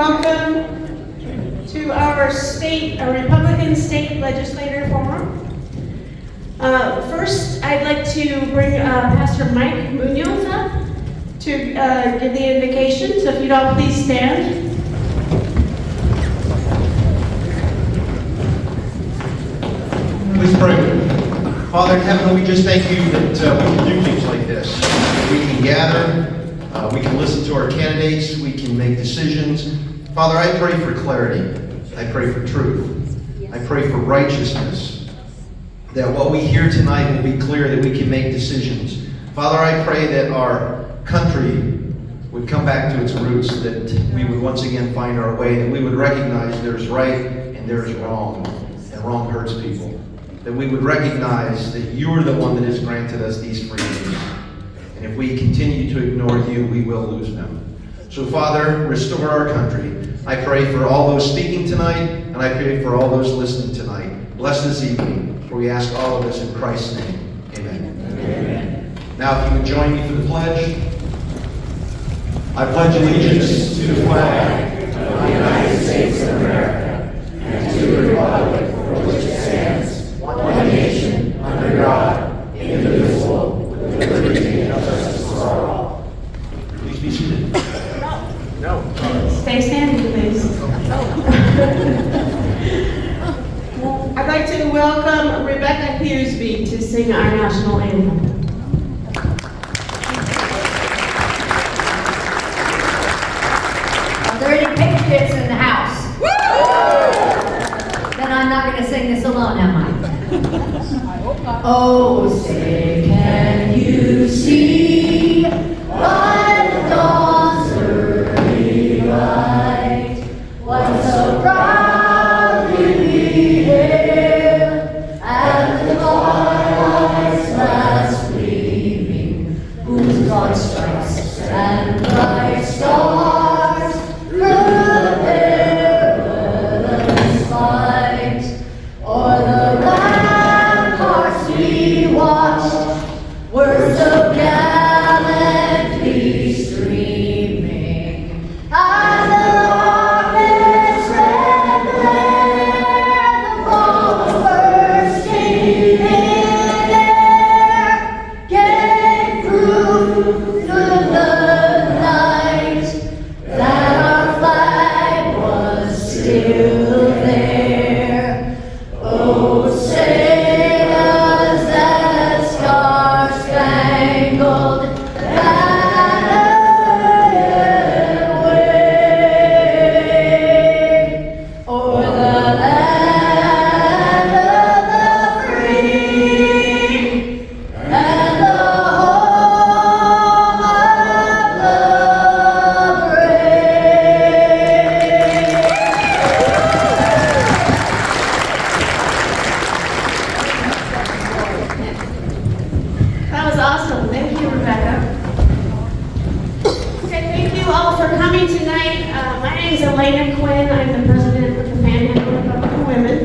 welcome to our Republican State Legislator Forum. First, I'd like to bring Pastor Mike Munoz up to give the invocation, so if you'd all please stand. Please pray. Father in heaven, we just thank you that we can do things like this. We can gather, we can listen to our candidates, we can make decisions. Father, I pray for clarity. I pray for truth. I pray for righteousness. That what we hear tonight will be clear, that we can make decisions. Father, I pray that our country would come back to its roots, that we would once again find our way, that we would recognize there's right and there's wrong, and wrong hurts people. That we would recognize that you are the one that has granted us these freedoms. And if we continue to ignore you, we will lose them. So Father, restore our country. I pray for all those speaking tonight, and I pray for all those listening tonight. Bless this evening, for we ask all of us in Christ's name. Amen. Amen. Now if you would join me for the pledge. I pledge allegiance to the flag of the United States of America and to the republic for which it stands, one nation, under God, indivisible, with liberty and justice for all. Please be seated. No. Stay standing, please. I'd like to welcome Rebecca Hughesby to sing our national anthem. Are there any patriots in the house? Woo! Then I'm not going to sing this alone, am I? I hope not. Oh, say, can you see by the dawn's early light what so proudly we hailed at the twilight's last gleaming, whose broad stripes and bright stars through the perilous fight o'er the ramparts we watched were so gallantly streaming, and the rocket's red glare, the bombs bursting in air, gave proof through the night that our flag was still there. Oh, say does that star-spangled banner yet wave o'er the land of the free and the home of the brave? That was awesome. Thank you, Rebecca. Okay, thank you all for coming tonight. My name is Elena Quinn. I'm the president of the Panhandle Republican Women.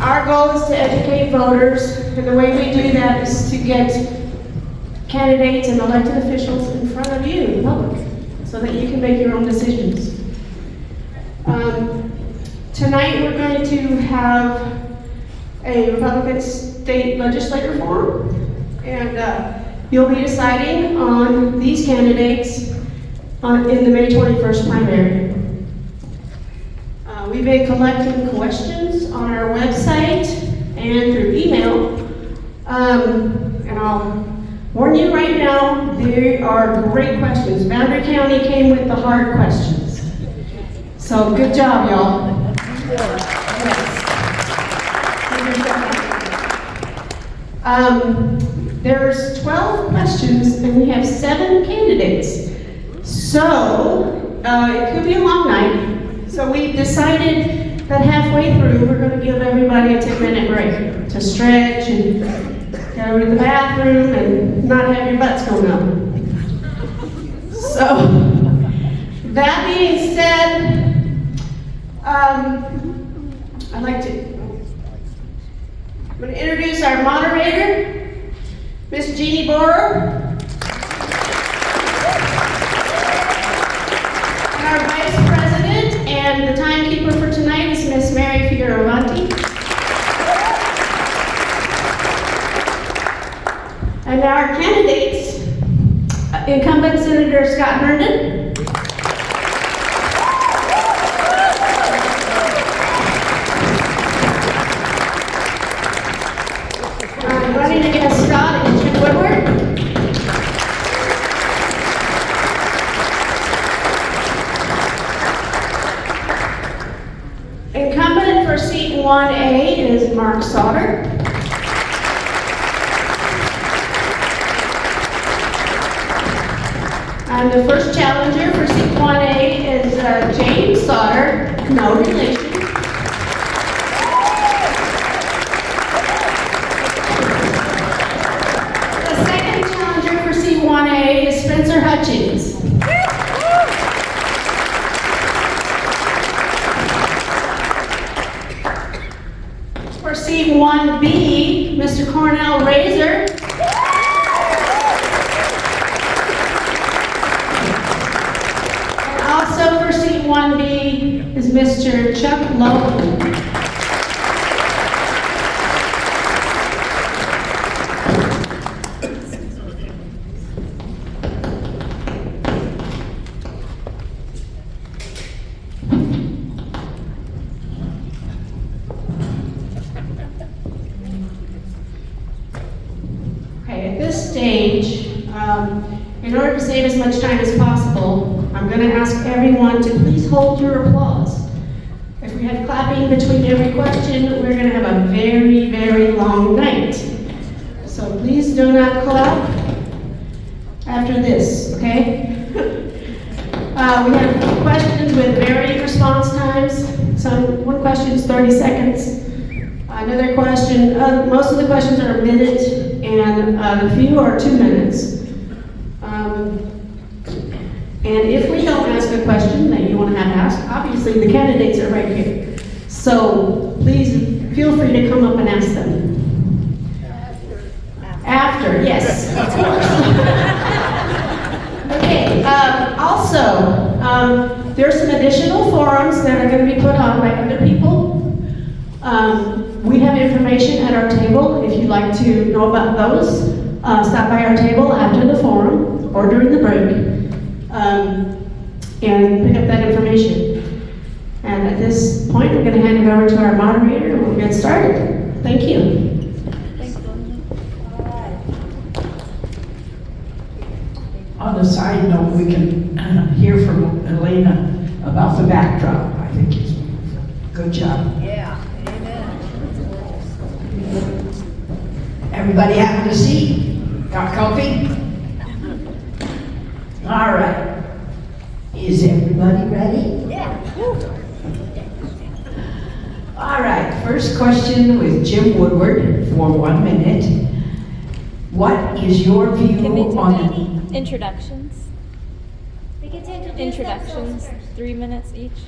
Our goal is to educate voters, and the way we do that is to get candidates and elected officials in front of you, the public, so that you can make your own decisions. Tonight we're going to have a Republican State Legislator Forum, and you'll be deciding on these candidates in the May 21st primary. We've been collecting questions on our website and through email, and I'll warn you right now, they are great questions. Boundary County came with the hard questions. So good job, y'all. There's 12 questions and we have 7 candidates. So it could be a long night. So we've decided that halfway through we're going to give everybody a 10-minute break to stretch and go to the bathroom and not have your butts going up. So that being said, I'd like to I'm going to introduce our moderator, Miss Jeannie Borer. And our our candidates, incumbent Senator Scott Herndon. Running against Scott is Jim Woodward. Incumbent for seat 1A is Mark Sauter. And the first challenger for seat 1A is James Sauter, no relation. The second challenger for seat 1A is Spencer Hutchins. For seat 1B, Mr. Cornell Razor. Also for seat 1B is Mr. Chuck Lowe. Okay, at this stage, in order to save as much time as possible, I'm going to ask everyone to please hold your applause. If we have clapping between every question, we're going to have a very, very long night. So please do not clap after this, okay? We have questions with varying response times. One question is 30 seconds. Another question, most of the questions are a minute, and a few are 2 minutes. And if we don't ask a question that you want to have asked, obviously the candidates are right here. So please feel free to come up and ask them. After, yes, of course. Okay, also, there's some additional forums that are going to be put on by other people. We have information at our table. If you'd like to know about those, stop by our table after the forum or during the break. And pick up that information. And at this point, we're going to hand it over to our moderator and we'll get started. Thank you. Thanks, On a side note, we can hear from Elena about the backdrop. I think it's beautiful. Good job. Yeah, amen. Everybody having a seat? Got coffee? All right. Is everybody ready? Yeah. All right. First question with Jim Woodward for 1 minute. What is your view Can we do on any introductions? We get to introduce Introductions, ourselves first. 3 minutes each.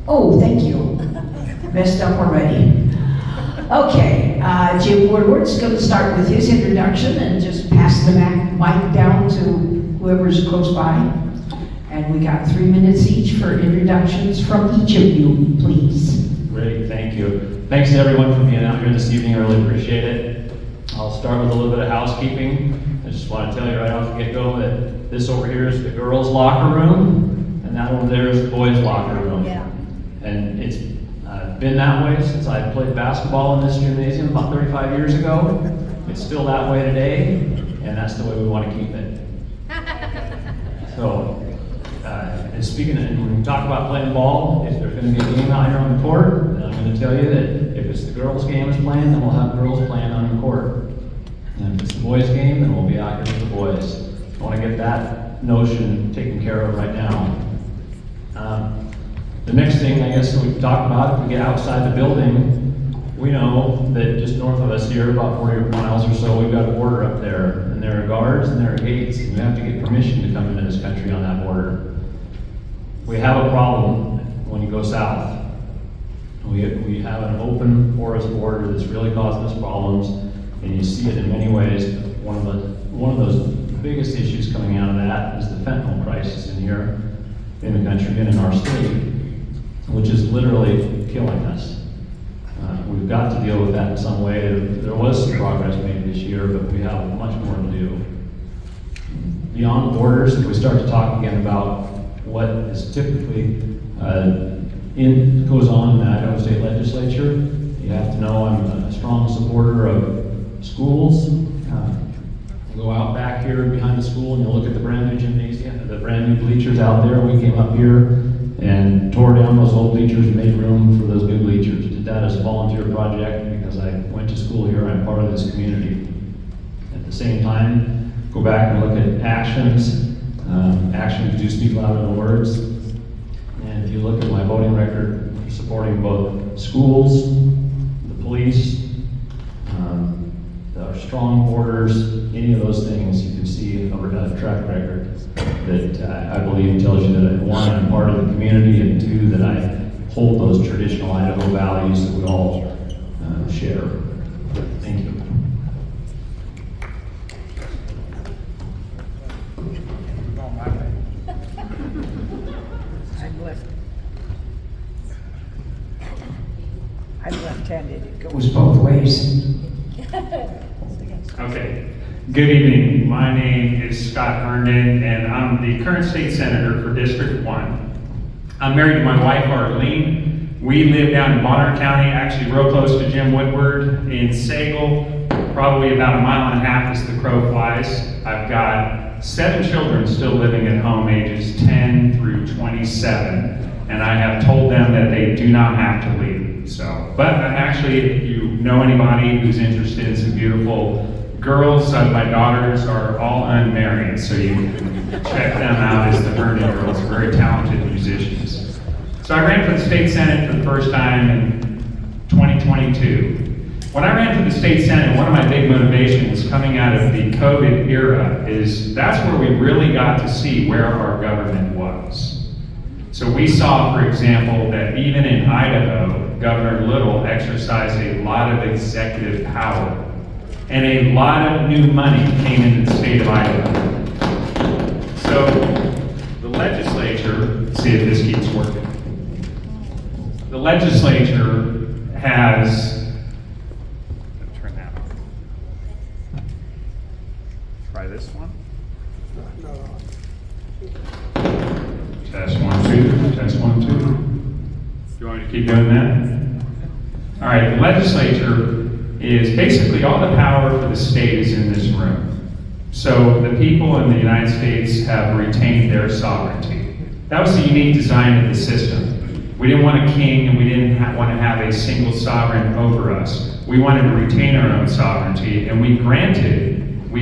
Oh, thank you. Messed up already. Okay, Jim Woodward's going to start with his introduction and just pass the mic down to whoever's close by. And we got 3 minutes each for introductions from each of you, please. Great, thank you. Thanks to everyone for being out here this evening. I really appreciate it. I'll start with a little bit of housekeeping. I just want to tell you right off the get-go that this over here is the girls' locker room, and that over there is the boys' locker room. Yeah. And it's been that way since I played basketball in this gymnasium about 35 years ago. It's still that way today, and that's the way we want to keep it. So, and speaking of, when we talk about playing ball, if there's going to be a game out here on the court, then I'm going to tell you that if it's the girls' game is playing, then we'll have girls playing on the court. And if it's the boys' game, then we'll be out here with the boys. I want to get that notion taken care of right now. The next thing, I guess, that we've talked about, if we get outside the building, we know that just north of us here, about 40 miles or so, we've got a border up there. And there are guards and there are gates, and we have to get permission to come into this country on that border. We have a problem when you go south. We have an open, porous border that's really causing us problems, and you see it in many ways. One of those biggest issues coming out of that is the fentanyl crisis in here, in the country and in our state, which is literally killing us. We've we've got to deal with that in some way. There was some progress made this year, but we have much more to do. Beyond borders, if we start to talk again about what is typically goes on in the Idaho State Legislature, you have to know I'm a strong supporter of schools. Go out back here behind the school and you'll look at the brand new gymnasium, the brand new bleachers out there. We came up here and tore down those old bleachers and made room for those new bleachers. Did that as a volunteer project because I went to school here. I'm part of this community. At the same time, go back and look at actions. Actions do speak louder than words. And if you look at my voting record, supporting both schools, the police, our strong borders, any of those things, you can see a track record that I believe tells you that, one, I'm part of the community, and two, that I hold those traditional Idaho values that we all share. Thank you. I'm left-handed, it goes both ways. Okay. Good evening. My name is Scott Herndon, and I'm the current state senator for District 1. I'm married to my wife, Arlene. We live down in Bonner County, actually real close to Jim Woodward in Sagal, probably about a mile and a half as the crow flies. I've got 7 children still living at home, ages 10 through 27, and I have told them that they do not have to leave. So, but actually, if you know anybody who's interested in some beautiful girls, my daughters are all unmarried, so you can check them out as the Herndon girls, very talented musicians. So I ran for the state senate for the first time in 2022. When I ran for the state senate, one of my big motivations coming out of the COVID era is that's where we really got to see where our government was. So we saw, for example, that even in Idaho, Governor Little exercised a lot of executive power, and a lot of new money came into the state of Idaho. So the legislature, let's see if this keeps working. The legislature has, turn that on. Try this one. Test 1, 2, test 1, 2. Do you want me to keep doing that? All right, the legislature is basically all the power for the state is in this room. So the people in the United States have retained their sovereignty. That was the unique design of the system. We didn't want a king, and we didn't want to have a single sovereign over us. We wanted to retain our own sovereignty, and we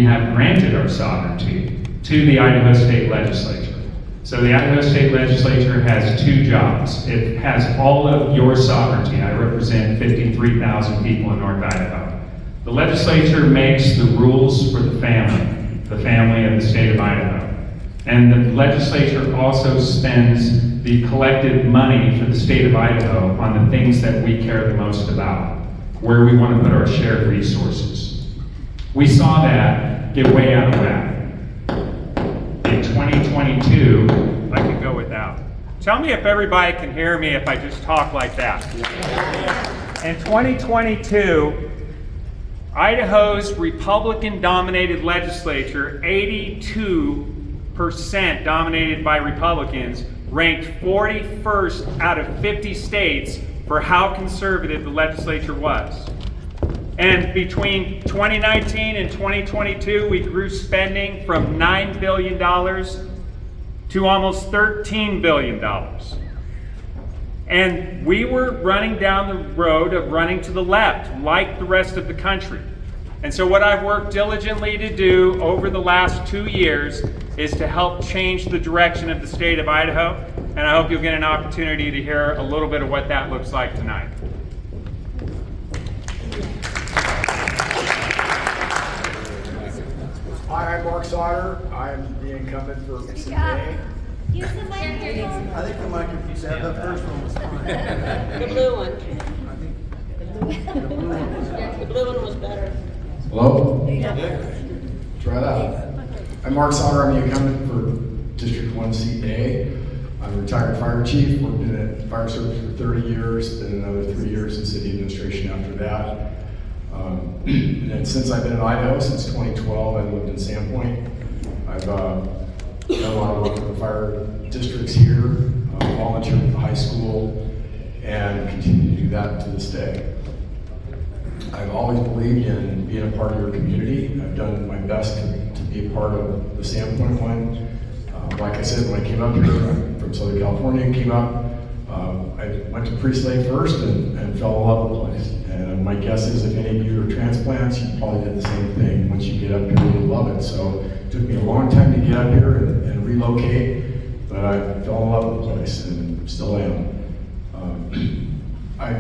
have granted our sovereignty to the Idaho State Legislature. So the Idaho State Legislature has 2 jobs. It has all of your sovereignty. I represent 53,000 people in North Idaho. The legislature makes the rules for the family of the state of Idaho. And the legislature also spends the collected money for the state of Idaho on the things that we care the most about, where we want to put our shared resources. We saw that get way out of whack. In 2022, I could go without. Tell me if everybody can hear me if I just talk like that. In 2022, Idaho's Republican-dominated legislature, 82% dominated by Republicans, ranked 41st out of 50 states for how conservative the legislature was. And between 2019 and 2022, we grew spending from $9 billion to almost $13 billion. And we were running down the road of running to the left, like the rest of the country. And so what I've worked diligently to do over the last 2 years is to help change the direction of the state of Idaho. And I hope you'll get an opportunity to hear a little bit of what that looks like tonight. Hi, I'm Mark Sauter. I'm the incumbent for today. Use the microphone. I think the microphone, the first one was fine. The blue one. I think the blue one was fine. The blue one was better. Hello? Try that. I'm Mark Sauter. I'm the incumbent for District 1 seat A. I'm a retired fire chief, worked in the fire service for 30 years, then another 3 years in city administration after that. And then since I've been in Idaho, since 2012, I've lived in Sandpoint. I've done a lot of work with the fire districts here, volunteered with the high school, and continue to do that to this day. I've always believed in being a part of your community. I've done my best to be a part of the Sandpoint one. Like I said, when I came up here, I'm from Southern California, came up, I went to Priest Lake first and fell in love with the place. And my guess is if any of you are transplants, you probably did the same thing. Once you get up here, you'll love it. So it took me a long time to get up here and relocate, but I fell in love with the place and still am. I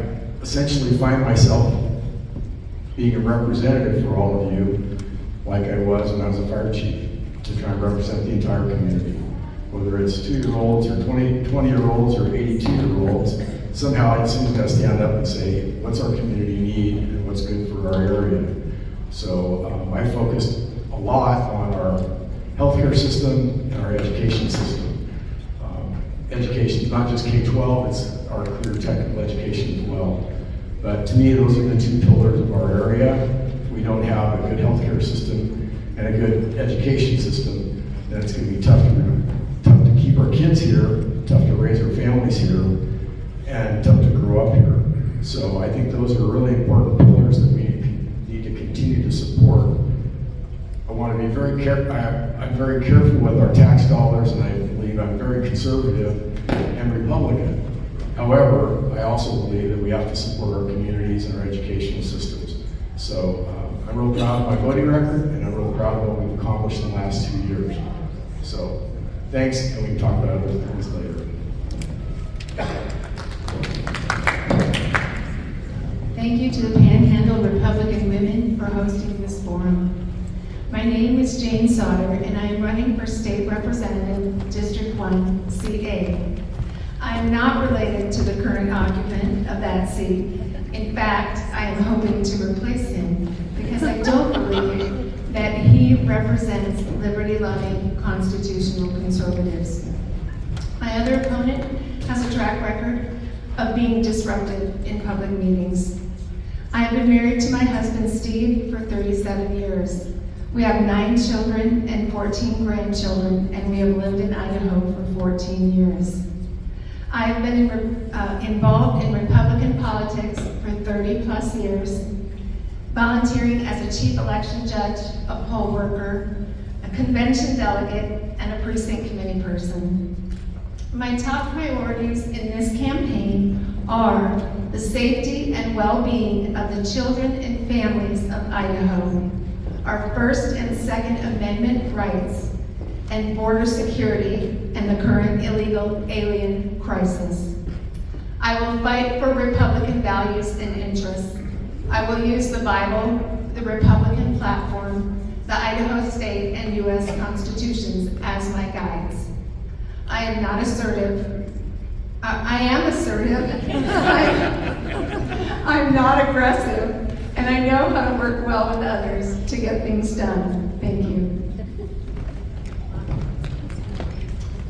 essentially find myself being a representative for all of you, like I was when I was a fire chief, to try and represent the entire community. Whether it's 2-year-olds or 20-year-olds or 82-year-olds, somehow I seem to stand up and say, what's our community need and what's good for our area? So I focused a lot on our healthcare system and our education system. Education is not just K-12, it's our career technical education as well. But to me, those are the two pillars of our area. If we don't have a good healthcare system and a good education system, then it's going to be tough to keep our kids here, tough to raise our families here, and tough to grow up here. So I think those are really important pillars that we need to continue to support. I want to be very careful. I'm very careful with our tax dollars, and I believe I'm very conservative and Republican. However, I also believe that we have to support our communities and our educational systems. So I'm real proud of my voting record, and I'm real proud of what we've accomplished in the last 2 years. So thanks, and we can talk about other things later. Thank you to the Panhandle Republican Women for hosting this forum. My name is Jane Sauter, and I am running for State Representative, District 1, Seat A. I am not related to the current occupant of that seat. In fact, I am hoping to replace him because I don't believe that he represents liberty-loving constitutional conservatives. My other opponent has a track record of being disruptive in public meetings. I have been married to my husband, Steve, for 37 years. We have 9 children and 14 grandchildren, and we have lived in Idaho for 14 years. I have been involved in Republican politics for 30 plus years, volunteering as a chief election judge, a poll worker, a convention delegate, and a precinct committee person. My top priorities in this campaign are the safety and well-being of the children and families of Idaho, our First and Second Amendment rights, and border security and the current illegal alien crisis. I will fight for Republican values and interests. I will use the Bible, the Republican platform, the Idaho state and U.S. constitutions as my guides. I am not assertive. I am assertive. I'm not aggressive, and I know how to work well with others to get things done. Thank you.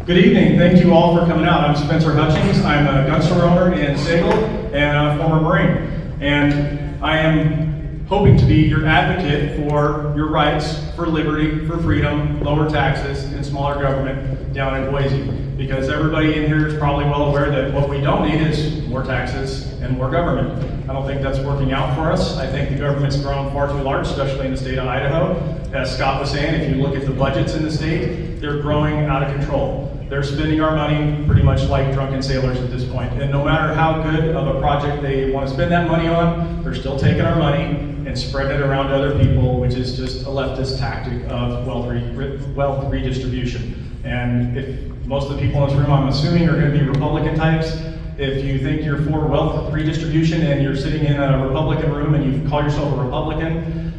Good evening. Thank you all for coming out. I'm Spencer Hutchings. I'm a gun store owner in Sagal and a former Marine. And I am hoping to be your advocate for your rights, for liberty, for freedom, lower taxes, and smaller government down in Boise. Because everybody in here is probably well aware that what we don't need is more taxes and more government. I don't think that's working out for us. I think the government's grown far too large, especially in the state of Idaho. As Scott was saying, if you look at the budgets in the state, they're growing out of control. They're spending our money pretty much like drunken sailors at this point. And no matter how good of a project they want to spend that money on, they're still taking our money and spreading it around to other people, which is just a leftist tactic of wealth redistribution. And if most of the people in this room, I'm assuming, are going to be Republican types, if you think you're for wealth redistribution and you're sitting in a Republican room and you call yourself a Republican,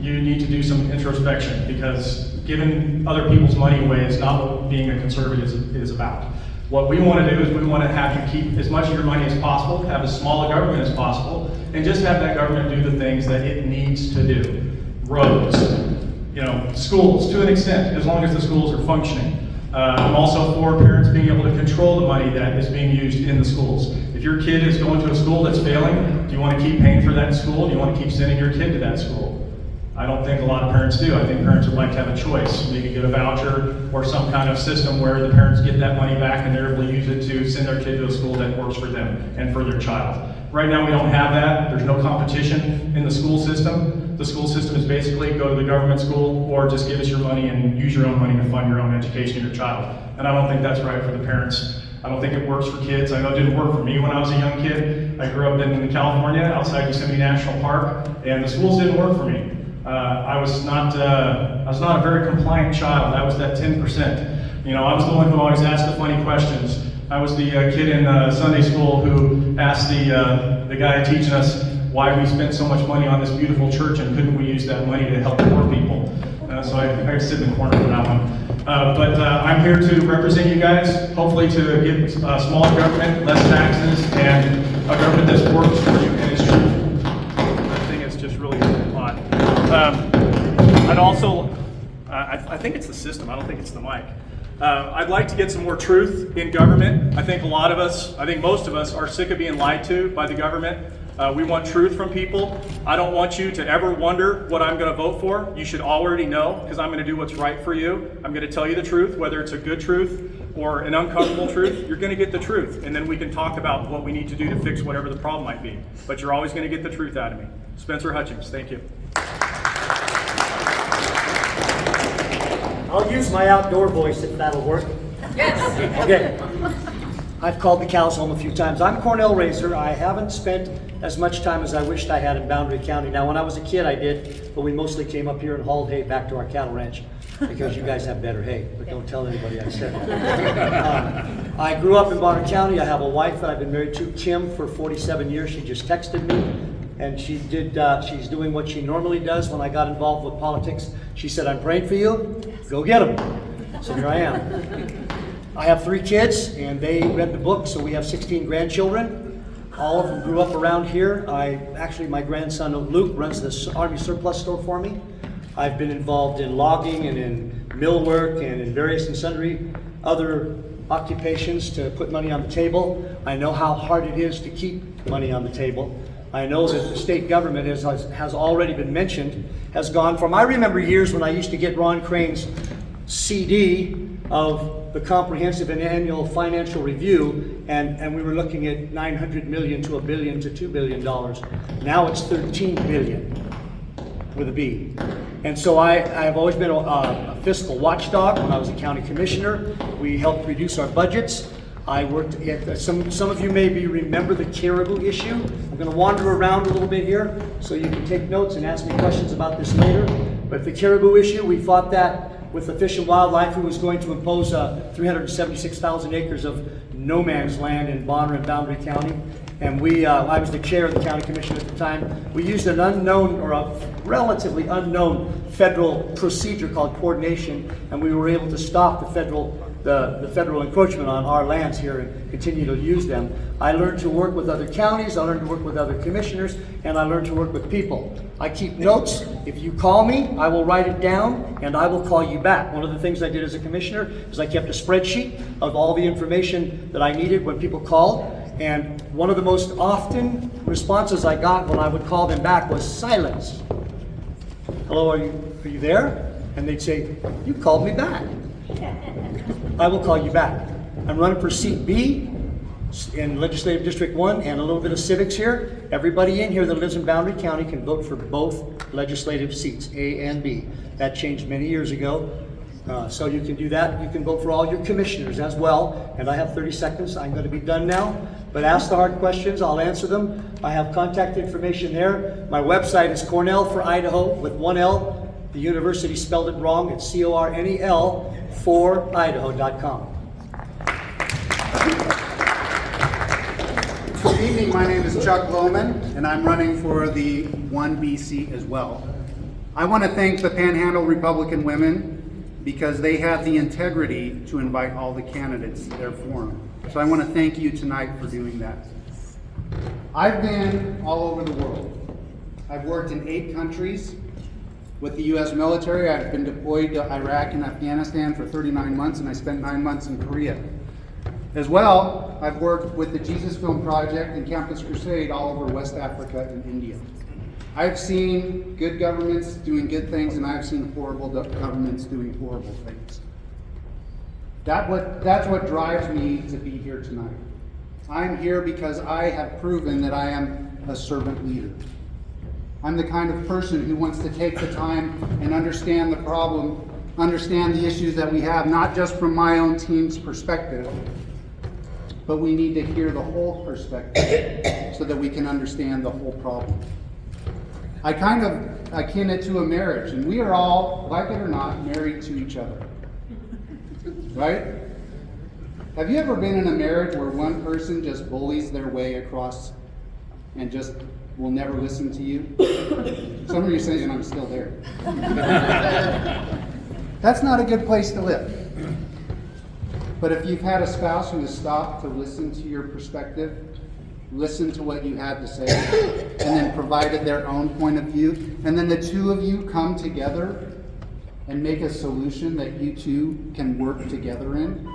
you need to do some introspection, because giving other people's money away is not what being a conservative is about. What we want to do is we want to have you keep as much of your money as possible, have as small a government as possible, and just have that government do the things that it needs to do. Roads, schools to an extent, as long as the schools are functioning. I'm also for parents being able to control the money that is being used in the schools. If your kid is going to a school that's failing, do you want to keep paying for that school? Do you want to keep sending your kid to that school? I don't think a lot of parents do. I think parents would like to have a choice, maybe get a voucher or some kind of system where the parents get that money back and they're able to use it to send their kid to a school that works for them and for their child. Right now we don't have that. There's no competition in the school system. The school system is basically go to the government school or just give us your money and use your own money to fund your own education of your child. And I don't think that's right for the parents. I don't think it works for kids. I know it didn't work for me when I was a young kid. I grew up in California outside Yosemite National Park, and the schools didn't work for me. I was not a very compliant child. I was that 10%. You know, I was the one who always asked the funny questions. I was the kid in Sunday school who asked the guy teaching us why we spent so much money on this beautiful church and couldn't we use that money to help poor people. So I sit in the corner for that one. But I'm here to represent you guys, hopefully to get smaller government, less taxes, and a government that works for you and is true. I think it's just really odd. I'd also, I think it's the system, I don't think it's the mic. I'd like to get some more truth in government. I think most of us are sick of being lied to by the government. We want truth from people. I don't want you to ever wonder what I'm going to vote for. You should already know, because I'm going to do what's right for you. I'm going to tell you the truth, whether it's a good truth or an uncomfortable truth. You're going to get the truth, and then we can talk about what we need to do to fix whatever the problem might be. But you're always going to get the truth out of me. Spencer Hutchings, thank you. I'll use my outdoor voice if that'll work. Yes. Okay. I've called the cows home a few times. I'm Cornell Razor. I haven't spent as much time as I wished I had in Boundary County. Now, when I was a kid, I did, but we mostly came up here and hauled hay back to our cattle ranch because you guys have better hay. But don't tell anybody I said that. I grew up in Bonner County. I have a wife that I've been married to, Kim, for 47 years. She just texted me. And she's doing what she normally does when I got involved with politics. She said, I'm praying for you, go get them. So here I am. I have 3 kids, and they read the book, so we have 16 grandchildren. All of them grew up around here. My grandson Luke runs the Army surplus store for me. I've been involved in logging and in mill work and in various and sundry other occupations to put money on the table. I know how hard it is to keep money on the table. I know that the state government, as has already been mentioned, has gone from, I remember years when I used to get Ron Crane's CD of the comprehensive and annual financial review, and we were looking at $900 million to $1 billion to $2 billion. Now it's $13 billion with a B. And so I've always been a fiscal watchdog. When I was a county commissioner, we helped reduce our budgets. I worked at, some of you maybe remember the caribou issue. I'm going to wander around a little bit here so you can take notes and ask me questions about this later. But the caribou issue, we fought that with the Fish and Wildlife, who was going to impose 376,000 acres of no man's land in Bonner and Boundary County. And I was the chair of the county commission at the time. We used an unknown, or a relatively unknown federal procedure called coordination, and we were able to stop the federal encroachment on our lands here and continue to use them. I learned to work with other counties, I learned to work with other commissioners, and I learned to work with people. I keep notes. If you call me, I will write it down and I will call you back. One of the things I did as a commissioner is I kept a spreadsheet of all the information that I needed when people called. And one of the most often responses I got when I would call them back was silence. Hello, are you there? And they'd say, you called me back. I will call you back. I'm running for seat B in Legislative District 1 and a little bit of civics here. Everybody in here that lives in Boundary County can vote for both legislative seats, A and B. That changed many years ago. So you can do that. You can vote for all your commissioners as well. And I have 30 seconds. I'm going to be done now. But ask the hard questions. I'll answer them. I have contact information there. My website is Cornell for Idaho with 1 L. The university spelled it wrong. It's CORNEL for Idaho.com. Good evening. My name is Chuck Lohman, and I'm running for the 1B seat as well. I want to thank the Panhandle Republican Women because they had the integrity to invite all the candidates to their forum. So I want to thank you tonight for doing that. I've been all over the world. I've worked in 8 countries. With the U.S. military, I've been deployed to Iraq and Afghanistan for 39 months, and I spent 9 months in Korea. As well, I've worked with the Jesus Film Project and Campus Crusade all over West Africa and India. I've seen good governments doing good things, and I've seen horrible governments doing horrible things. That's what drives me to be here tonight. I'm here because I have proven that I am a servant leader. I'm the kind of person who wants to take the time and understand the problem, understand the issues that we have, not just from my own team's perspective, but we need to hear the whole perspective so that we can understand the whole problem. I kind of akin it to a marriage, and we are all, like it or not, married to each other. Right? Have you ever been in a marriage where one person just bullies their way across and just will never listen to you? Some of you are saying I'm still there. That's not a good place to live. But if you've had a spouse who has stopped to listen to your perspective, listen to what you had to say, and then provided their own point of view, and then the two of you come together and make a solution that you two can work together in,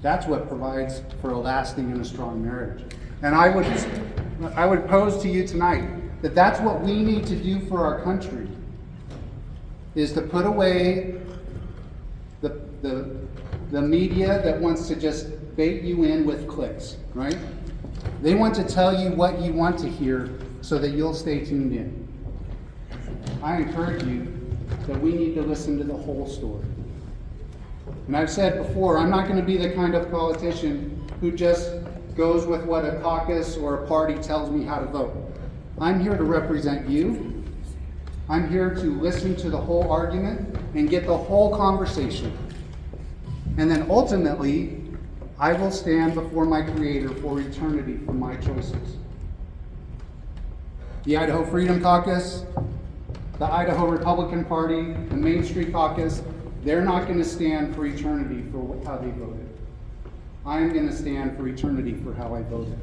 that's what provides for a lasting and a strong marriage. And I would pose to you tonight that that's what we need to do for our country, is to put away the media that wants to just bait you in with clicks, right? They want to tell you what you want to hear so that you'll stay tuned in. I encourage you that we need to listen to the whole story. And I've said before, I'm not going to be the kind of politician who just goes with what a caucus or a party tells me how to vote. I'm here to represent you. I'm here to listen to the whole argument and get the whole conversation. And then ultimately, I will stand before my Creator for eternity for my choices. The Idaho Freedom Caucus, the Idaho Republican Party, the Main Street Caucus, they're not going to stand for eternity for how they voted. I'm going to stand for eternity for how I voted.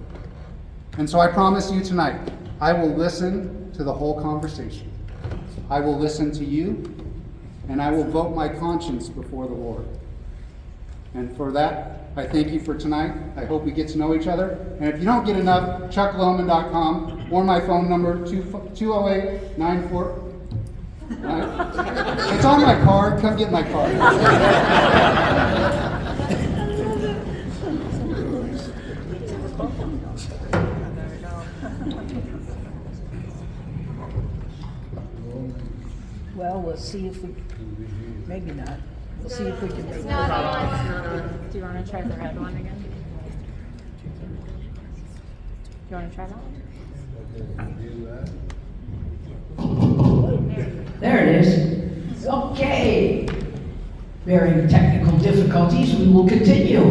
And so I promise you tonight, I will listen to the whole conversation. I will listen to you, and I will vote my conscience before the Lord. And for that, I thank you for tonight. I hope we get to know each other. And if you don't get enough, chucklohman.com or my phone number, 208-94. It's on my card. Come get my card. Well, we'll see if we, maybe not. We'll see if we can make it. Do you want to try the red one again? Do you want to try that one? There it is. Okay. Bearing technical difficulties, we will continue.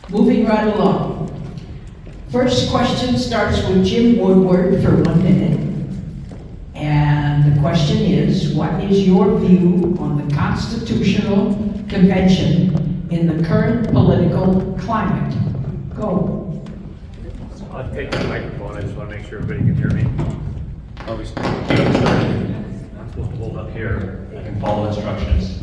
Moving right along. First question starts with Jim Woodward for 1 minute. And the question is, what is your view on the Constitutional Convention in the current political climate? Go. I'll take the microphone. I just want to make sure everybody can hear me. Obviously, I'm supposed to hold up here. I can follow instructions.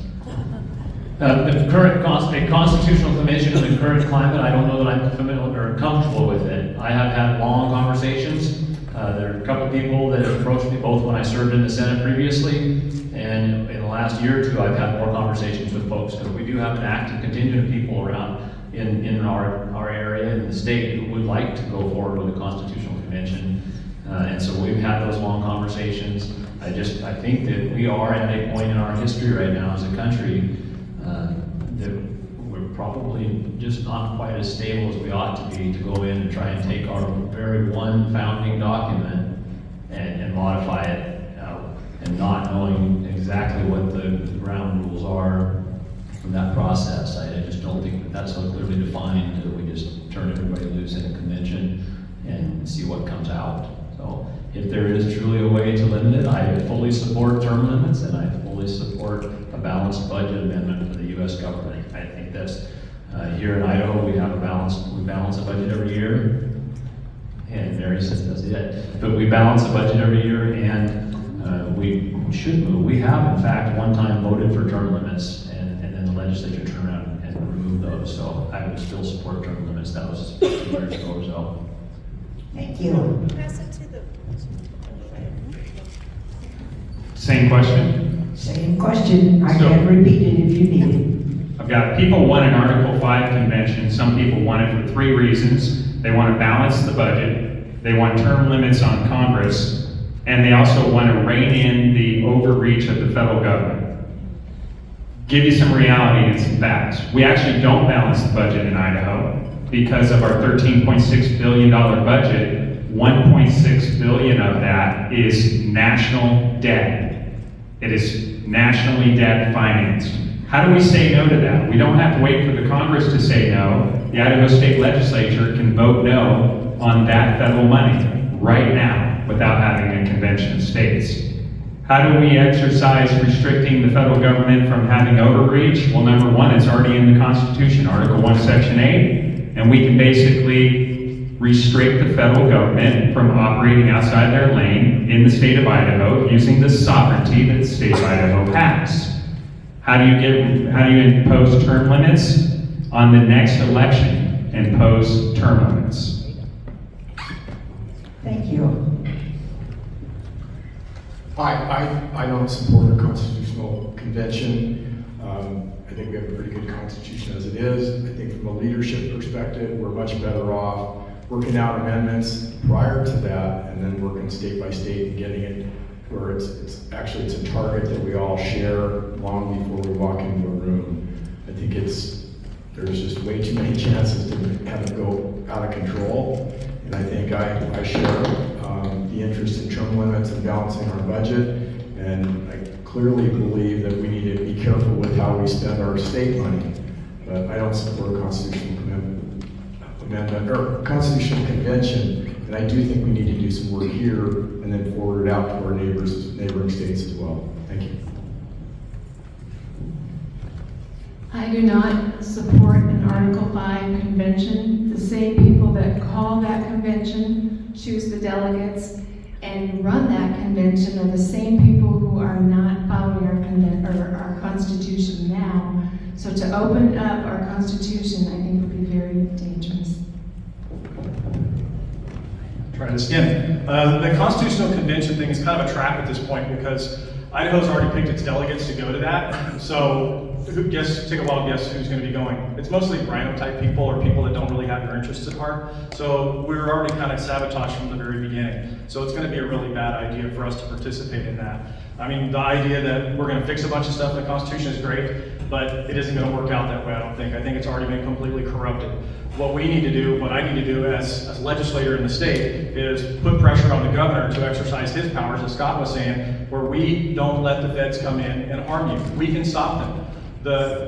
The current constitutional convention in the current climate, I don't know that I'm familiar or comfortable with it. I have had long conversations. There are a couple of people that have approached me both when I served in the Senate previously, and in the last year or two I've had more conversations with folks, because we do have an active contingent of people around in our area, in the state, who would like to go forward with a constitutional convention. And so we've had those long conversations. I think that we are at a point in our history right now as a country that we're probably just not quite as stable as we ought to be, to go in and try and take our very one founding document and modify it, and not knowing exactly what the ground rules are from that process. I just don't think that that's so clearly defined that we just turn everybody loose in a convention and see what comes out. So if there is truly a way to limit it, I fully support term limits, and I fully support a balanced budget amendment for the U.S. government. I think that's, here in Idaho, we balance a budget every year, and Mary says that's it. But we balance a budget every year, and We should move. We have, in fact, one time voted for term limits, and then the legislature turned around and removed those. So I would still support term limits. That was 2 years ago or so. Thank you. Pass it to the. Same question. Same question. I So- can repeat it if you need it. I've got people want an Article 5 convention. Some people want it for 3 reasons. They want to balance the budget, they want term limits on Congress, and they also want to rein in the overreach of the federal government. Give you some reality and some facts. We actually don't balance the budget in Idaho because of our $13.6 billion budget. 1.6 billion of that is national debt. It is nationally debt financed. How do we say no to that? We don't have to wait for the Congress to say no. The Idaho State Legislature can vote no on that federal money right now without having a convention of states. How do we exercise restricting the federal government from having overreach? Well, number one, it's already in the Constitution, Article 1, Section 8, and we can basically restrict the federal government from operating outside their lane in the state of Idaho using the sovereignty that the state of Idaho has. How do you impose term limits? On the next election, impose term limits. Thank you. I don't support a constitutional convention. I think we have a pretty good constitution as it is. I think from a leadership perspective, we're much better off working out amendments prior to that and then working state by state and getting it where it's a target that we all share long before we walk into a room. I think there's just way too many chances to have it go out of control. And I think I share the interest in term limits and balancing our budget. And I clearly believe that we need to be careful with how we spend our state money. But I don't support a constitutional amendment or constitutional convention. And I do think we need to do some work here and then forward it out to our neighboring states as well. Thank you. I do not support an Article 5 convention. The same people that call that convention, choose the delegates, and run that convention are the same people who are not following our Constitution now. So to open up our Constitution, I think would be very dangerous. Try this again. The Constitutional Convention thing is kind of a trap at this point because Idaho's already picked its delegates to go to that. So take a wild guess who's going to be going. It's mostly rhino type people or people that don't really have their interests at heart. So we're already kind of sabotaged from the very beginning. So it's going to be a really bad idea for us to participate in that. I mean, the idea that we're going to fix a bunch of stuff in the Constitution is great, but it isn't going to work out that way, I don't think. I think it's already been completely corrupted. What we need to do, what I need to do as legislator in the state is put pressure on the governor to exercise his powers, as Scott was saying, where we don't let the feds come in and harm you. We can stop them.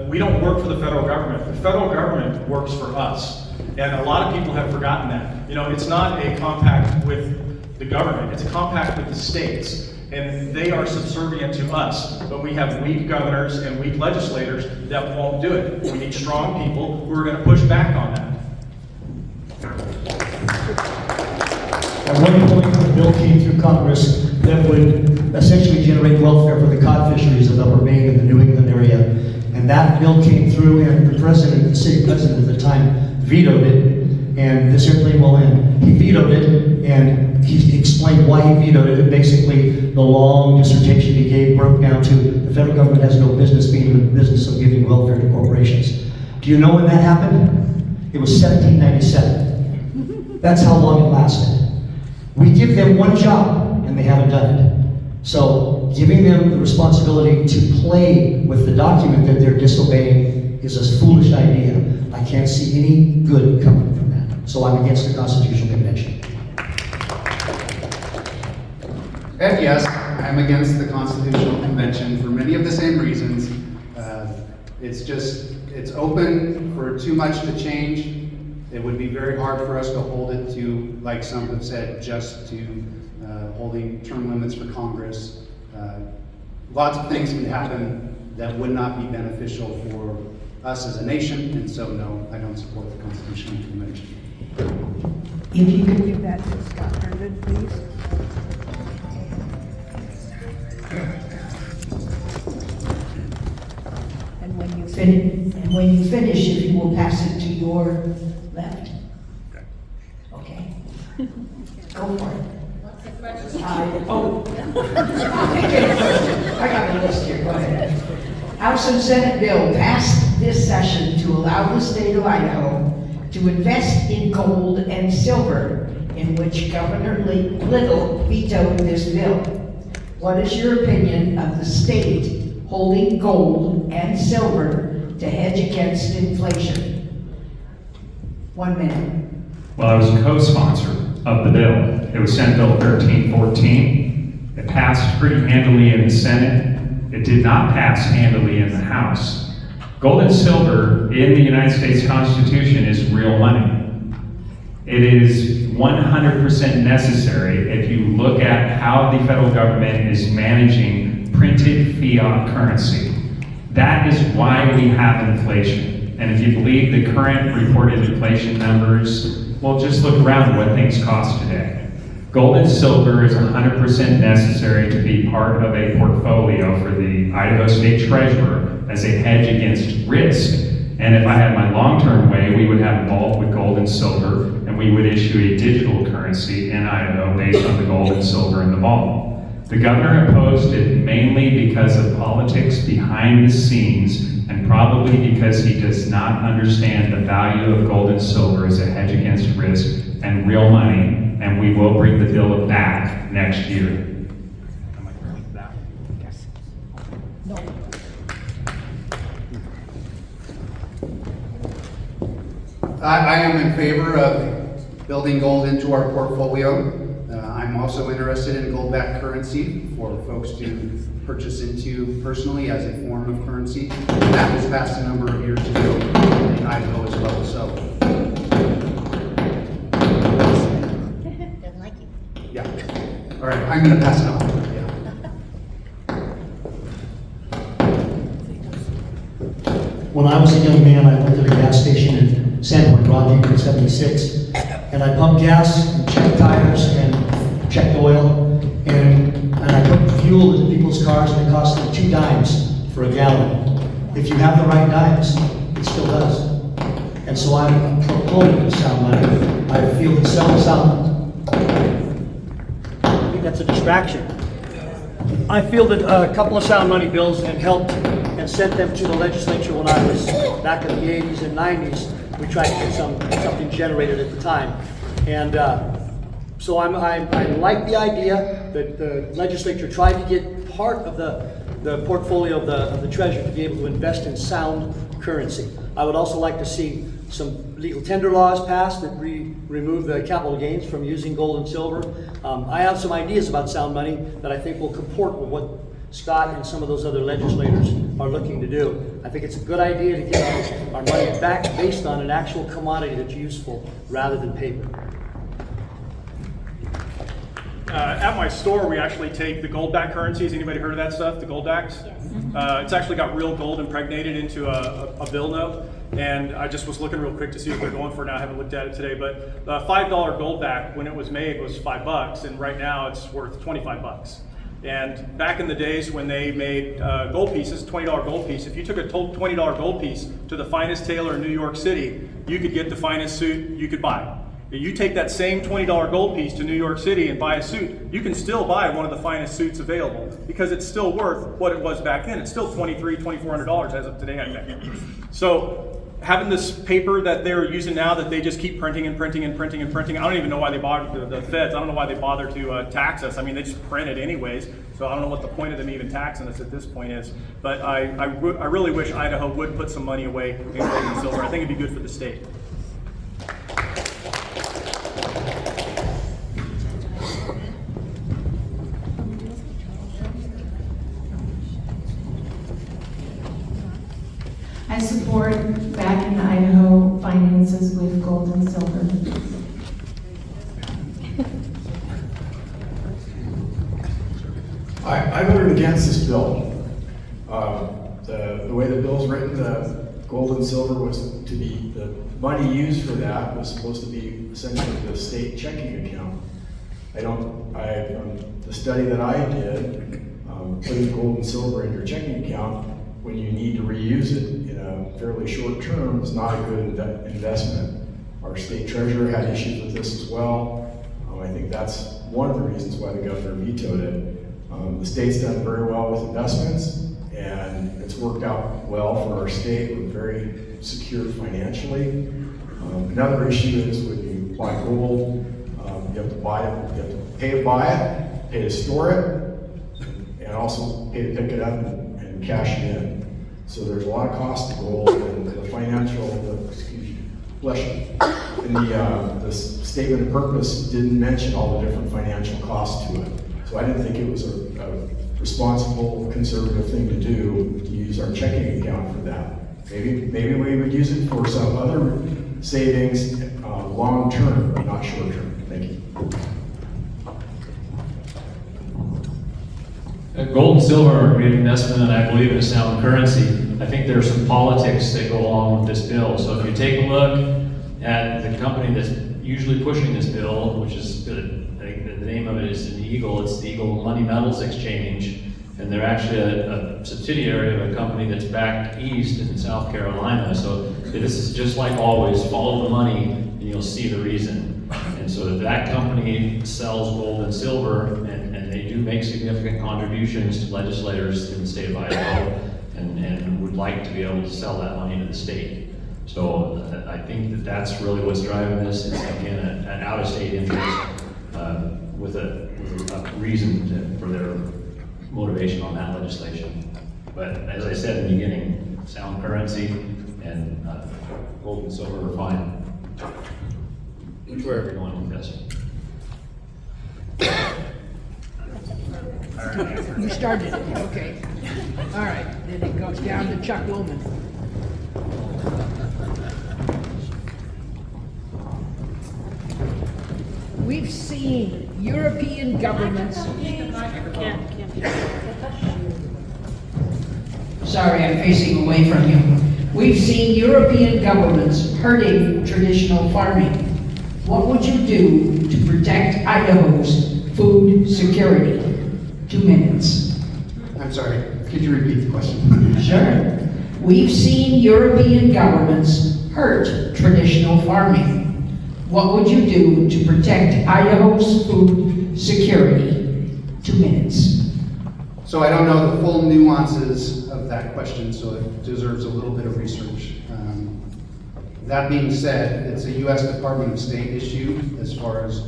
We don't work for the federal government. The federal government works for us. And a lot of people have forgotten that. You know, it's not a compact with the government, it's a compact with the states. And they are subservient to us, but we have weak governors and weak legislators that won't do it. We need strong people who are going to push back on that. At one point, a bill came through Congress that would essentially generate welfare for the cod fisheries of Upper Maine and the New England area. And that bill came through, and the city president at the time, vetoed it, and this airplane will end. He vetoed it, and he explained why he vetoed it, and basically the long dissertation he gave broke down to the federal government has no business being in the business of giving welfare to corporations. Do you know when that happened? It was 1797. That's how long it lasted. We give them one job, and they haven't done it. So giving them the responsibility to play with the document that they're disobeying is a foolish idea. I can't see any good coming from that. So I'm against the Constitutional Convention. And yes, I'm against the Constitutional Convention for many of the same reasons. It's open for too much to change. It would be very hard for us to hold it to, like some have said, just to holding term limits for Congress. Lots of things can happen that would not be beneficial for us as a nation, and so no, I don't support the Constitutional Convention. If you could give that to Scott Herndon, please. and when you finish, if you will pass it to your left. Okay. Go for it. I'll take it first. I got a list here, go ahead. House and Senate bill passed this session to allow the state of Idaho to invest in gold and silver, in which Governor Little vetoed this bill. What is your opinion of the state holding gold and silver to hedge against inflation? 1 minute. Well, I was a co-sponsor of the bill. It was Senate Bill 1314. It passed pretty handily in the Senate. It did not pass handily in the House. Gold and silver in the United States Constitution is real money. It is 100% necessary if you look at how the federal government is managing printed fiat currency. That is why we have inflation. And if you believe the current reported inflation numbers, well, just look around at what things cost today. Gold and silver is 100% necessary to be part of a portfolio for the Idaho State Treasurer as a hedge against risk. And if I had my long-term way, we would have vault with gold and silver, and we would issue a digital currency in Idaho based on the gold and silver in the vault. The governor opposed it mainly because of politics behind the scenes, and probably because he does not understand the value of gold and silver as a hedge against risk and real money, and we will bring the bill back next year. I am in favor of building gold into our portfolio. I'm also interested in gold-backed currency for folks to purchase into personally as a form of currency. That was passed a number of years ago in Idaho as well. So, Doesn't like you. yeah. All right, I'm going to pass it on. When I was a young man, I went to the gas station in Sandpoint, Rocky 76, and I pumped gas and checked tires and checked oil, and I put fuel into people's cars, and it cost them 2 dimes for a gallon. If you have the right dimes, it still does. And so I'm a proponent of sound money. I feel that sound. I think that's a distraction. I feel that a couple of sound money bills have helped and sent them to the legislature when I was back in the 80s and 90s. We tried to get something generated at the time. And so I like the idea that the legislature tried to get part of the portfolio of the treasurer to be able to invest in sound currency. I would also like to see some legal tender laws passed that remove the capital gains from using gold and silver. I have some ideas about sound money that I think will comport with what Scott and some of those other legislators are looking to do. I think it's a good idea to get our money back based on an actual commodity that's useful rather than paper. At my store, we actually take the gold-backed currencies. Anybody heard of that stuff, the gold-backs? It's actually got real gold impregnated into a bill note. And I just was looking real quick to see what they're going for now. I haven't looked at it today, but the $5 gold-back when it was made was $5, and right now it's worth $25. And back in the days when they made gold pieces, $20 gold piece, if you took a $20 gold piece to the finest tailor in New York City, you could get the finest suit you could buy. You take that same $20 gold piece to New York City and buy a suit, you can still buy one of the finest suits available because it's still worth what it was back then. It's still $2,300, $2,400 as of today, I think. So having this paper that they're using now that they just keep printing and printing and printing and printing, I don't even know why they bother, the feds, I don't know why they bother to tax us. I mean, they just print it anyways, so I don't know what the point of them even taxing us at this point is. But I really wish Idaho would put some money away in gold and silver. I think it'd be good for the state. I support backing Idaho finances with gold and silver. I voted against this bill. The way the bill's written, the gold and silver was to be, the money used for that was supposed to be essentially the state checking account. The study that I did, putting gold and silver in your checking account when you need to reuse it in a fairly short term is not a good investment. Our state treasurer had issues with this as well. I think that's one of the reasons why the governor vetoed it. The state's done very well with investments, and it's worked out well for our state. We're very secure financially. Another issue is when you buy gold, you have to buy it, you have to pay to buy it, pay to store it, and also pay to pick it up and cash it in. So there's a lot of cost to gold, and the financial, bless you. And the statement of purpose didn't mention all the different financial costs to it. So I didn't think it was a responsible, conservative thing to do, to use our checking account for that. Maybe we would use it for some other savings, long term, not short term. Thank you. Gold and silver are a great investment, and I believe in a sound currency. I think there are some politics that go along with this bill. So if you take a look at the company that's usually pushing this bill, which is, I think the name of it is an Eagle, it's the Eagle Money Metals Exchange, and they're actually a subsidiary of a company that's back east in South Carolina. So this is just like always, follow the money and you'll see the reason. And so that company sells gold and silver, and they do make significant contributions to legislators in the state of Idaho, and would like to be able to sell that money to the state. So I think that that's really what's driving this. It's again an out-of-state interest with a reason for their motivation on that legislation. But as I said in the beginning, sound currency and gold and silver are fine. Wherever you want to invest. You started it, okay. All right, then it goes down to Chuck Loman. We've seen European governments. Sorry, I'm facing away from you. We've seen European governments hurting traditional farming. What would you do to protect Idaho's food security? 2 minutes. I'm sorry, could you repeat the question? Sure. We've seen European governments hurt traditional farming. What would you do to protect Idaho's food security? 2 minutes. So I don't know the full nuances of that question, so it deserves a little bit of research. That being said, it's a U.S. Department of State issue as far as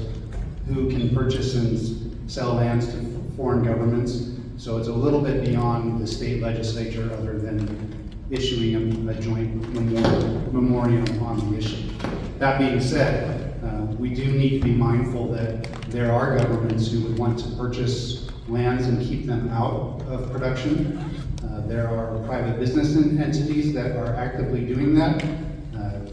who can purchase and sell lands to foreign governments. So it's a little bit beyond the state legislature, other than issuing a joint memoriam on the issue. That being said, we do need to be mindful that there are governments who would want to purchase lands and keep them out of production. There are private business entities that are actively doing that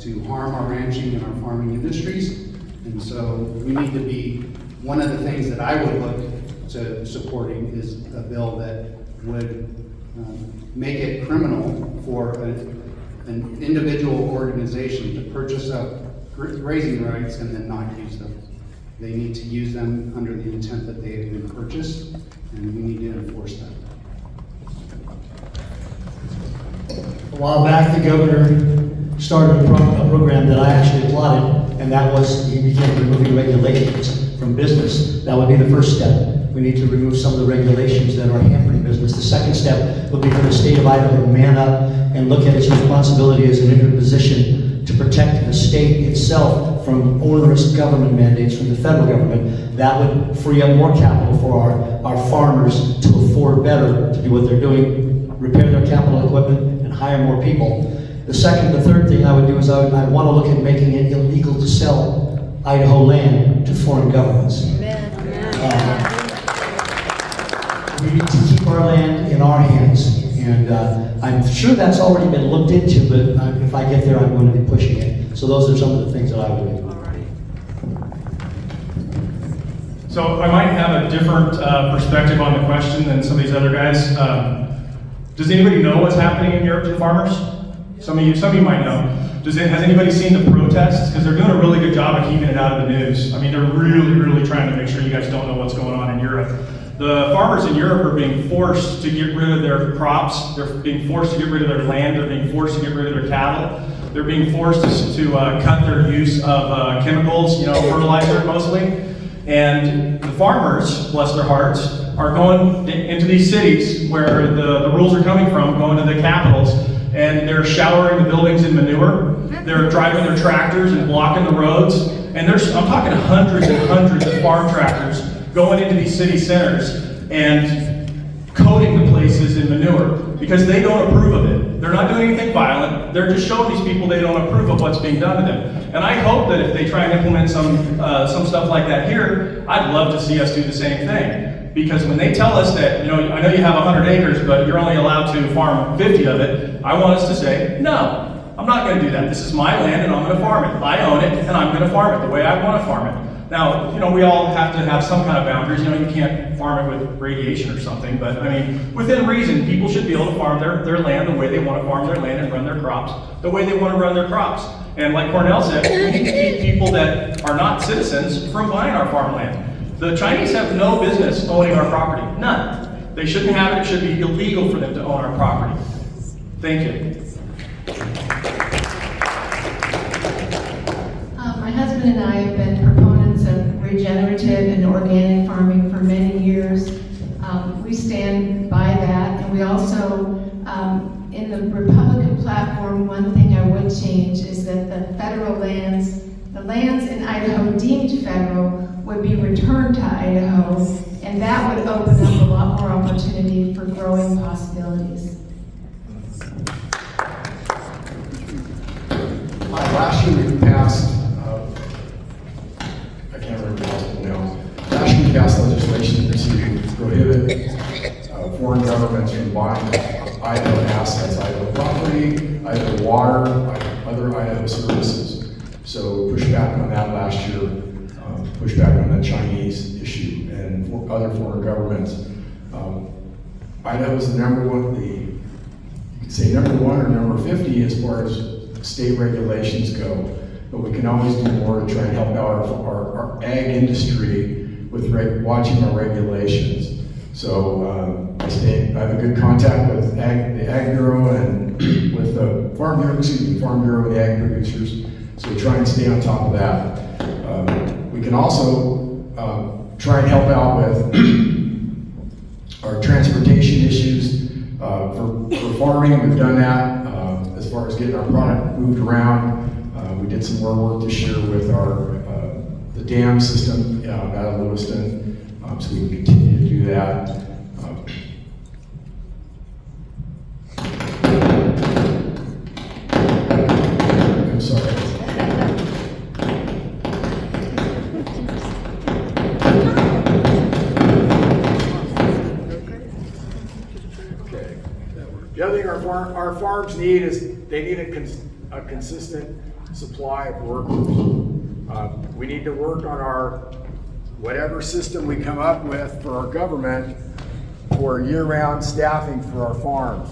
to harm our ranching and our farming industries. And so we need to be, one of the things that I would look to supporting is a bill that would make it criminal for an individual organization to purchase up grazing rights and then not use them. They need to use them under the intent that they have been purchased, and we need to enforce that. A while back, the governor started a program that I actually applauded, and that was he began removing regulations from business. That would be the first step. We need to remove some of the regulations that are hampering business. The second step would be for the state of Idaho to man up and look at its responsibility as an interposition to protect the state itself from onerous government mandates from the federal government. That would free up more capital for our farmers to afford better to do what they're doing, repair their capital equipment, and hire more people. The third thing I would do is I want to look at making it illegal to sell Idaho land to foreign governments. We need to keep our land in our hands, and I'm sure that's already been looked into, but if I get there, I'm going to be pushing it. So those are some of the things that I would do. So I might have a different perspective on the question than some of these other guys. Does anybody know what's happening in Europe to the farmers? Some of you might know. Has anybody seen the protests? Because they're doing a really good job of keeping it out of the news. I mean, they're really, really trying to make sure you guys don't know what's going on in Europe. The farmers in Europe are being forced to get rid of their crops. They're being forced to get rid of their land. They're being forced to get rid of their cattle. They're being forced to cut their use of chemicals, fertilizer mostly. And the farmers, bless their hearts, are going into these cities where the rules are coming from, going to the capitals, and they're showering the buildings in manure. They're driving their tractors and blocking the roads. And I'm talking hundreds and hundreds of farm tractors going into these city centers and coating the places in manure because they don't approve of it. They're not doing anything violent. They're just showing these people they don't approve of what's being done to them. And I hope that if they try and implement some stuff like that here, I'd love to see us do the same thing. Because when they tell us that, I know you have 100 acres, but you're only allowed to farm 50 of it, I want us to say, no, I'm not going to do that. This is my land and I'm going to farm it. I own it and I'm going to farm it the way I want to farm it. Now, we all have to have some kind of boundaries. You can't farm it with radiation or something, but within reason, people should be able to farm their land the way they want to farm their land and run their crops the way they want to run their crops. And like Cornell said, we need to keep people that are not citizens from buying our farmland. The Chinese have no business owning our property. None. They shouldn't have it. It should be illegal for them to own our property. Thank you. My husband and I have been proponents of regenerative and organic farming for many years. We stand by that, and we also, in the Republican platform, one thing I would change is that the federal lands, the lands in Idaho deemed federal, would be returned to Idaho, and that would open up a lot more opportunity for growing possibilities. Last year we passed, I can't remember the hospital now. Last year we passed legislation to prohibit foreign governments from buying Idaho assets, Idaho property, Idaho water, other Idaho services. So we pushed back on that last year, pushed back on the Chinese issue and other foreign governments. Idaho is the number one, you could say number 1 or number 50 as far as state regulations go, but we can always do more to try and help out our ag industry with watching our regulations. So I have a good contact with the Ag Bureau and with the Farm Bureau and the ag producers. So we try and stay on top of that. We can also try and help out with our transportation issues for farming. We've done that as far as getting our product moved around. We did some more work this year with the dam system out of Lewiston, so we can continue to do that. I'm sorry. The other thing our farms need is they need a consistent supply of workers. We need to work on whatever system we come up with for our government for year-round staffing for our farms.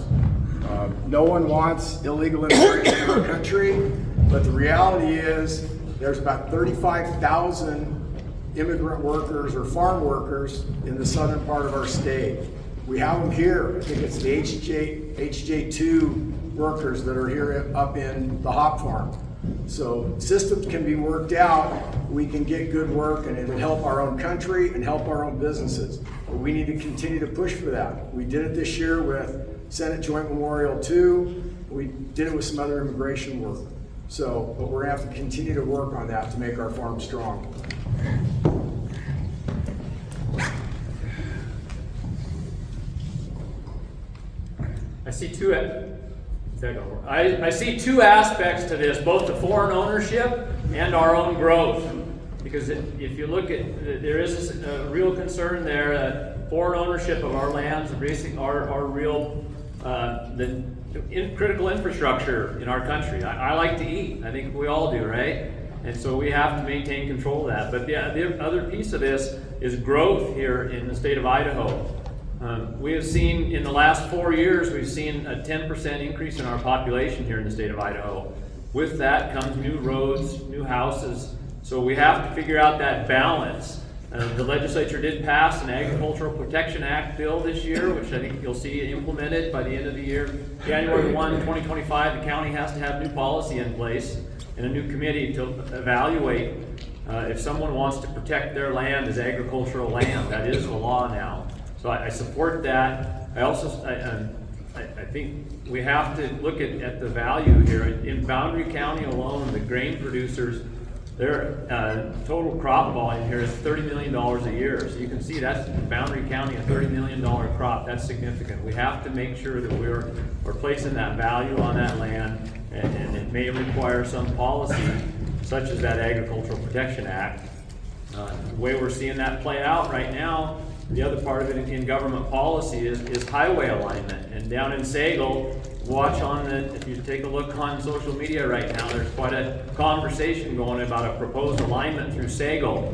No one wants illegal immigration in our country, but the reality is there's about 35,000 immigrant workers or farm workers in the southern part of our state. We have them here. I think it's the HJ2 workers that are here up in the hop farm. So systems can be worked out. We can get good work and it'll help our own country and help our own businesses. But we need to continue to push for that. We did it this year with Senate Joint Memorial 2. We did it with some other immigration work. So, but we're gonna have to continue to work on that to make our farm strong. I see two aspects to this, both the foreign ownership and our own growth. Because if you look at, there is a real concern there that foreign ownership of our lands, our real critical infrastructure in our country. I like to eat. I think we all do, right? And so we have to maintain control of that. But the other piece of this is growth here in the state of Idaho. We have seen in the last 4 years, we've seen a 10% increase in our population here in the state of Idaho. With that comes new roads, new houses. So we have to figure out that balance The legislature did pass an Agricultural Protection Act bill this year, which I think you'll see implemented by the end of the year. January 1, 2025, the county has to have new policy in place and a new committee to evaluate if someone wants to protect their land as agricultural land. That is the law now. So I support that. I also, I think we have to look at the value here. In Boundary County alone, the grain producers, their total crop volume here is $30 million a year. So you can see that's Boundary County, a $30 million crop. That's significant. We have to make sure that we're placing that value on that land, and it may require some policy, such as that Agricultural Protection Act. The way we're seeing that play out right now, the other part of it in government policy is highway alignment. And down in Sagal, watch on if you take a look on social media right now, there's quite a conversation going about a proposed alignment through Sagal.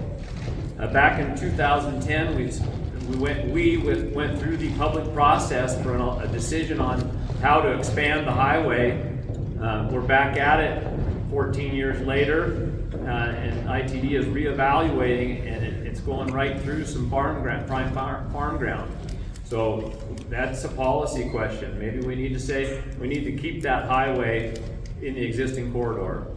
Back in 2010, we went through the public process for a decision on how to expand the highway. We're back at it 14 years later, and ITD is reevaluating, and it's going right through some prime farm ground. So that's a policy question. Maybe we need to say we need to keep that highway in the existing corridor.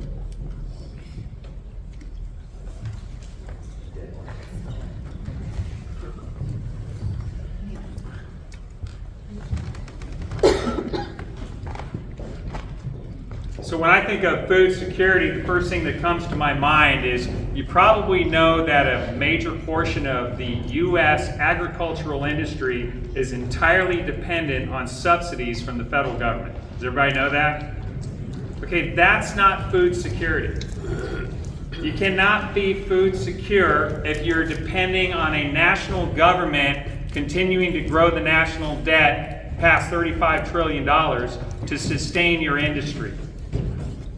So when I think of food security, the first thing that comes to my mind is you probably know that a major portion of the U.S. agricultural industry is entirely dependent on subsidies from the federal government. Does everybody know that? Okay, that's not food security. You cannot be food secure if you're depending on a national government continuing to grow the national debt past $35 trillion to sustain your industry.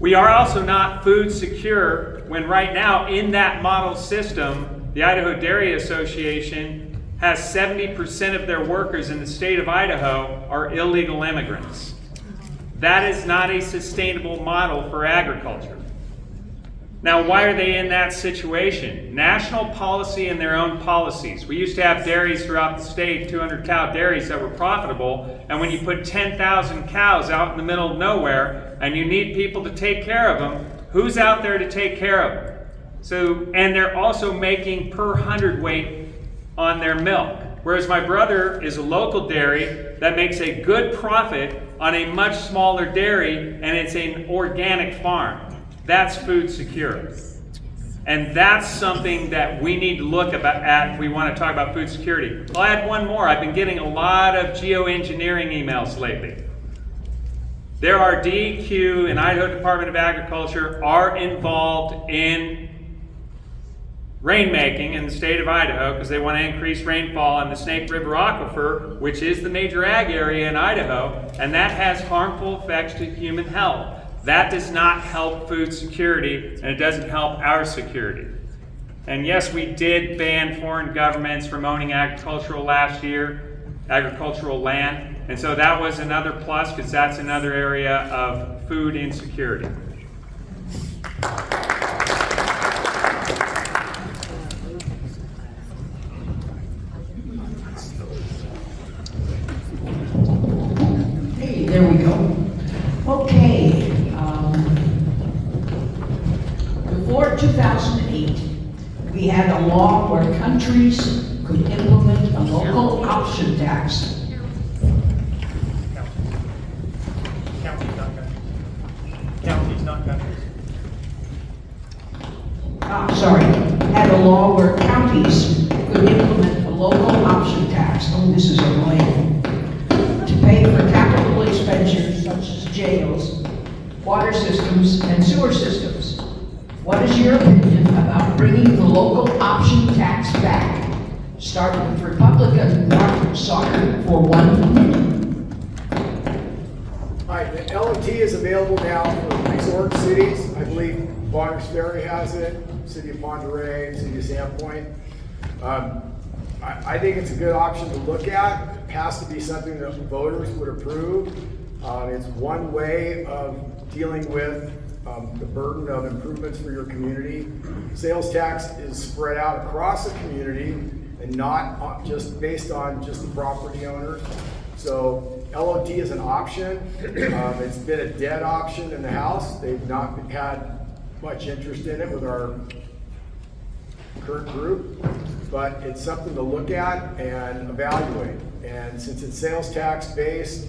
We are also not food secure when right now in that model system, the Idaho Dairy Association has 70% of their workers in the state of Idaho are illegal immigrants. That is not a sustainable model for agriculture. Now, why are they in that situation? National policy and their own policies. We used to have dairies throughout the state, 200 cow dairies that were profitable, and when you put 10,000 cows out in the middle of nowhere and you need people to take care of them, who's out there to take care of them? So, and they're also making per hundredweight on their milk. Whereas my brother is a local dairy that makes a good profit on a much smaller dairy, and it's an organic farm. That's food secure. And that's something that we need to look at if we want to talk about food security. I'll add one more. I've been getting a lot of geoengineering emails lately. There are DEQ and Idaho Department of Agriculture are involved in rainmaking in the state of Idaho because they want to increase rainfall in the Snake River Aquifer, which is the major ag area in Idaho, and that has harmful effects to human health. That does not help food security, and it doesn't help our security. And yes, we did ban foreign governments from owning agricultural land, and so that was another plus because that's another area of food insecurity. Hey, there we go. Okay. Before 2008, we had a law where countries could implement a local option tax. Counties, not countries. Had a law where counties could implement a local option tax. Oh, this is annoying. To pay for capital expenditures such as jails, water systems, and sewer systems. What is your opinion about bringing the local option tax back? Start with Republican Mark Sauter for 1 minute. All right, the LOT is available now for resort cities. I believe Bonner's Ferry has it, City of Monterey, City of Sandpoint. I think it's a good option to look at. It has to be something that voters would approve. It's one way of dealing with the burden of improvements for your community. Sales tax is spread out across the community and not just based on just the property owners. So LOT is an option. It's been a dead option in the House. They've not had much interest in it with our current group, but it's something to look at and evaluate. And since it's sales tax based,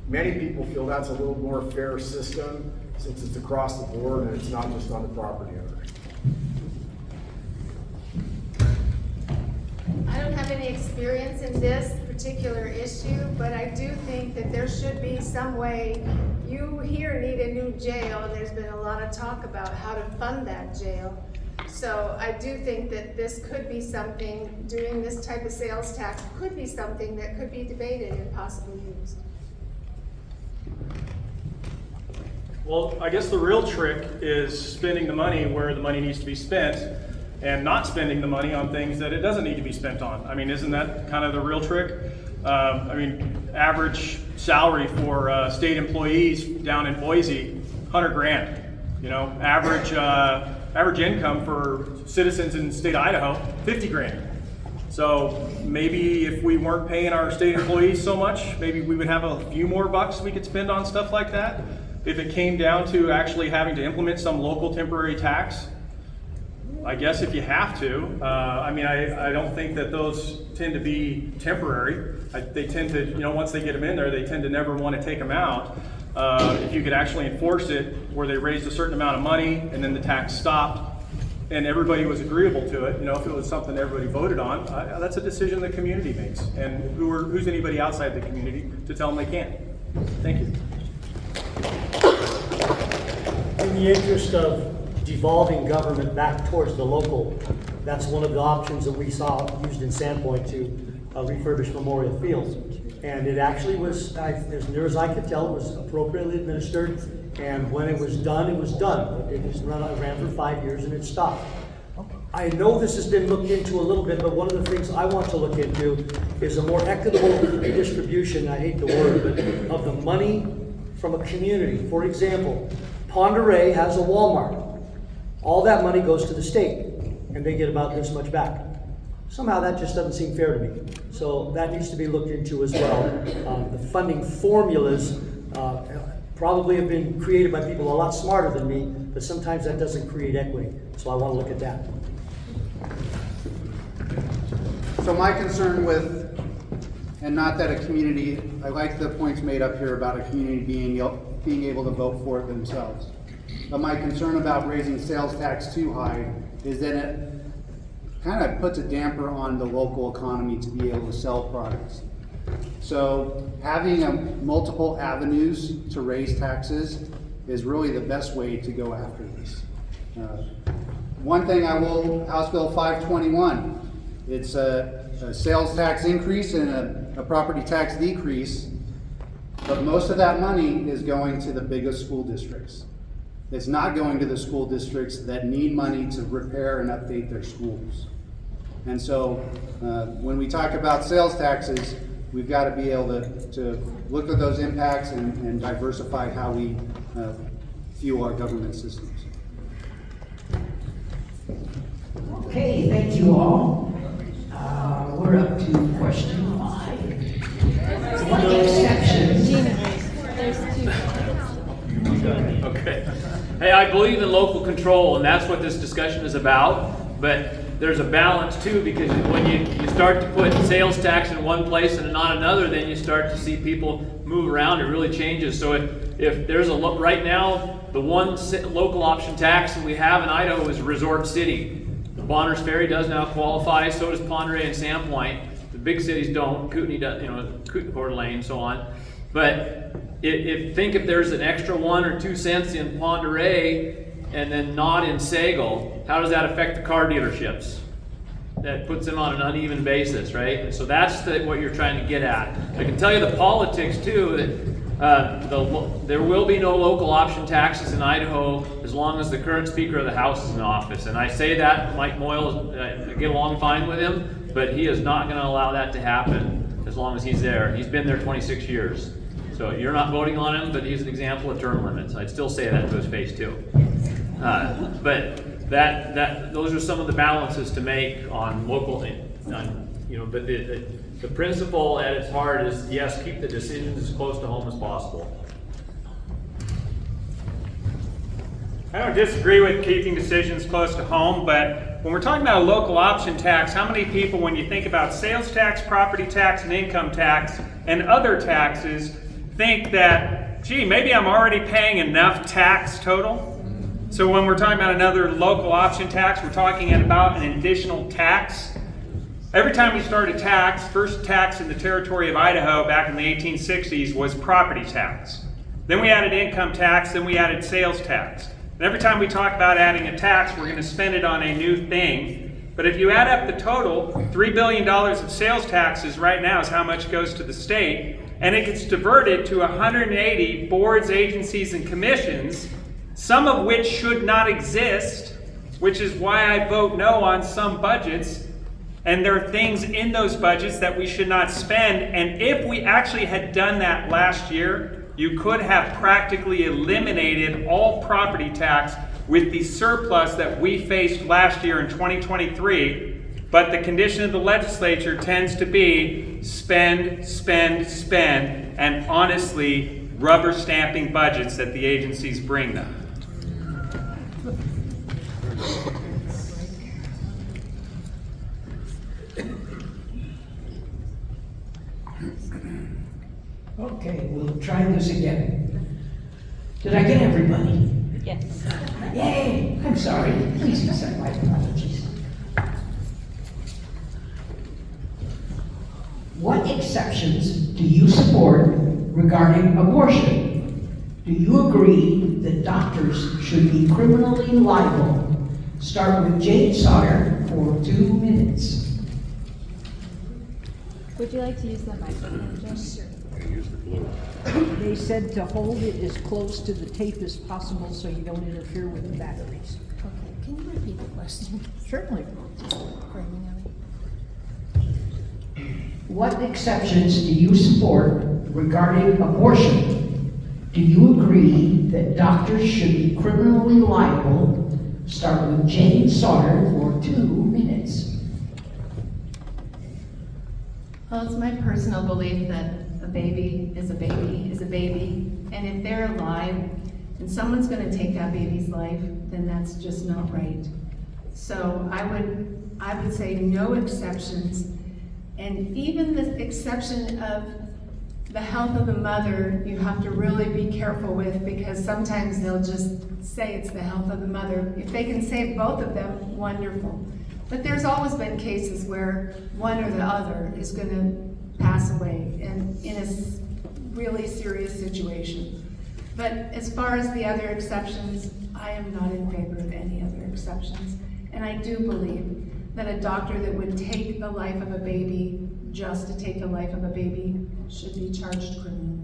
many people feel that's a little more fair system since it's across the board and it's not just on the property owner. I don't have any experience in this particular issue, but I do think that there should be some way. You here need a new jail, and there's been a lot of talk about how to fund that jail. So I do think that this could be something, doing this type of sales tax could be something that could be debated and possibly used. Well, I guess the real trick is spending the money where the money needs to be spent and not spending the money on things that it doesn't need to be spent on. I mean, isn't that kind of the real trick? I mean, average salary for state employees down in Boise, 100 grand. You know, average income for citizens in state Idaho, 50 grand. So maybe if we weren't paying our state employees so much, maybe we would have a few more bucks we could spend on stuff like that. If it came down to actually having to implement some local temporary tax, I guess if you have to. I mean, I don't think that those tend to be temporary. They tend to, you know, once they get them in there, they tend to never want to take them out. If you could actually enforce it where they raised a certain amount of money and then the tax stopped and everybody was agreeable to it, you know, if it was something everybody voted on, that's a decision the community makes. And who's anybody outside the community to tell them they can't? Thank you. In the interest of devolving government back towards the local, that's one of the options that we saw used in Sandpoint to refurbish Memorial Fields. And it actually was, as near as I could tell, it was appropriately administered. And when it was done, it was done. It ran for 5 years and it stopped. I know this has been looked into a little bit, but one of the things I want to look into is a more equitable redistribution, I hate the word, but of the money from a community. For example, Ponderay has a Walmart. All that money goes to the state, and they get about this much back. Somehow that just doesn't seem fair to me. So that needs to be looked into as well. The funding formulas probably have been created by people a lot smarter than me, but sometimes that doesn't create equity. So I want to look at that. So my concern with, and not that a community, I like the points made up here about a community being able to vote for it themselves. But my concern about raising sales tax too high is that it kind of puts a damper on the local economy to be able to sell products. So having multiple avenues to raise taxes is really the best way to go after this. One thing I will, House Bill 521, it's a sales tax increase and a property tax decrease, but most of that money is going to the biggest school districts. It's not going to the school districts that need money to repair and update their schools. And so when we talk about sales taxes, we've got to be able to look at those impacts and diversify how we fuel our government systems. Okay, thank you all. We're up to question 5. One exception. Okay. Hey, I believe in local control, and that's what this discussion is about. But there's a balance too, because when you start to put sales tax in one place and not another, then you start to see people move around. It really changes. So if there's a look right now, the one local option tax that we have in Idaho is Resort City. Bonners Ferry does now qualify. So does Ponderay and Sandpoint. The big cities don't. Kootenai does, you know, Coeur d'Alene, so on. But if there's an extra 1 or 2 cents in Ponderay and then not in Sagal, how does that affect the car dealerships? That puts them on an uneven basis, right? And so that's what you're trying to get at. I can tell you the politics too, that there will be no local option taxes in Idaho as long as the current Speaker of the House is in office. And I say that, Mike Moyle, I get along fine with him, but he is not going to allow that to happen as long as he's there. He's been there 26 years. So you're not voting on him, but he's an example of term limits. I'd still say that to his face too. But those are some of the balances to make on local, but the principle at its heart is, yes, keep the decisions as close to home as possible. I don't disagree with keeping decisions close to home, but when we're talking about a local option tax, how many people, when you think about sales tax, property tax, and income tax, and other taxes, think that, gee, maybe I'm already paying enough tax total? So when we're talking about another local option tax, we're talking about an additional tax. Every time we start a tax, first tax in the territory of Idaho back in the 1860s was property tax. Then we added income tax, then we added sales tax. And every time we talk about adding a tax, we're going to spend it on a new thing. But if you add up the total, $3 billion of sales taxes right now is how much goes to the state, and it gets diverted to 180 boards, agencies, and commissions, some of which should not exist, which is why I vote no on some budgets. And there are things in those budgets that we should not spend. And if we actually had done that last year, you could have practically eliminated all property tax with the surplus that we faced last year in 2023. But the condition of the legislature tends to be spend, spend, spend, and honestly rubber stamping budgets that the agencies bring them. Okay, we'll try this again. Did I get everybody? Yes. Yay! I'm sorry. Please accept my apologies. What exceptions do you support regarding abortion? Do you agree that doctors should be criminally liable? Start with Jane Sauter for 2 minutes. Would you like to use the microphone, Jen? Sure. They said to hold it as close to the tape as possible so you don't interfere with the batteries. Okay, can you repeat the question? Certainly. What exceptions do you support regarding abortion? Do you agree that doctors should be criminally liable? Start with Jane Sauter for 2 minutes. Well, it's my personal belief that a baby is a baby is a baby, and if they're alive and someone's going to take that baby's life, then that's just not right. So I would say no exceptions, and even the exception of the health of the mother, you have to really be careful with, because sometimes they'll just say it's the health of the mother. If they can save both of them, wonderful. But there's always been cases where one or the other is going to pass away and in a really serious situation. But as far as the other exceptions, I am not in favor of any other exceptions. And I do believe that a doctor that would take the life of a baby just to take the life of a baby should be charged criminally.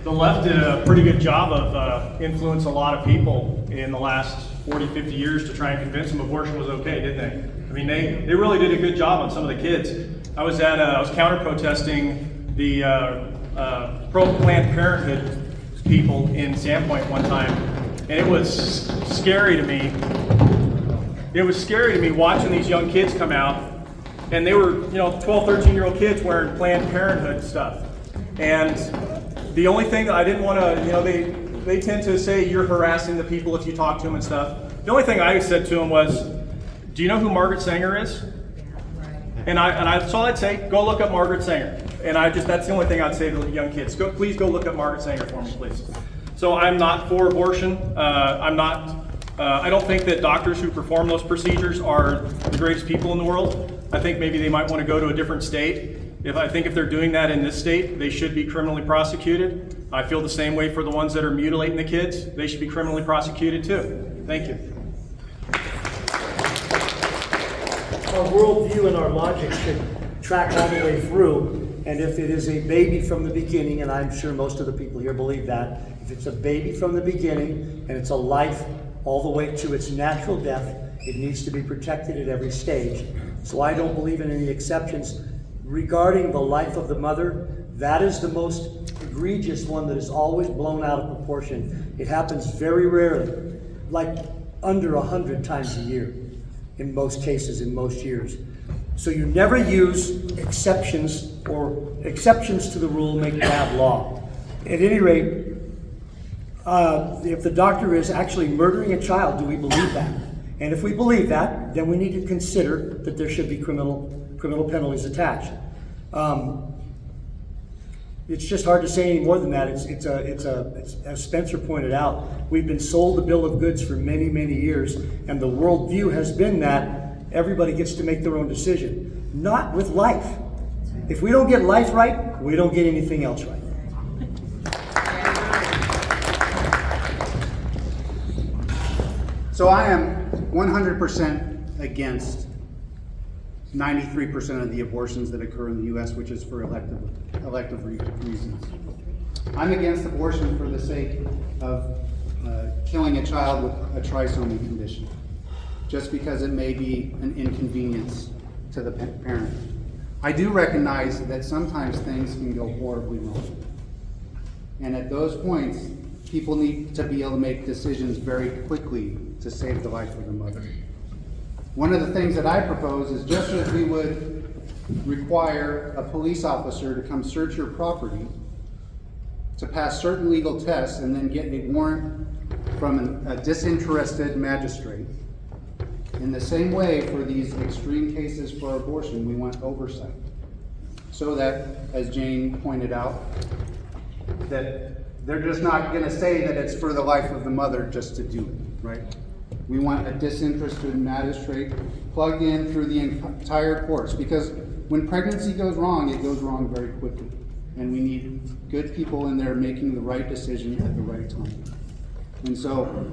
The left did a pretty good job of influencing a lot of people in the last 40, 50 years to try and convince them abortion was okay, didn't they? I mean, they really did a good job on some of the kids. I was counter-protesting the pro-Planned Parenthood people in Sandpoint one time, and it was scary to me. It was scary to me watching these young kids come out, and they were, 12, 13-year-old kids wearing Planned Parenthood stuff. And the only thing that I didn't want to, they tend to say you're harassing the people if you talk to them and stuff. The only thing I said to them was, do you know who Margaret Sanger is? And that's all I'd say, go look up Margaret Sanger. And that's the only thing I'd say to the young kids. Please go look up Margaret Sanger for me, please. So I'm not for abortion. I don't think that doctors who perform those procedures are the greatest people in the world. I think maybe they might want to go to a different state. I think if they're doing that in this state, they should be criminally prosecuted. I feel the same way for the ones that are mutilating the kids. They should be criminally prosecuted too. Thank you. Our worldview and our logic should track all the way through. And if it is a baby from the beginning, and I'm sure most of the people here believe that, if it's a baby from the beginning and it's a life all the way to its natural death, it needs to be protected at every stage. So I don't believe in any exceptions. regarding the life of the mother, that is the most egregious one that is always blown out of proportion. It happens very rarely, like under 100 times a year in most cases, in most years. So you never use exceptions, or exceptions to the rule make bad law. At any rate, if the doctor is actually murdering a child, do we believe that? And if we believe that, then we need to consider that there should be criminal penalties attached. It's just hard to say any more than that. It's as Spencer pointed out, we've been sold a bill of goods for many, many years, and the worldview has been that everybody gets to make their own decision. Not with life. If we don't get life right, we don't get anything else right. So I am 100% against 93% of the abortions that occur in the U.S., which is for elective reasons. I'm against abortion for the sake of killing a child with a trisomy condition, just because it may be an inconvenience to the parent. I do recognize that sometimes things can go horribly wrong. And at those points, people need to be able to make decisions very quickly to save the life of the mother. One of the things that I propose is, just as we would require a police officer to come search your property, to pass certain legal tests and then get a warrant from a disinterested magistrate, in the same way for these extreme cases for abortion, we want oversight. So that, as Jane pointed out, that they're just not going to say that it's for the life of the mother just to do it, right? We want a disinterested magistrate plugged in through the entire course, because when pregnancy goes wrong, it goes wrong very quickly. And we need good people in there making the right decision at the right time. And so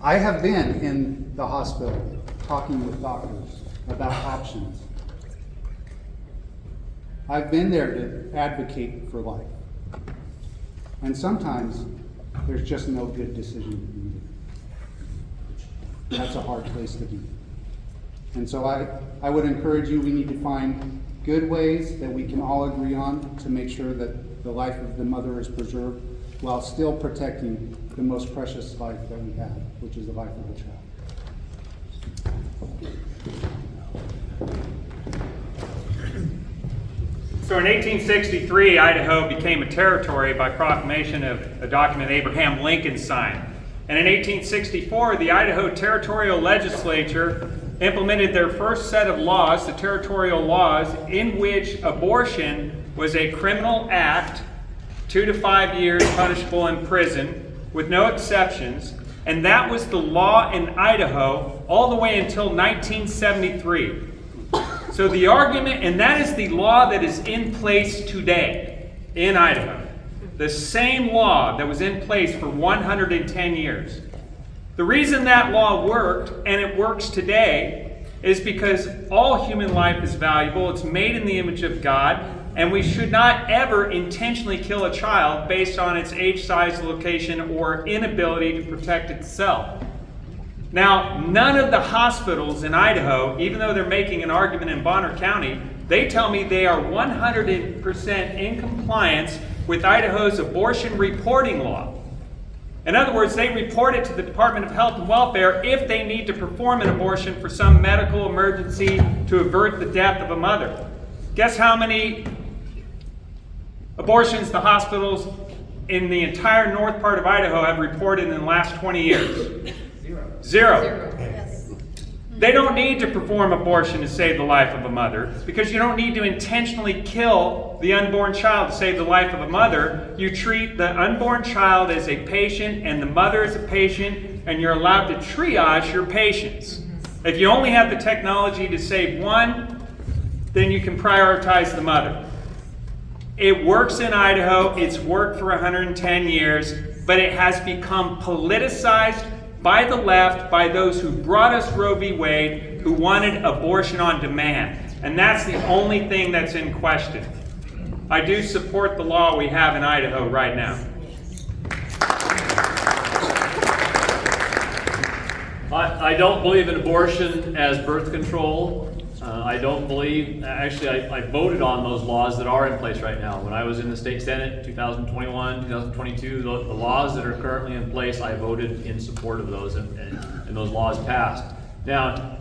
I have been in the hospital talking with doctors about options. I've been there to advocate for life. And sometimes there's just no good decision to be made. That's a hard place to be. And so I would encourage you, we need to find good ways that we can all agree on to make sure that the life of the mother is preserved while still protecting the most precious life that we have, which is the life of a child. So in 1863, Idaho became a territory by proclamation of a document Abraham Lincoln signed. And in 1864, the Idaho Territorial Legislature implemented their first set of laws, the territorial laws, in which abortion was a criminal act, 2 to 5 years punishable in prison, with no exceptions. And that was the law in Idaho all the way until 1973. So the argument, and that is the law that is in place today in Idaho. The same law that was in place for 110 years. The reason that law worked, and it works today, is because all human life is valuable. It's made in the image of God, and we should not ever intentionally kill a child based on its age, size, location, or inability to protect itself. Now, none of the hospitals in Idaho, even though they're making an argument in Bonner County, they tell me they are 100% in compliance with Idaho's abortion reporting law. In other words, they report it to the Department of Health and Welfare if they need to perform an abortion for some medical emergency to avert the death of a mother. Guess how many abortions the hospitals in the entire north part of Idaho have reported in the last 20 years? Zero. They don't need to perform abortion to save the life of a mother, because you don't need to intentionally kill the unborn child to save the life of a mother. You treat the unborn child as a patient and the mother as a patient, and you're allowed to triage your patients. If you only have the technology to save one, then you can prioritize the mother. It works in Idaho. It's worked for 110 years, but it has become politicized by the left, by those who brought us Roe v. Wade, who wanted abortion on demand. And that's the only thing that's in question. I do support the law we have in Idaho right now. I don't believe in abortion as birth control. I don't believe, actually, I voted on those laws that are in place right now. When I was in the state senate, 2021, 2022, the laws that are currently in place, I voted in support of those, and those laws passed. Now,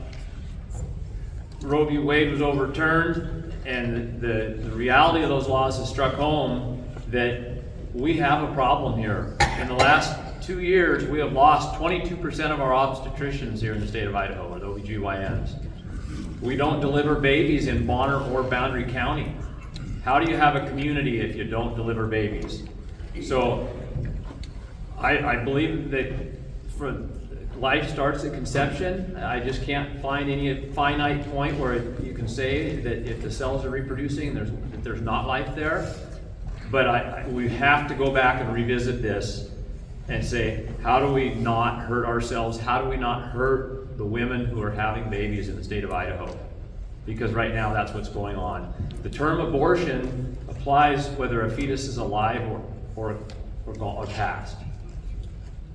Roe v. Wade was overturned, and the reality of those laws has struck home that we have a problem here. In the last 2 years, we have lost 22% of our obstetricians here in the state of Idaho, or the OBGYNs. We don't deliver babies in Bonner or Boundary County. How do you have a community if you don't deliver babies? So I believe that for life starts at conception. I just can't find any finite point where you can say that if the cells are reproducing, that there's not life there. But we have to go back and revisit this and say, how do we not hurt ourselves? How do we not hurt the women who are having babies in the state of Idaho? Because right now that's what's going on. The term abortion applies whether a fetus is alive or passed.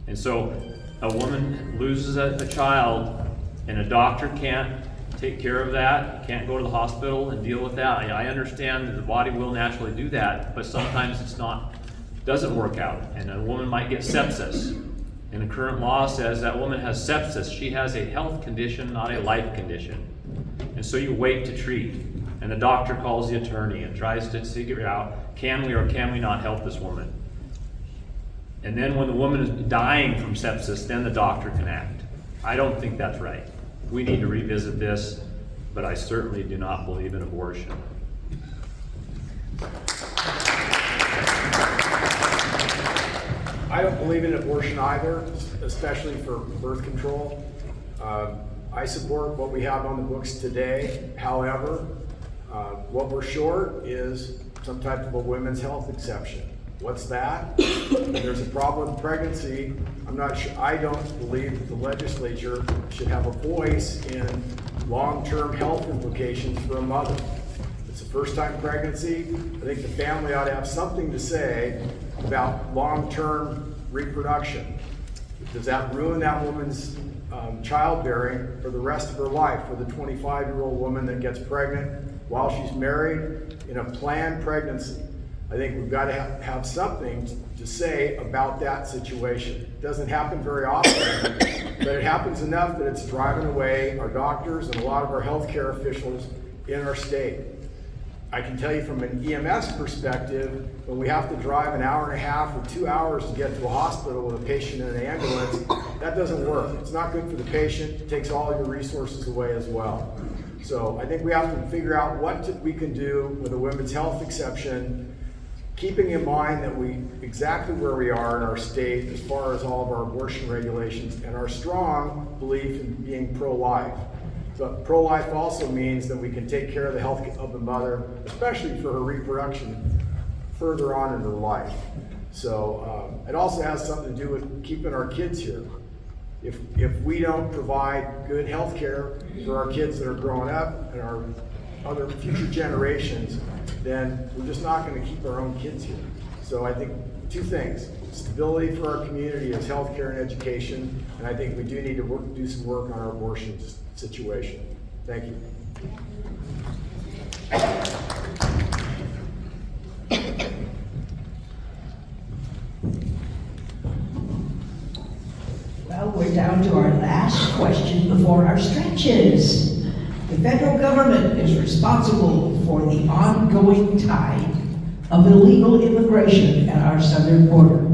And so a woman loses a child and a doctor can't take care of that, can't go to the hospital and deal with that. I understand that the body will naturally do that, but sometimes doesn't work out, and a woman might get sepsis. And the current law says that woman has sepsis. She has a health condition, not a life condition. And so you wait to treat, and the doctor calls the attorney and tries to figure out, can we or can we not help this woman? And then when the woman is dying from sepsis, then the doctor can act. I don't think that's right. We need to revisit this, but I certainly do not believe in abortion. I don't believe in abortion either, especially for birth control. I support what we have on the books today. However, what we're short is some type of a women's health exception. What's that? There's a problem with pregnancy. I'm not sure. I don't believe that the legislature should have a voice in long-term health implications for a mother. If it's a first-time pregnancy, I think the family ought to have something to say about long-term reproduction. Does that ruin that woman's childbearing for the rest of her life? For the 25-year-old woman that gets pregnant while she's married in a planned pregnancy, I think we've got to have something to say about that situation. It doesn't happen very often, but it happens enough that it's driving away our doctors and a lot of our healthcare officials in our state. I can tell you from an EMS perspective, when we have to drive an hour and a half or 2 hours to get to a hospital with a patient in an ambulance, that doesn't work. It's not good for the patient. It takes all your resources away as well. So I think we have to figure out what we can do with a women's health exception, keeping in mind that exactly where we are in our state as far as all of our abortion regulations and our strong belief in being pro-life. But pro-life also means that we can take care of the health of the mother, especially for her reproduction further on in her life. So it also has something to do with keeping our kids here. If we don't provide good health care for our kids that are growing up and our other future generations, then we're just not going to keep our own kids here. So I think two things: stability for our community is healthcare and education, and I think we do need to do some work on our abortion situation. Thank you. Well, we're down to our last question before our stretches. The federal government is responsible for the ongoing tide of illegal immigration at our southern border.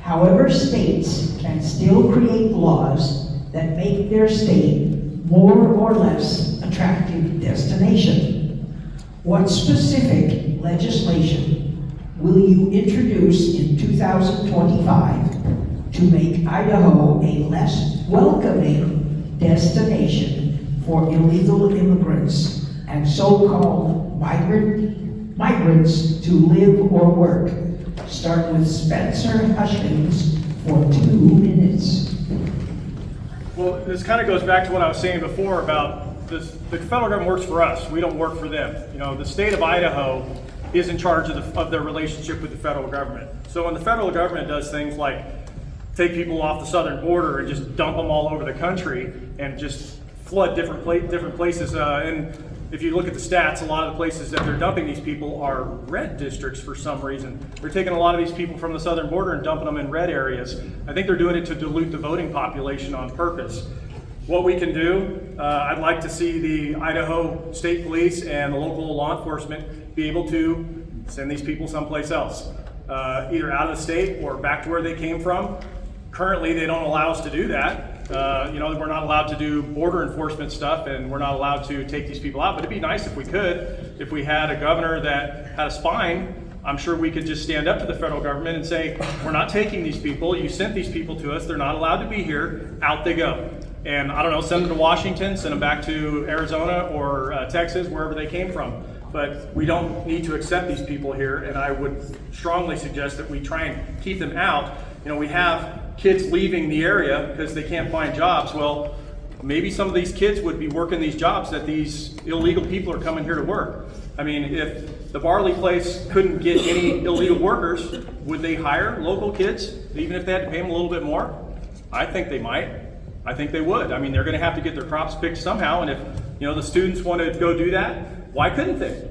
However, states can still create laws that make their state more or less attractive destination. What specific legislation will you introduce in 2025 to make Idaho a less welcoming destination for illegal immigrants and so-called migrants to live or work? Start with Spencer Hutchings for 2 minutes. Well, this kind of goes back to what I was saying before about this. The federal government works for us. We don't work for them. You know, the state of Idaho is in charge of their relationship with the federal government. So when the federal government does things like take people off the southern border and just dump them all over the country and just flood different places. And if you look at the stats, a lot of the places that they're dumping these people are red districts for some reason. They're taking a lot of these people from the southern border and dumping them in red areas. I think they're doing it to dilute the voting population on purpose. What we can do, I'd like to see the Idaho State Police and the local law enforcement be able to send these people someplace else, either out of the state or back to where they came from. Currently, they don't allow us to do that. We're not allowed to do border enforcement stuff, and we're not allowed to take these people out, but it'd be nice if we could. If we had a governor that had a spine, I'm sure we could just stand up to the federal government and say, we're not taking these people, you sent these people to us, they're not allowed to be here, out they go. And I don't know, send them to Washington, send them back to Arizona or Texas, wherever they came from. But we don't need to accept these people here, and I would strongly suggest that we try and keep them out. We have kids leaving the area because they can't find jobs. Well, maybe some of these kids would be working these jobs that these illegal people are coming here to work. I mean, if the barley place couldn't get any illegal workers, would they hire local kids, even if they had to pay them a little bit more? I think they might. I think they would. I mean, they're going to have to get their crops picked somehow, and if the students want to go do that, why couldn't they?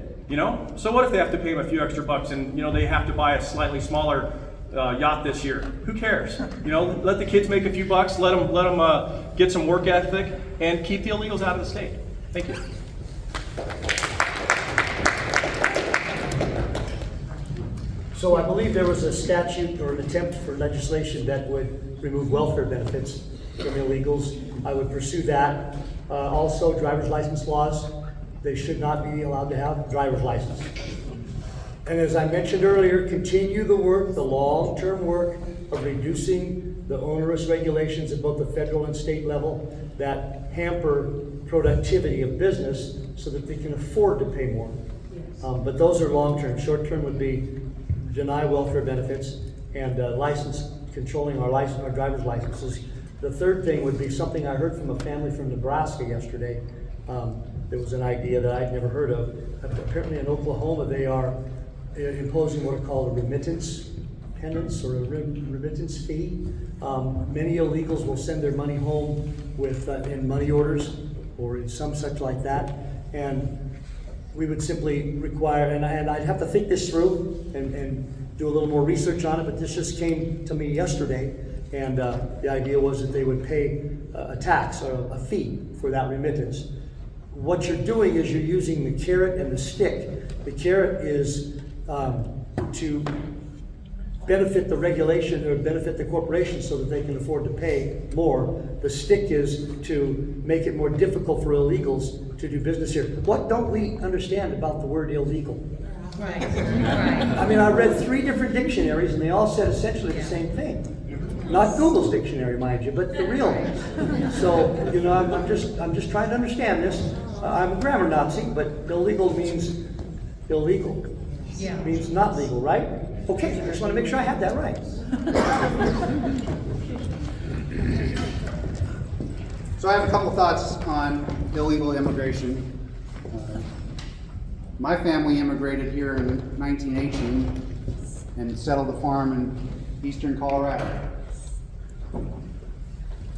So what if they have to pay them a few extra bucks and they have to buy a slightly smaller yacht this year? Who cares? Let the kids make a few bucks, let them get some work ethic, and keep the illegals out of the state. Thank you. So I believe there was a statute or an attempt for legislation that would remove welfare benefits from illegals. I would pursue that. Also, driver's license laws, they should not be allowed to have driver's license. And as I mentioned earlier, continue the work, the long-term work of reducing the onerous regulations at both the federal and state level that hamper productivity of business so that they can afford to pay more. But those are long-term. Short-term would be deny welfare benefits and controlling our driver's licenses. The third thing would be something I heard from a family from Nebraska yesterday. There was an idea that I'd never heard of. Apparently in Oklahoma, they are imposing what are called a remittance penance or a remittance fee. Many illegals will send their money home with in money orders or in some such like that. And we would simply require, and I'd have to think this through and do a little more research on it, but this just came to me yesterday. And the idea was that they would pay a tax or a fee for that remittance. What you're doing is you're using the carrot and the stick. The carrot is to benefit the regulation or benefit the corporation so that they can afford to pay more. The stick is to make it more difficult for illegals to do business here. What don't we understand about the word illegal? Right. I mean, I read 3 different dictionaries and they all said essentially the same thing. Not Google's dictionary, mind you, but the real one. So, I'm just trying to understand this. I'm a grammar Nazi, but illegal means illegal. Yeah. It means not legal, right? Okay, I just want to make sure I have that right. So I have a couple thoughts on illegal immigration. My family immigrated here in 1918 and settled a farm in eastern Colorado.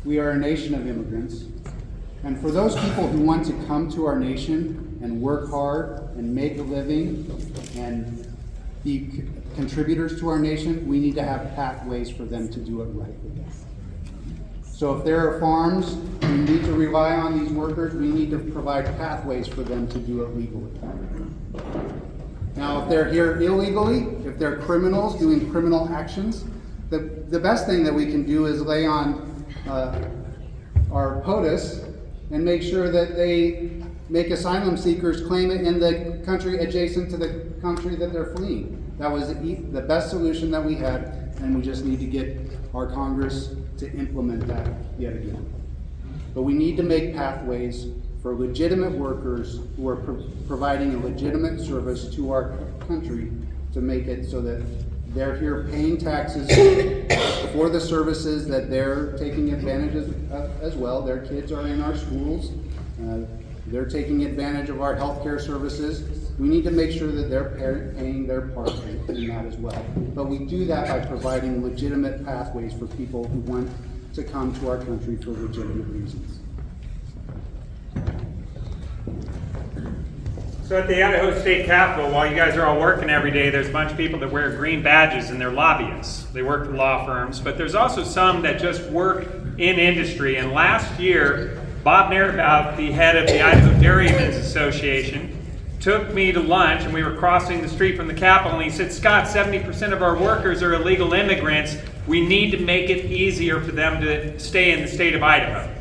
We are a nation of immigrants. And for those people who want to come to our nation and work hard and make a living and be contributors to our nation, we need to have pathways for them to do it right. So if there are farms, we need to rely on these workers, we need to provide pathways for them to do it legally. Now, if they're here illegally, if they're criminals doing criminal actions, the best thing that we can do is lay on our POTUS and make sure that they make asylum seekers claim it in the country adjacent to the country that they're fleeing. That was the best solution that we had, and we just need to get our Congress to implement that yet again. But we need to make pathways for legitimate workers who are providing a legitimate service to our country to make it so that they're here paying taxes for the services that they're taking advantage of as well. Their kids are in our schools. They're taking advantage of our healthcare services. We need to make sure that they're paying their part in that as well. But we do that by providing legitimate pathways for people who want to come to our country for legitimate reasons. So at the Idaho State Capitol, while you guys are all working every day, there's a bunch of people that wear green badges and they're lobbyists. They work for law firms, but there's also some that just work in industry. And last year, Bob Nairbaugh, the head of the Idaho Dairymen's Association, took me to lunch, and we were crossing the street from the Capitol, and he said, Scott, 70% of our workers are illegal immigrants. We need to make it easier for them to stay in the state of Idaho.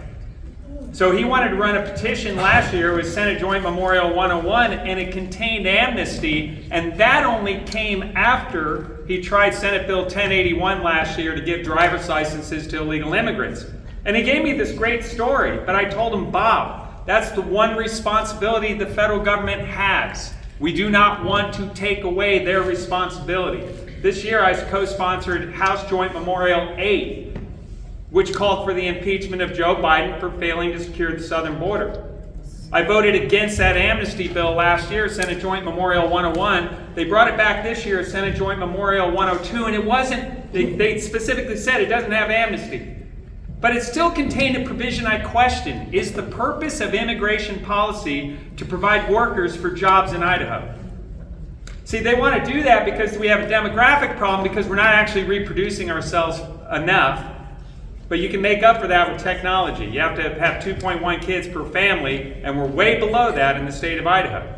So he wanted to run a petition last year with Senate Joint Memorial 101, and it contained amnesty, and that only came after he tried Senate Bill 1081 last year to give driver's licenses to illegal immigrants. And he gave me this great story, but I told him, Bob, that's the one responsibility the federal government has. We do not want to take away their responsibility. This year I co-sponsored House Joint Memorial 8, which called for the impeachment of Joe Biden for failing to secure the southern border. I voted against that amnesty bill last year, Senate Joint Memorial 101. They brought it back this year, Senate Joint Memorial 102, and it wasn't, they specifically said it doesn't have amnesty. But it still contained a provision I question. Is the purpose of immigration policy to provide workers for jobs in Idaho? See, they want to do that because we have a demographic problem, because we're not actually reproducing ourselves enough. But you can make up for that with technology. You have to have 2.1 kids per family, and we're way below that in the state of Idaho.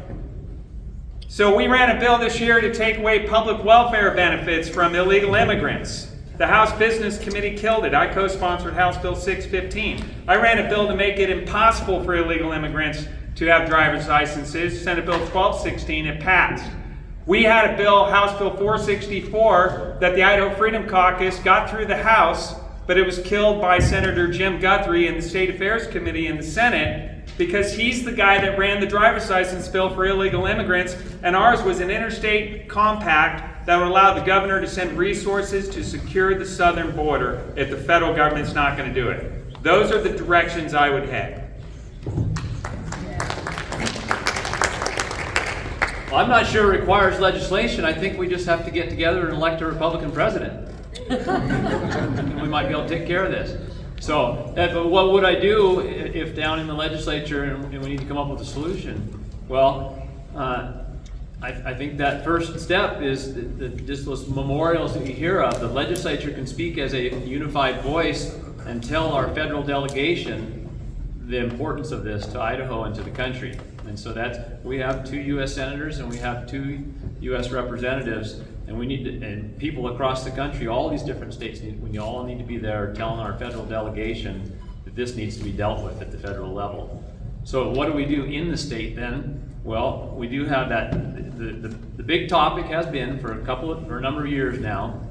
So we ran a bill this year to take away public welfare benefits from illegal immigrants. The House Business Committee killed it. I co-sponsored House Bill 615. I ran a bill to make it impossible for illegal immigrants to have driver's licenses. Senate Bill 1216, it passed. We had a bill, House Bill 464, that the Idaho Freedom Caucus got through the House, but it was killed by Senator Jim Guthrie in the State Affairs Committee in the Senate, because he's the guy that ran the driver's license bill for illegal immigrants, and ours was an interstate compact that would allow the governor to send resources to secure the southern border if the federal government's not going to do it. Those are the directions I would head. Well, I'm not sure it requires legislation. I think we just have to get together and elect a Republican president. We might be able to take care of this. So, what would I do if down in the legislature and we need to come up with a solution? Well, I think that first step is just those memorials that you hear of. The legislature can speak as a unified voice and tell our federal delegation the importance of this to Idaho and to the country. And so we have 2 U.S. senators and we have 2 U.S. representatives, and we need to, and people across the country, all these different states, we all need to be there telling our federal delegation that this needs to be dealt with at the federal level. So what do we do in the state then? Well, we do have that. The big topic has been for a number of years now,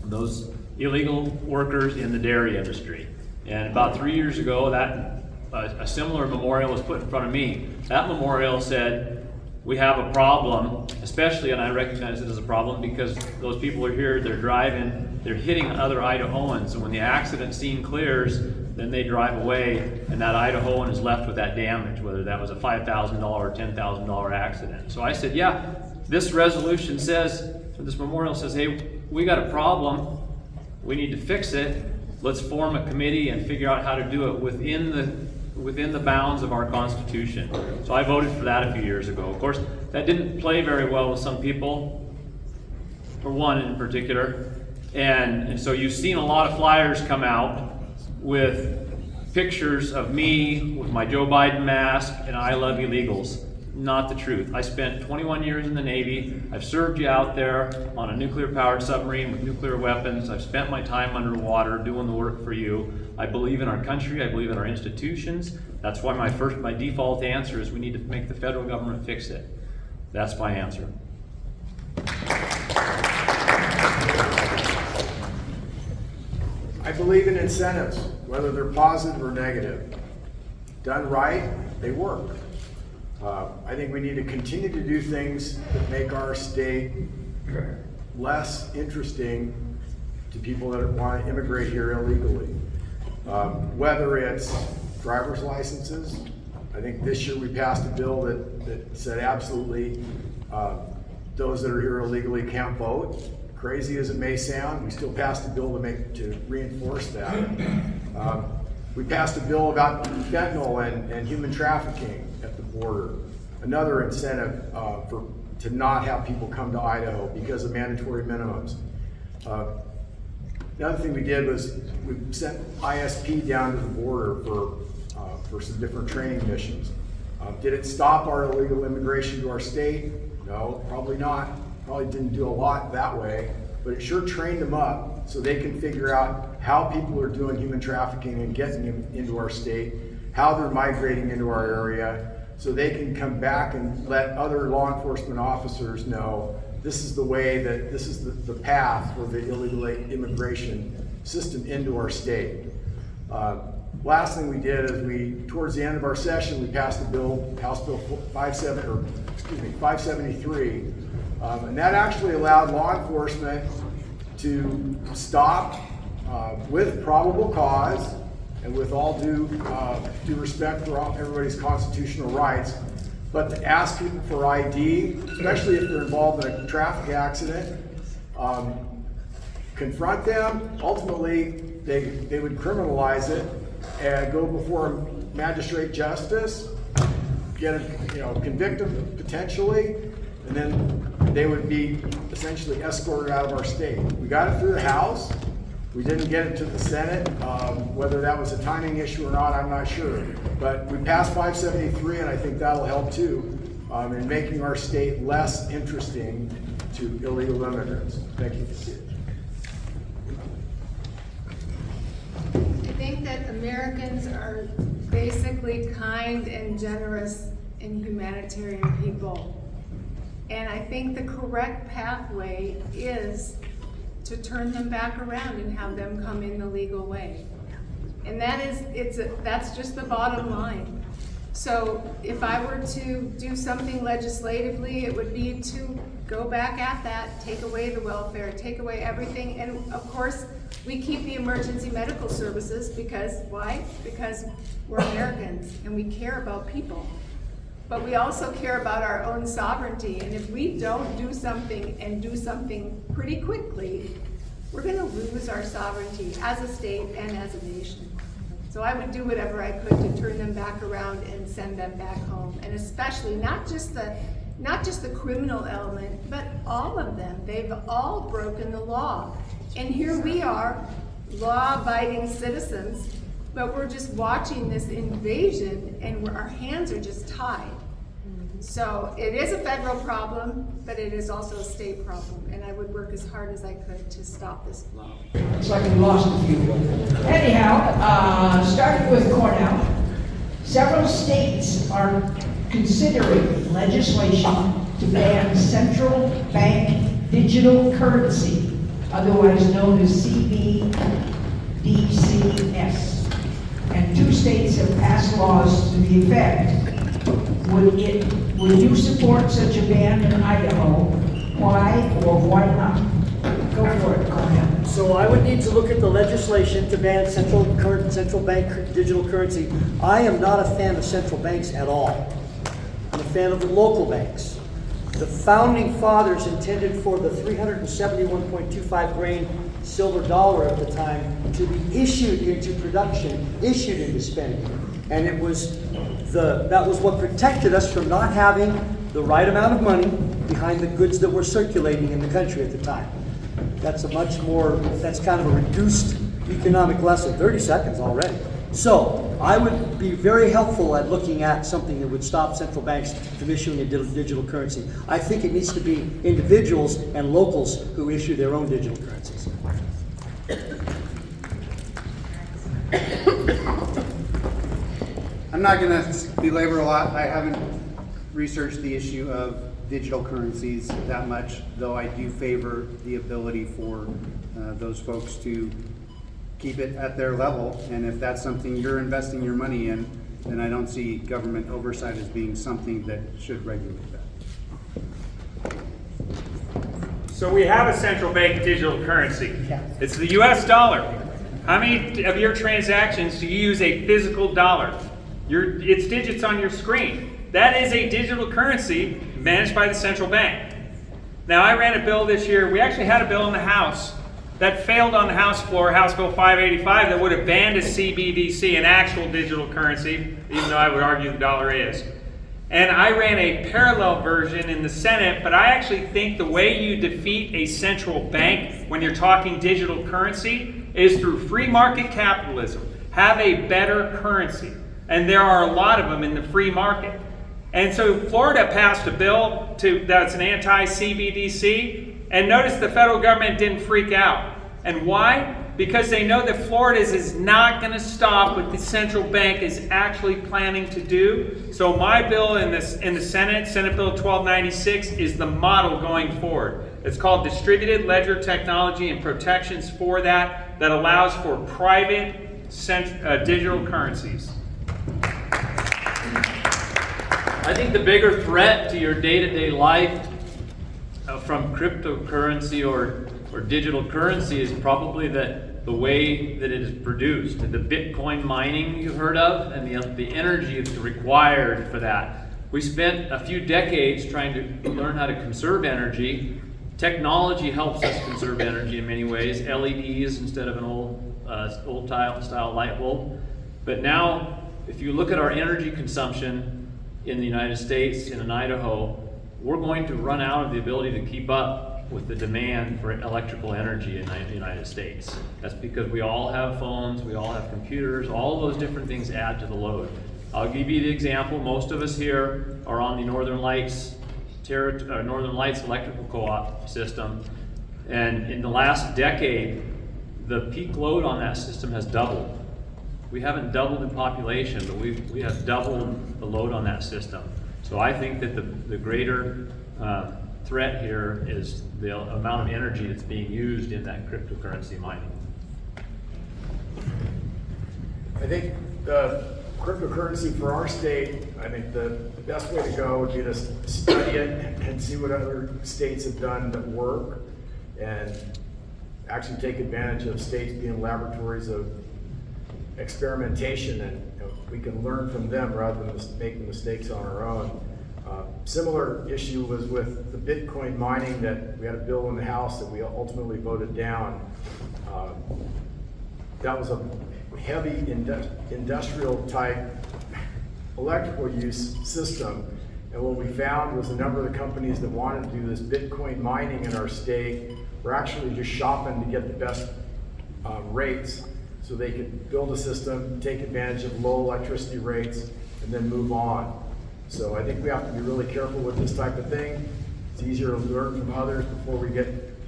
those illegal workers in the dairy industry. And about 3 years ago, a similar memorial was put in front of me. That memorial said, we have a problem, especially, and I recognize it as a problem because those people are here, they're driving, they're hitting other Idahoans, and when the accident scene clears, then they drive away, and that Idahoan is left with that damage, whether that was a $5,000 or $10,000 accident. So I said, yeah, this resolution says, or this memorial says, hey, we got a problem, we need to fix it, let's form a committee and figure out how to do it within the bounds of our Constitution. So I voted for that a few years ago. Of course, that didn't play very well with some people, or one in particular, and so you've seen a lot of flyers come out with pictures of me with my Joe Biden mask and I love illegals. Not the truth. I spent 21 years in the Navy. I've served you out there on a nuclear-powered submarine with nuclear weapons. I've spent my time underwater doing the work for you. I believe in our country. I believe in our institutions. That's why my default answer is we need to make the federal government fix it. That's my answer. I believe in incentives, whether they're positive or negative. Done right, they work. I think we need to continue to do things that make our state less interesting to people that want to immigrate here illegally. Whether it's driver's licenses, I think this year we passed a bill that said absolutely those that are here illegally can't vote. Crazy as it may sound, we still passed a bill to reinforce that. We passed a bill about fentanyl and human trafficking at the border. another incentive to not have people come to Idaho because of mandatory minimums. The other thing we did was we sent ISP down to the border for some different training missions. Did it stop our illegal immigration to our state? No, probably not. Probably didn't do a lot that way, but it sure trained them up so they can figure out how people are doing human trafficking and getting them into our state, how they're migrating into our area, so they can come back and let other law enforcement officers know this is the way, that this is the path for the illegal immigration system into our state. Last thing we did is towards the end of our session, we passed a bill, House Bill 573, and that actually allowed law enforcement to stop with probable cause and with all due respect for everybody's constitutional rights, but to ask people for ID, especially if they're involved in a traffic accident, confront them. Ultimately, they would criminalize it and go before magistrate justice, convict them potentially, and then they would be essentially escorted out of our state. We got it through the House. We didn't get it to the Senate. Whether that was a timing issue or not, I'm not sure. But we passed 573, and I think that'll help too in making our state less interesting to illegal immigrants. Thank you. I think that Americans are basically kind and generous and humanitarian people. And I think the correct pathway is to turn them back around and have them come in the legal way. And that's just the bottom line. So if I were to do something legislatively, it would be to go back at that, take away the welfare, take away everything. And of course, we keep the emergency medical services because, why? Because we're Americans and we care about people. But we also care about our own sovereignty. And if we don't do something and do something pretty quickly, we're gonna lose our sovereignty as a state and as a nation. So I would do whatever I could to turn them back around and send them back home. And especially not just the criminal element, but all of them. They've all broken the law. And here we are, law-abiding citizens, but we're just watching this invasion and our hands are just tied. So it is a federal problem, but it is also a state problem, and I would work as hard as I could to stop this flow. Looks like we lost a few. Anyhow, starting with Cornell, several states are considering legislation to ban central bank digital currency, otherwise known as CBDCs. And 2 states have passed laws to the effect. Would you support such a ban in Idaho? Why or why not? Go for it, Cornell. So I would need to look at the legislation to ban central bank digital currency. I am not a fan of central banks at all. I'm a fan of the local banks. The founding fathers intended for the 371.25 grain silver dollar at the time to be issued into production, issued into spending. And it was that was what protected us from not having the right amount of money behind the goods that were circulating in the country at the time. That's kind of a reduced economic lesson. 30 seconds already. So I would be very helpful at looking at something that would stop central banks from issuing a digital currency. I think it needs to be individuals and locals who issue their own digital currencies. I'm not going to belabor a lot. I haven't researched the issue of digital currencies that much, though I do favor the ability for those folks to keep it at their level. And if that's something you're investing your money in, then I don't see government oversight as being something that should regulate that. So we have a central bank digital currency. It's the US dollar. How many of your transactions do you use a physical dollar? It's digits on your screen. That is a digital currency managed by the central bank. Now, I ran a bill this year. We actually had a bill in the House that failed on the House floor, House Bill 585, that would have banned a CBDC, an actual digital currency, even though I would argue the dollar is. And I ran a parallel version in the Senate, but I actually think the way you defeat a central bank when you're talking digital currency is through free market capitalism. Have a better currency. And there are a lot of them in the free market. And so Florida passed a bill that's an anti-CBDC, and notice the federal government didn't freak out. And why? Because they know that Florida is not going to stop what the central bank is actually planning to do. So my bill in the Senate, Senate Bill 1296, is the model going forward. It's called Distributed Ledger Technology and Protections for that allows for private digital currencies. I think the bigger threat to your day-to-day life from cryptocurrency or digital currency is probably the way that it is produced. The Bitcoin mining you've heard of, and the energy that's required for that. We spent a few decades trying to learn how to conserve energy. Technology helps us conserve energy in many ways. LEDs instead of an old style light bulb. But now, if you look at our energy consumption in the United States, in Idaho, we're going to run out of the ability to keep up with the demand for electrical energy in the United States. That's because we all have phones, we all have computers, all of those different things add to the load. I'll give you the example. Most of us here are on the Northern Lights Electrical Co-op system, and in the last decade, the peak load on that system has doubled. We haven't doubled in population, but we have doubled the load on that system. So I think that the greater threat here is the amount of energy that's being used in that cryptocurrency mining. I think cryptocurrency for our state, I think the best way to go would be to study it and see what other states have done that work, and actually take advantage of states being laboratories of experimentation, and we can learn from them rather than making mistakes on our own. Similar issue was with the Bitcoin mining, that we had a bill in the House that we ultimately voted down. That was a heavy industrial type electrical use system, and what we found was a number of the companies that wanted to do this Bitcoin mining in our state were actually just shopping to get the best rates, so they could build a system, take advantage of low electricity rates, and then move on. So I think we have to be really careful with this type of thing. It's easier to learn from others before we get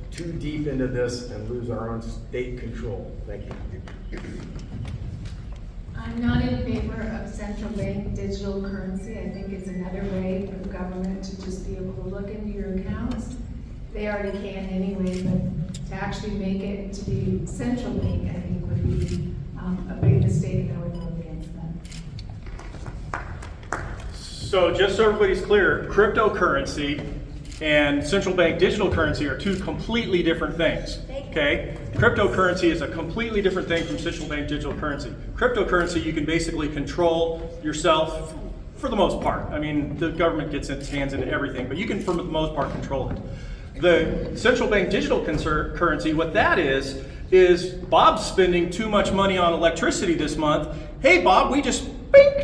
too deep into this and lose our own state control. Thank you. I'm not in favor of central bank digital currency. I think it's another way for the government to just be able to look into your accounts. They already can anyway, but to actually make it to be central bank, I think would be a big mistake, and I would vote against that. So just so everybody's clear, cryptocurrency and central bank digital currency are two completely different things, okay? Cryptocurrency is a completely different thing from central bank digital currency. Cryptocurrency, you can basically control yourself for the most part. I mean, the government gets its hands into everything, but you can, for the most part, control it. The central bank digital currency, what that is Bob's spending too much money on electricity this month. Hey, Bob, we just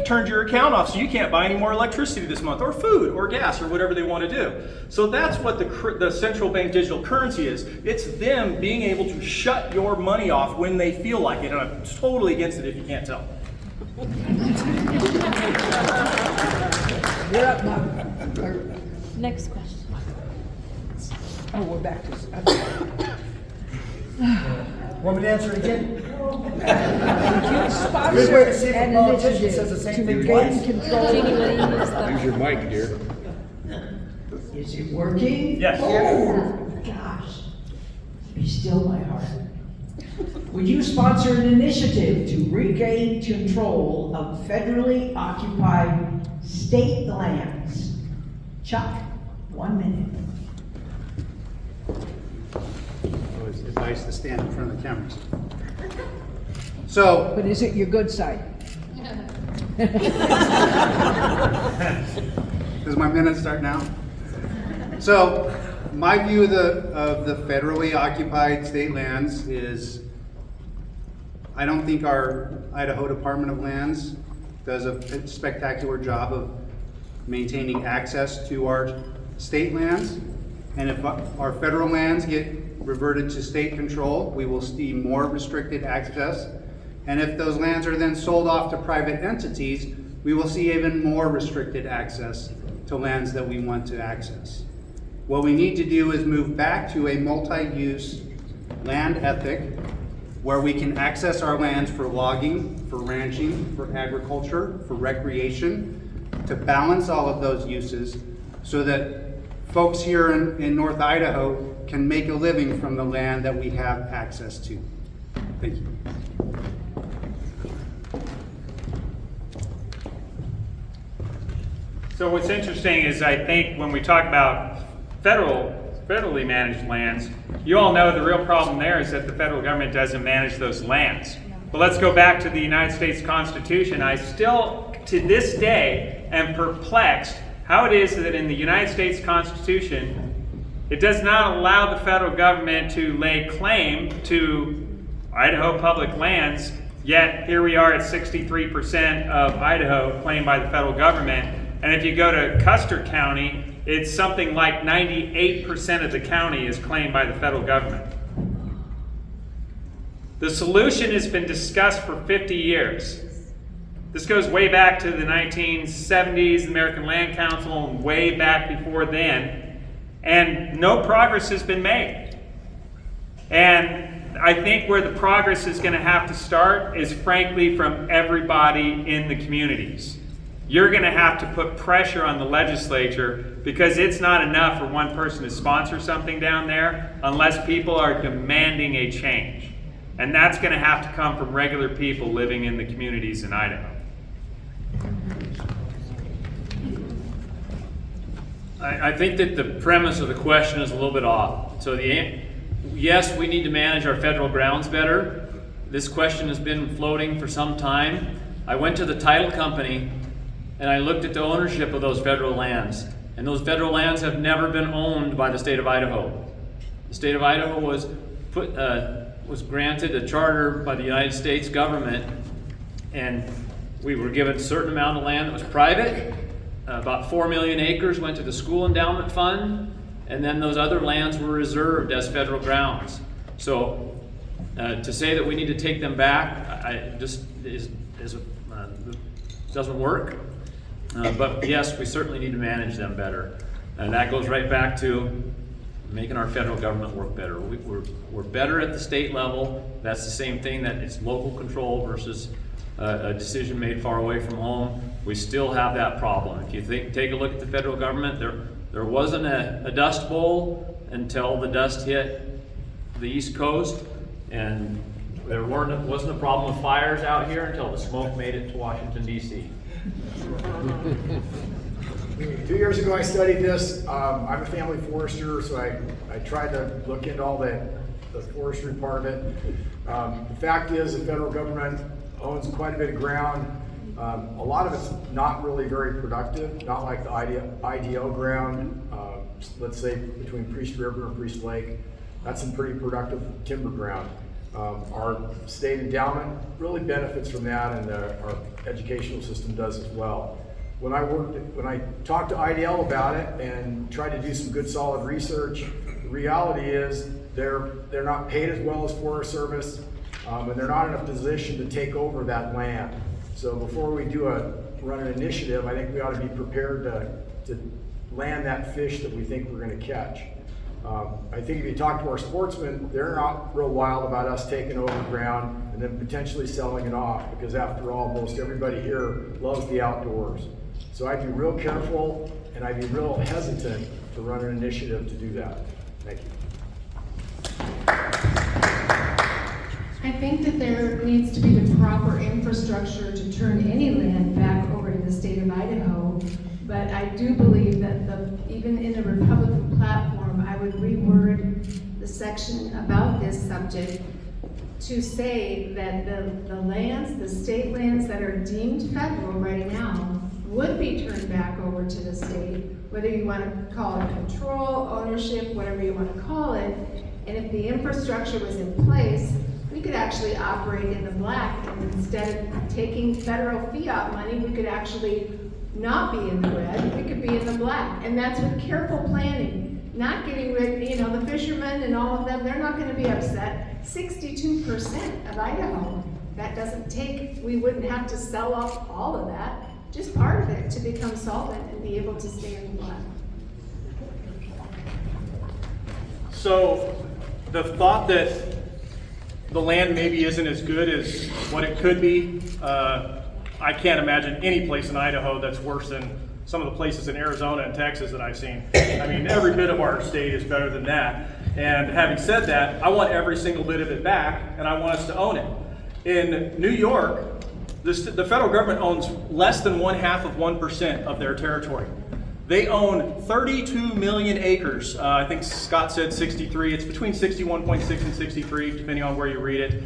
turned your account off, so you can't buy any more electricity this month, or food, or gas, or whatever they want to do. So that's what the central bank digital currency is. It's them being able to shut your money off when they feel like it, and I'm totally against it if you can't tell. You're up, Bob. Next question. Oh, we're back to. Want me to answer it again? Sponsor Way to see if a an politician says the initiative same to thing regain twice. control. Use your mic, dear. Is it working? Yes. Oh, gosh. Be still, my heart. Would you sponsor an initiative to regain control of federally occupied state lands? Chuck, 1 minute. It's nice to stand in front of the cameras. So, But is it your good side? does my minute start now? So, my view of the federally occupied state lands is, I don't think our Idaho Department of Lands does a spectacular job of maintaining access to our state lands. And if our federal lands get reverted to state control, we will see more restricted access. And if those lands are then sold off to private entities, we will see even more restricted access to lands that we want to access. What we need to do is move back to a multi-use land ethic where we can access our lands for logging, for ranching, for agriculture, for recreation, to balance all of those uses so that folks here in North Idaho can make a living from the land that we have access to. Thank you. So what's interesting is I think when we talk about federally managed lands, you all know the real problem there is that the federal government doesn't manage those lands. But let's go back to the United States Constitution. I still, to this day, am perplexed how it is that in the United States Constitution, it does not allow the federal government to lay claim to Idaho public lands, yet here we are at 63% of Idaho claimed by the federal government. And if you go to Custer County, it's something like 98% of the county is claimed by the federal government. The solution has been discussed for 50 years. This goes way back to the 1970s, American Land Council, and way back before then. And no progress has been made. And I think where the progress is going to have to start is frankly from everybody in the communities. You're going to have to put pressure on the legislature because it's not enough for one person to sponsor something down there unless people are demanding a change. And that's going to have to come from regular people living in the communities in Idaho. I think that the premise of the question is a little bit off. So yes, we need to manage our federal grounds better. This question has been floating for some time. I went to the title company and I looked at the ownership of those federal lands. And those federal lands have never been owned by the state of Idaho. The state of Idaho was granted a charter by the United States government, and we were given a certain amount of land that was private. About 4 million acres went to the school endowment fund, and then those other lands were reserved as federal grounds. So to say that we need to take them back doesn't work. But yes, we certainly need to manage them better. And that goes right back to making our federal government work better. We're better at the state level. That's the same thing, that it's local control versus a decision made far away from home. We still have that problem. If you take a look at the federal government, there wasn't a dust bowl until the dust hit the East Coast, and there wasn't a problem with fires out here until the smoke made it to Washington, D.C. 2 years ago I studied this. I'm a family forester, so I tried to look into all the forestry part of it. The fact is the federal government owns quite a bit of ground. A lot of it's not really very productive, not like the IDL ground, let's say between Priest River and Priest Lake. That's some pretty productive timber ground. Our state endowment really benefits from that, and our educational system does as well. When I talked to IDL about it and tried to do some good solid research, the reality is they're not paid as well as Forest Service, and they're not in a position to take over that land. So before we run an initiative, I think we ought to be prepared to land that fish that we think we're going to catch. I think if you talk to our sportsmen, they're not real wild about us taking over ground and then potentially selling it off, because after all, most everybody here loves the outdoors. So I'd be real careful, and I'd be real hesitant to run an initiative to do that. Thank you. I think that there needs to be the proper infrastructure to turn any land back over to the state of Idaho. But I do believe that even in the Republican platform, I would reword the section about this subject to say that the lands, the state lands that are deemed federal right now, would be turned back over to the state, whether you want to call it control, ownership, whatever you want to call it. And if the infrastructure was in place, we could actually operate in the black, and instead of taking federal fiat money, we could actually not be in the red, it could be in the black. And that's with careful planning, not getting rid, you know, the fishermen and all of them, they're not gonna be upset. 62% of Idaho, that doesn't take, we wouldn't have to sell off all of that, just part of it to become solvent and be able to stay in the black. So the thought that the land maybe isn't as good as what it could be, I can't imagine any place in Idaho that's worse than some of the places in Arizona and Texas that I've seen. I mean, every bit of our state is better than that. And having said that, I want every single bit of it back, and I want us to own it. In New York, the federal government owns less than 1/2% of their territory. They own 32 million acres. I think Scott said 63. It's between 61.6 and 63, depending on where you read it.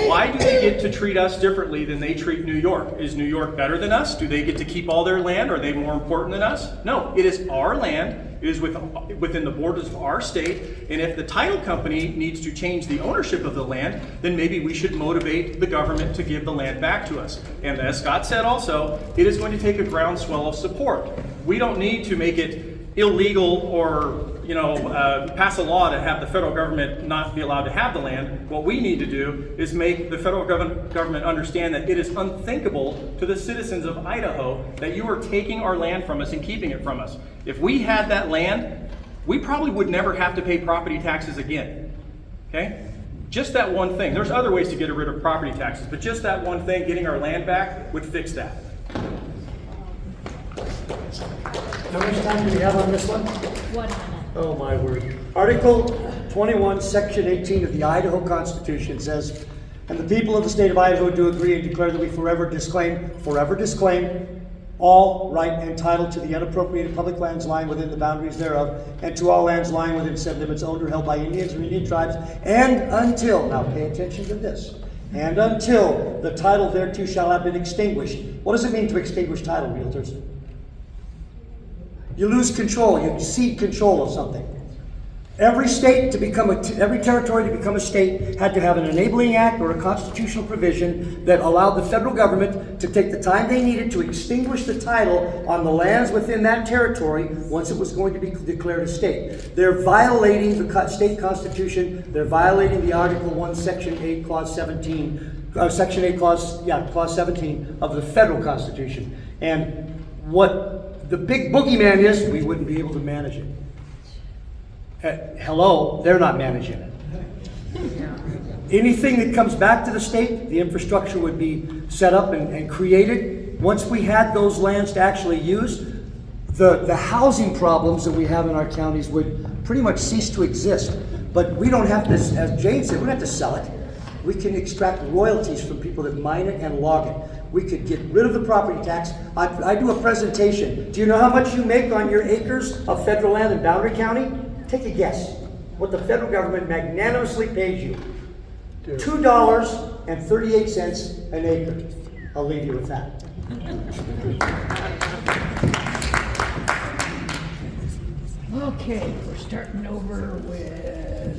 Why do they get to treat us differently than they treat New York? Is New York better than us? Do they get to keep all their land? Are they more important than us? No, it is our land. It is within the borders of our state. And if the title company needs to change the ownership of the land, then maybe we should motivate the government to give the land back to us. And as Scott said also, it is going to take a groundswell of support. We don't need to make it illegal or pass a law to have the federal government not be allowed to have the land. What we need to do is make the federal government understand that it is unthinkable to the citizens of Idaho that you are taking our land from us and keeping it from us. If we had that land, we probably would never have to pay property taxes again, okay? Just that one thing. There's other ways to get rid of property taxes, but just that one thing, getting our land back, would fix that. How much time do we have on this one? 1 minute. Oh, my word. Article 21, Section 18 of the Idaho Constitution says, "And the people of the state of Idaho do agree and declare that we forever disclaim all right and title to the unappropriated public lands lying within the boundaries thereof, and to all lands lying within said limits owned or held by Indians or Indian tribes, and until," now pay attention to this, "and until the title thereto shall have been extinguished." What does it mean to extinguish title, realtors? You lose control, you cede control of something. Every state to become every territory to become a state had to have an enabling act or a constitutional provision that allowed the federal government to take the time they needed to extinguish the title on the lands within that territory once it was going to be declared a state. They're violating the state constitution. They're violating the Article 1, Section 8, Clause 17, Section 8, Clause 17 of the federal constitution. And what the big boogeyman is, we wouldn't be able to manage it. Hello, they're not managing it. Anything that comes back to the state, the infrastructure would be set up and created. Once we had those lands to actually use, the housing problems that we have in our counties would pretty much cease to exist. But we don't have to, as Jane said, we don't have to sell it. We can extract royalties from people that mine it and log it. We could get rid of the property tax. I do a presentation. Do you know how much you make on your acres of federal land in Boundary County? Take a guess. What the federal government magnanimously pays you. $2.38 an acre. I'll leave you with that. Okay, we're starting over with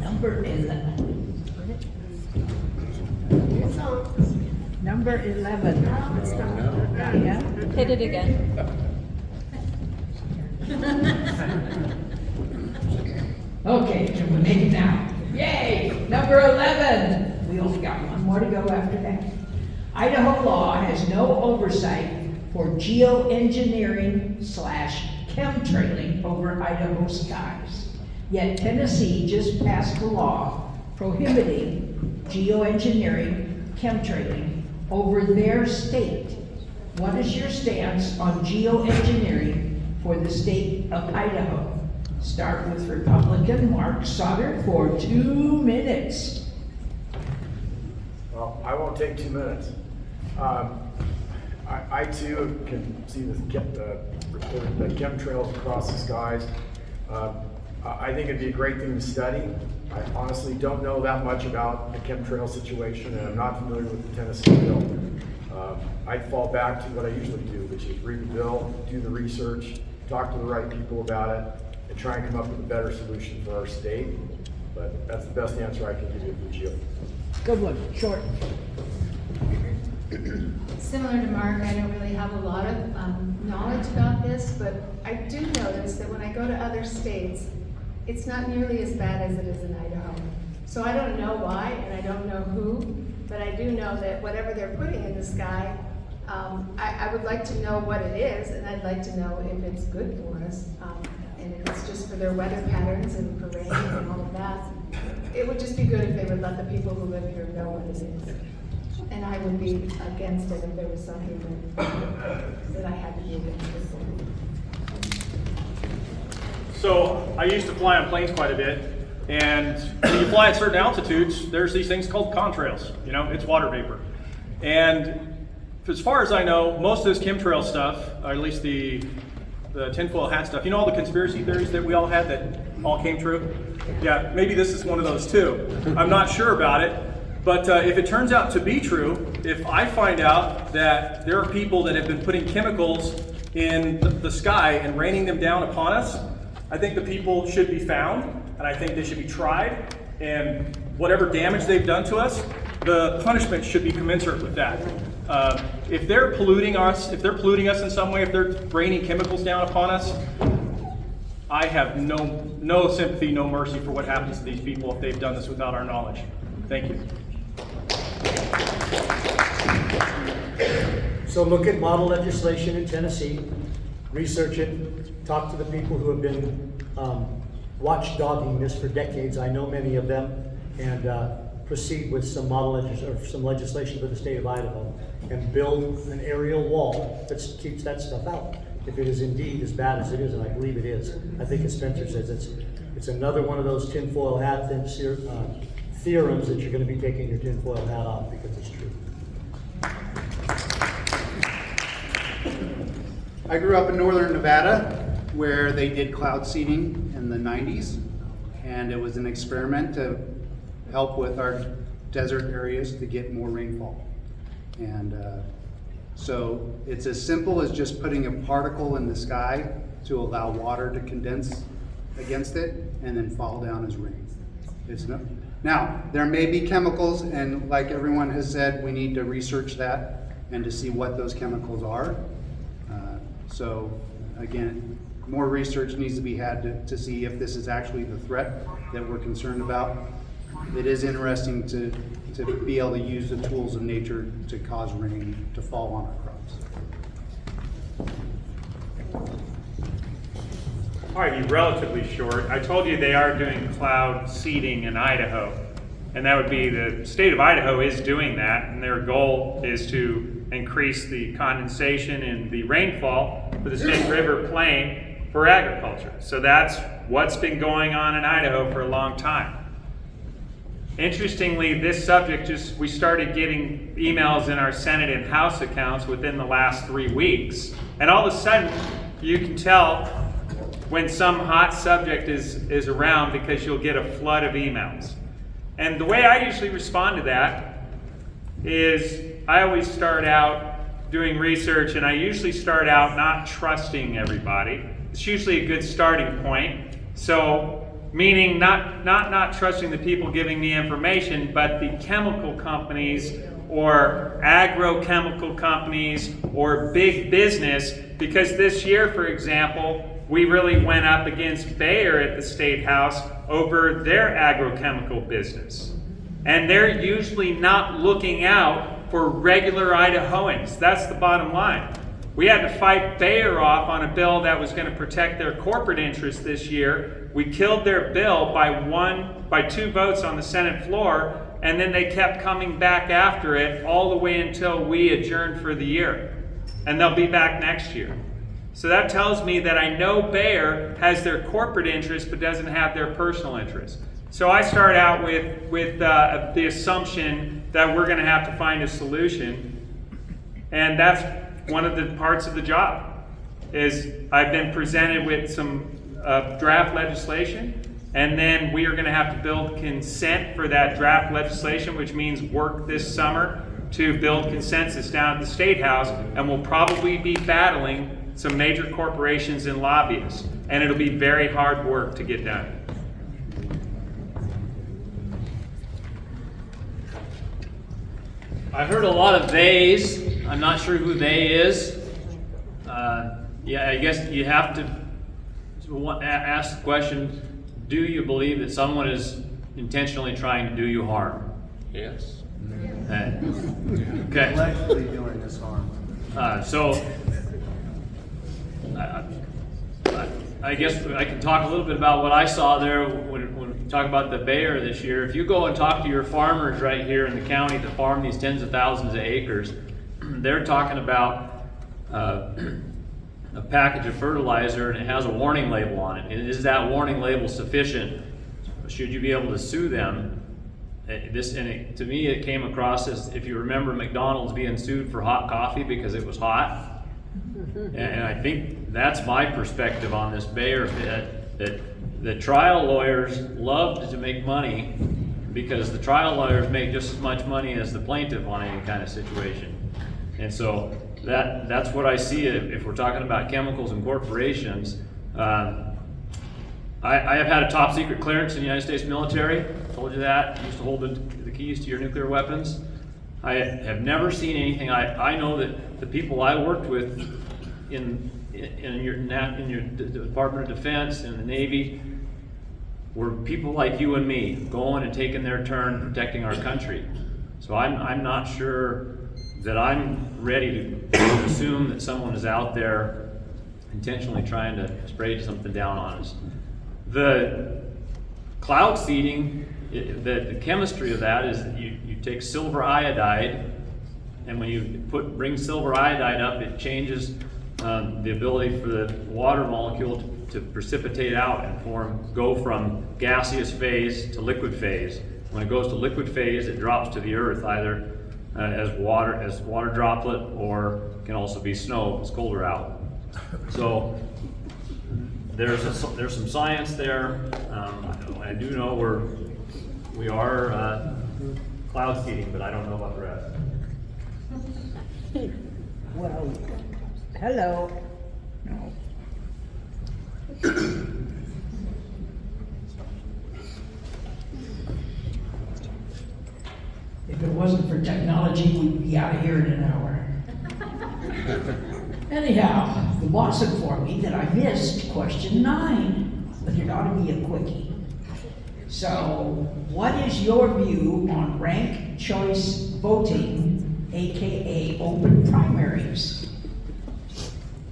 number 11. Number 11. Yeah. Hit it again. Okay, can we make it now? Yay! Number 11. We only got one more to go after that. Idaho law has no oversight for geoengineering/chemtrailing over Idaho skies. Yet Tennessee just passed a law prohibiting geoengineering, chemtrailing over their state. What is your stance on geoengineering for the state of Idaho? Start with Republican Mark Sauter for 2 minutes. Well, I won't take 2 minutes. I too can see the chemtrails across the skies. I think it'd be a great thing to study. I honestly don't know that much about the chemtrail situation, and I'm not familiar with the Tennessee bill. I'd fall back to what I usually do, which is read the bill, do the research, talk to the right people about it, and try and come up with a better solution for our state. But that's the best answer I can give you for geo. Good one, short. Similar to Mark, I don't really have a lot of knowledge about this, but I do notice that when I go to other states, it's not nearly as bad as it is in Idaho. So I don't know why, and I don't know who, but I do know that whatever they're putting in the sky, I would like to know what it is, and I'd like to know if it's good for us, and if it's just for their weather patterns and for rain and all of that. It would just be good if they would let the people who live here know what it is. And I would be against it if there was something that I had to be against it for. So I used to fly on planes quite a bit, and when you fly at certain altitudes, there's these things called contrails. You know, it's water vapor. And as far as I know, most of this chemtrail stuff, or at least the tinfoil hat stuff, you know all the conspiracy theories that we all had that all came true? Yeah, maybe this is one of those too. I'm not sure about it, but if it turns out to be true, if I find out that there are people that have been putting chemicals in the sky and raining them down upon us, I think the people should be found, and I think they should be tried, and whatever damage they've done to us, the punishment should be commensurate with that. If they're polluting us in some way, if they're raining chemicals down upon us, I have no sympathy, no mercy for what happens to these people if they've done this without our knowledge. Thank you. So look at model legislation in Tennessee, research it, talk to the people who have been watchdogging this for decades. I know many of them, and proceed with some some legislation for the state of Idaho, and build an aerial wall that keeps that stuff out. If it is indeed as bad as it is, and I believe it is, I think as Spencer says, it's another one of those tinfoil hat theorems that you're going to be taking your tinfoil hat off because it's true. I grew up in northern Nevada where they did cloud seeding in the 90s, and it was an experiment to help with our desert areas to get more rainfall. And so it's as simple as just putting a particle in the sky to allow water to condense against it and then fall down as rain. Now, there may be chemicals, and like everyone has said, we need to research that and to see what those chemicals are. So again, more research needs to be had to see if this is actually the threat that we're concerned about. It is interesting to be able to use the tools of nature to cause rain to fall on our crops. All right, be relatively short. I told you they are doing cloud seeding in Idaho, and that would be the state of Idaho is doing that, and their goal is to increase the condensation and the rainfall for the Snake River Plain for agriculture. So that's what's been going on in Idaho for a long time. Interestingly, this subject we started getting emails in our Senate and House accounts within the last 3 weeks. And all of a sudden, you can tell when some hot subject is around because you'll get a flood of emails. And the way I usually respond to that is I always start out doing research, and I usually start out not trusting everybody. It's usually a good starting point. So, meaning not trusting the people giving me information, but the chemical companies or agrochemical companies or big business, because this year, for example, we really went up against Bayer at the State House over their agrochemical business. And they're usually not looking out for regular Idahoans. That's the bottom line. We had to fight Bayer off on a bill that was going to protect their corporate interests this year. We killed their bill by 2 votes on the Senate floor, and then they kept coming back after it all the way until we adjourned for the year. And they'll be back next year. So that tells me that I know Bayer has their corporate interests but doesn't have their personal interests. So I start out with the assumption that we're going to have to find a solution, and that's one of the parts of the job. Is I've been presented with some draft legislation, and then we are going to have to build consent for that draft legislation, which means work this summer to build consensus down at the State House, and we'll probably be battling some major corporations and lobbyists, and it'll be very hard work to get done. I heard a lot of theys. I'm not sure who they is. Yeah, I guess you have to ask the question, do you believe that someone is intentionally trying to do you harm? Yes. Okay. Allegedly doing this harm. I guess I can talk a little bit about what I saw there when we talk about the Bayer this year. If you go and talk to your farmers right here in the county that farm these tens of thousands of acres, they're talking about a package of fertilizer and it has a warning label on it. And is that warning label sufficient? Should you be able to sue them? To me, it came across as, if you remember, McDonald's being sued for hot coffee because it was hot. And I think that's my perspective on this Bayer that the trial lawyers loved to make money because the trial lawyers make just as much money as the plaintiff on any kind of situation. And so that's what I see if we're talking about chemicals and corporations. I have had a top secret clearance in the United States military. I told you that. I used to hold the keys to your nuclear weapons. I have never seen anything. I know that the people I worked with in your Department of Defense and the Navy were people like you and me, going and taking their turn protecting our country. So I'm not sure that I'm ready to assume that someone is out there intentionally trying to spray something down on us. The cloud seeding, the chemistry of that is that you take silver iodide, and when you bring silver iodide up, it changes the ability for the water molecule to precipitate out and go from gaseous phase to liquid phase. When it goes to liquid phase, it drops to the earth either as water droplet, or can also be snow if it's colder out. So there's some science there. I do know we are cloud seeding, but I don't know about the rest. Well, hello. No. If it wasn't for technology, we'd be out of here in an hour. Anyhow, the boss informed me that I missed question 9, but it ought to be a quickie. So, what is your view on ranked choice voting, aka open primaries?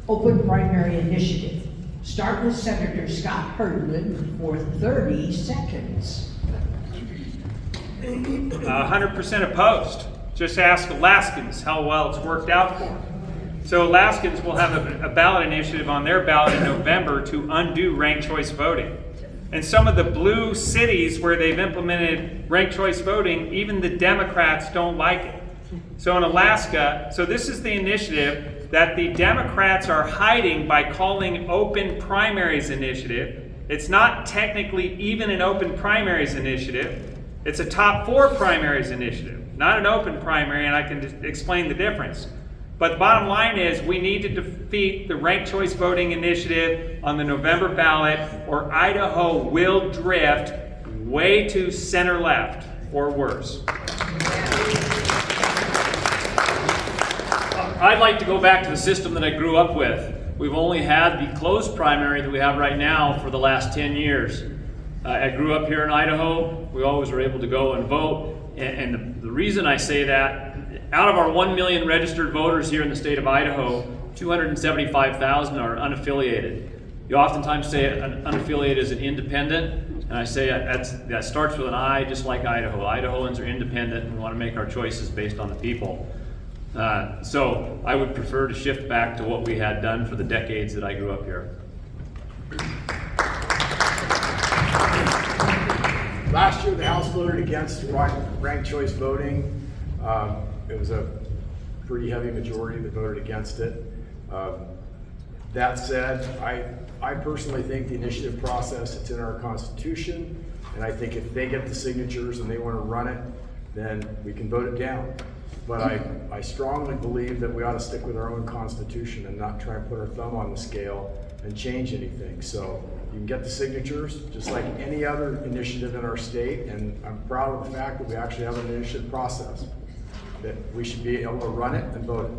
Open primary initiative. Start with Senator Scott Herdman for 30 seconds. 100% opposed. Just ask Alaskans how well it's worked out for them. So Alaskans will have a ballot initiative on their ballot in November to undo ranked choice voting. And some of the blue cities where they've implemented ranked choice voting, even the Democrats don't like it. So in Alaska, so this is the initiative that the Democrats are hiding by calling open primaries initiative. It's not technically even an open primaries initiative. It's a top 4 primaries initiative, not an open primary, and I can explain the difference. But the bottom line is we need to defeat the ranked choice voting initiative on the November ballot, or Idaho will drift way to center left or worse. I'd like to go back to the system that I grew up with. We've only had the closed primary that we have right now for the last 10 years. I grew up here in Idaho. We always were able to go and vote. And the reason I say that, out of our 1 million registered voters here in the state of Idaho, 275,000 are unaffiliated. You oftentimes say unaffiliated is an independent, and I say that starts with an I, just like Idaho. Idahoans are independent, and we want to make our choices based on the people. So I would prefer to shift back to what we had done for the decades that I grew up here. Last year, the House voted against ranked choice voting. It was a pretty heavy majority that voted against it. That said, I personally think the initiative process, it's in our Constitution, and I think if they get the signatures and they want to run it, then we can vote it down. But I strongly believe that we ought to stick with our own Constitution and not try and put our thumb on the scale and change anything. So you can get the signatures, just like any other initiative in our state, and I'm proud of the fact that we actually have an initiative process. that we should be able to run it and vote it.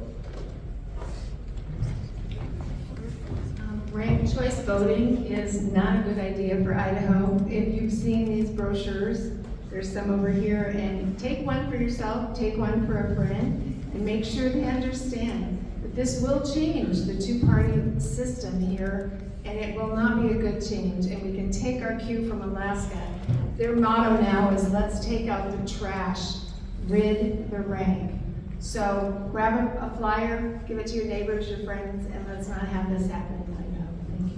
Ranked choice voting is not a good idea for Idaho. If you've seen these brochures, there's some over here, and take one for yourself, take one for a friend, and make sure they understand that this will change the two-party system here, and it will not be a good change, and we can take our cue from Alaska. Their motto now is, let's take out the trash, rid the rank. So grab a flyer, give it to your neighbors, your friends, and let's not have this happen in Idaho. Thank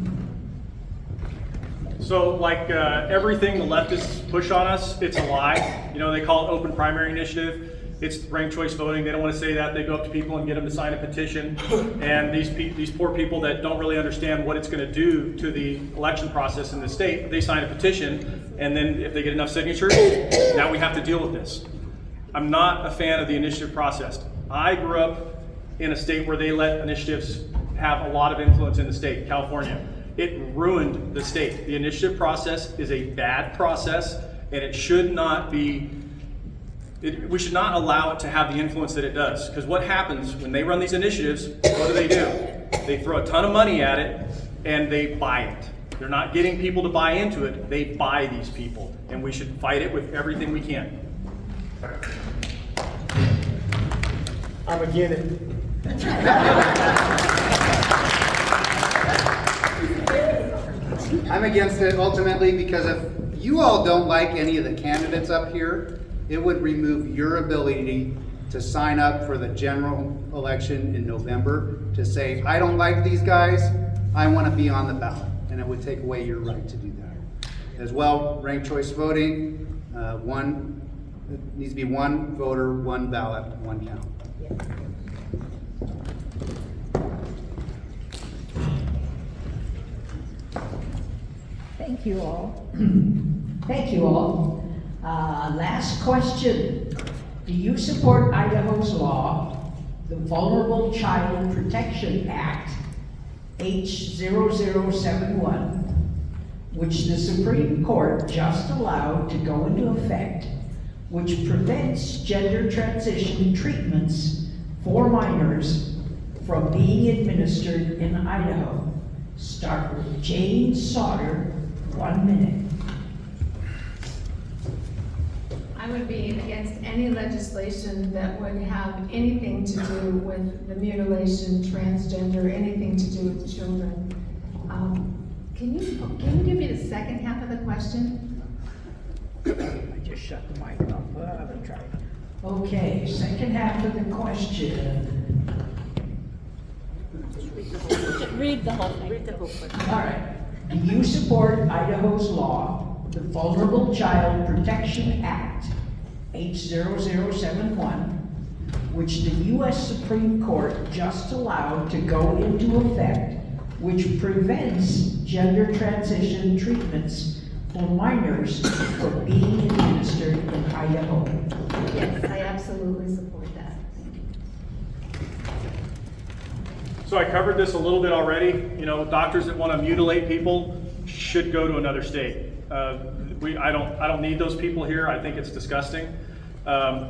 you. So like everything the leftists push on us, it's a lie. You know, they call it open primary initiative. It's ranked choice voting. They don't want to say that. They go up to people and get them to sign a petition. And these poor people that don't really understand what it's going to do to the election process in the state, they sign a petition. And then if they get enough signatures, now we have to deal with this. I'm not a fan of the initiative process. I grew up in a state where they let initiatives have a lot of influence in the state, California. It ruined the state. The initiative process is a bad process, and it should not be, we should not allow it to have the influence that it does. Because what happens when they run these initiatives, what do? They throw a ton of money at it, and they buy it. They're not getting people to buy into it, they buy these people. And we should fight it with everything we can. I'm again it. I'm against it ultimately because if you all don't like any of the candidates up here, it would remove your ability to sign up for the general election in November to say, I don't like these guys, I want to be on the ballot. And it would take away your right to do that. As well, ranked choice voting, it needs to be one voter, one ballot, one count. Thank you all. Thank you all. Last question. Do you support Idaho's law, the Vulnerable Child Protection Act, H0071, which the Supreme Court just allowed to go into effect, which prevents gender transition treatments for minors from being administered in Idaho? Start with Jane Sauter, 1 minute. I would be against any legislation that would have anything to do with the mutilation, transgender, anything to do with children. Can you give me the second half of the question? I just shut the mic off. I'm gonna try. Okay, second half of the question. Read the whole thing. Read the whole question. All right. Do you support Idaho's law, the Vulnerable Child Protection Act, H0071, which the U.S. Supreme Court just allowed to go into effect, which prevents gender transition treatments for minors from being administered in Idaho? Yes, I absolutely support that. Thank you. So I covered this a little bit already. You know, doctors that want to mutilate people should go to another state. I don't need those people here. I think it's disgusting.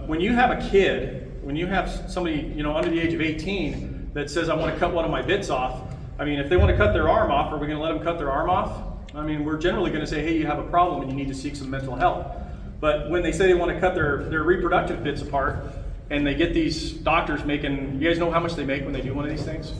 When you have a kid, when you have somebody, you know, under the age of 18 that says, I want to cut one of my bits off, I mean, if they want to cut their arm off, are we going to let them cut their arm off? I mean, we're generally going to say, hey, you have a problem and you need to seek some mental help. But when they say they want to cut their reproductive bits apart, and they get these doctors making, you guys know how much they make when they do one of these things?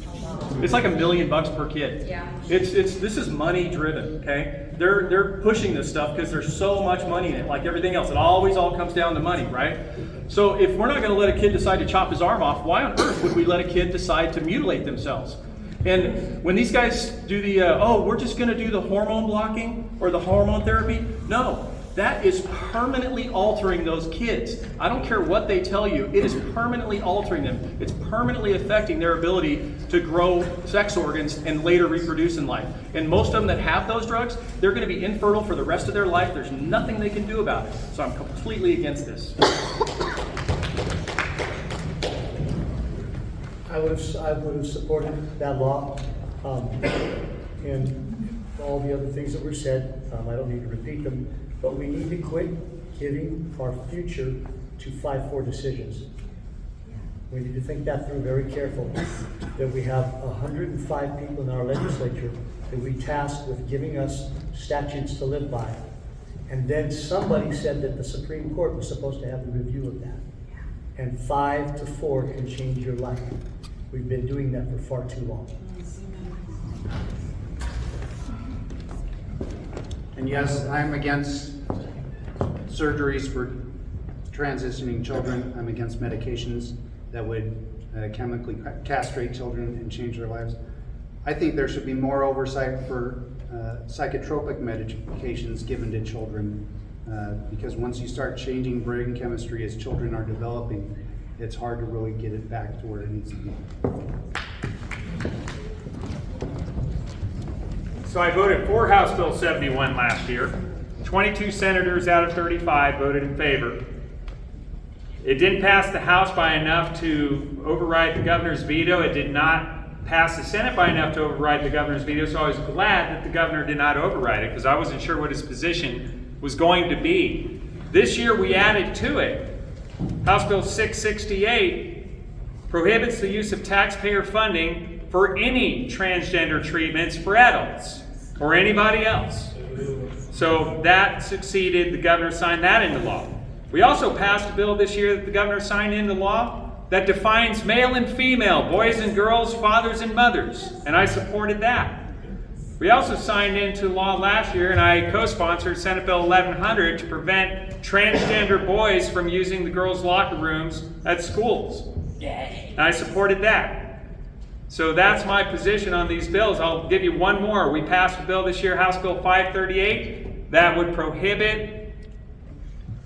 It's like $1 million per kid. Yeah. This is money driven, okay? They're pushing this stuff because there's so much money in it, like everything else. It always all comes down to money, right? So if we're not gonna let a kid decide to chop his arm off, why on earth would we let a kid decide to mutilate themselves? And when these guys do the, we're just gonna do the hormone blocking or the hormone therapy, no. That is permanently altering those kids. I don't care what they tell you, it is permanently altering them. It's permanently affecting their ability to grow sex organs and later reproduce in life. And most of them that have those drugs, they're going to be infertile for the rest of their life. There's nothing they can do about it. So I'm completely against this. I would have supported that law, and all the other things that were said. I don't need to repeat them. But we need to quit giving our future to 5-4 decisions. We need to think that through very carefully. That we have 105 people in our legislature that we tasked with giving us statutes to live by. And then somebody said that the Supreme Court was supposed to have a review of that. And 5 to 4 can change your life. We've been doing that for far too long. And yes, I'm against surgeries for transitioning children. I'm against medications that would chemically castrate children and change their lives. I think there should be more oversight for psychotropic medications given to children, because once you start changing brain chemistry as children are developing, it's hard to really get it back to where it needs to be. So I voted for House Bill 71 last year. 22 senators out of 35 voted in favor. It didn't pass the House by enough to override the governor's veto. It did not pass the Senate by enough to override the governor's veto, so I was glad that the governor did not override it, because I wasn't sure what his position was going to be. This year we added to it. House Bill 668 prohibits the use of taxpayer funding for any transgender treatments for adults or anybody else. So that succeeded. The governor signed that into law. We also passed a bill this year that the governor signed into law that defines male and female, boys and girls, fathers and mothers, and I supported that. We also signed into law last year, and I co-sponsored Senate Bill 1100 to prevent transgender boys from using the girls' locker rooms at schools. And I supported that. So that's my position on these bills. I'll give you one more. We passed a bill this year, House Bill 538, that would prohibit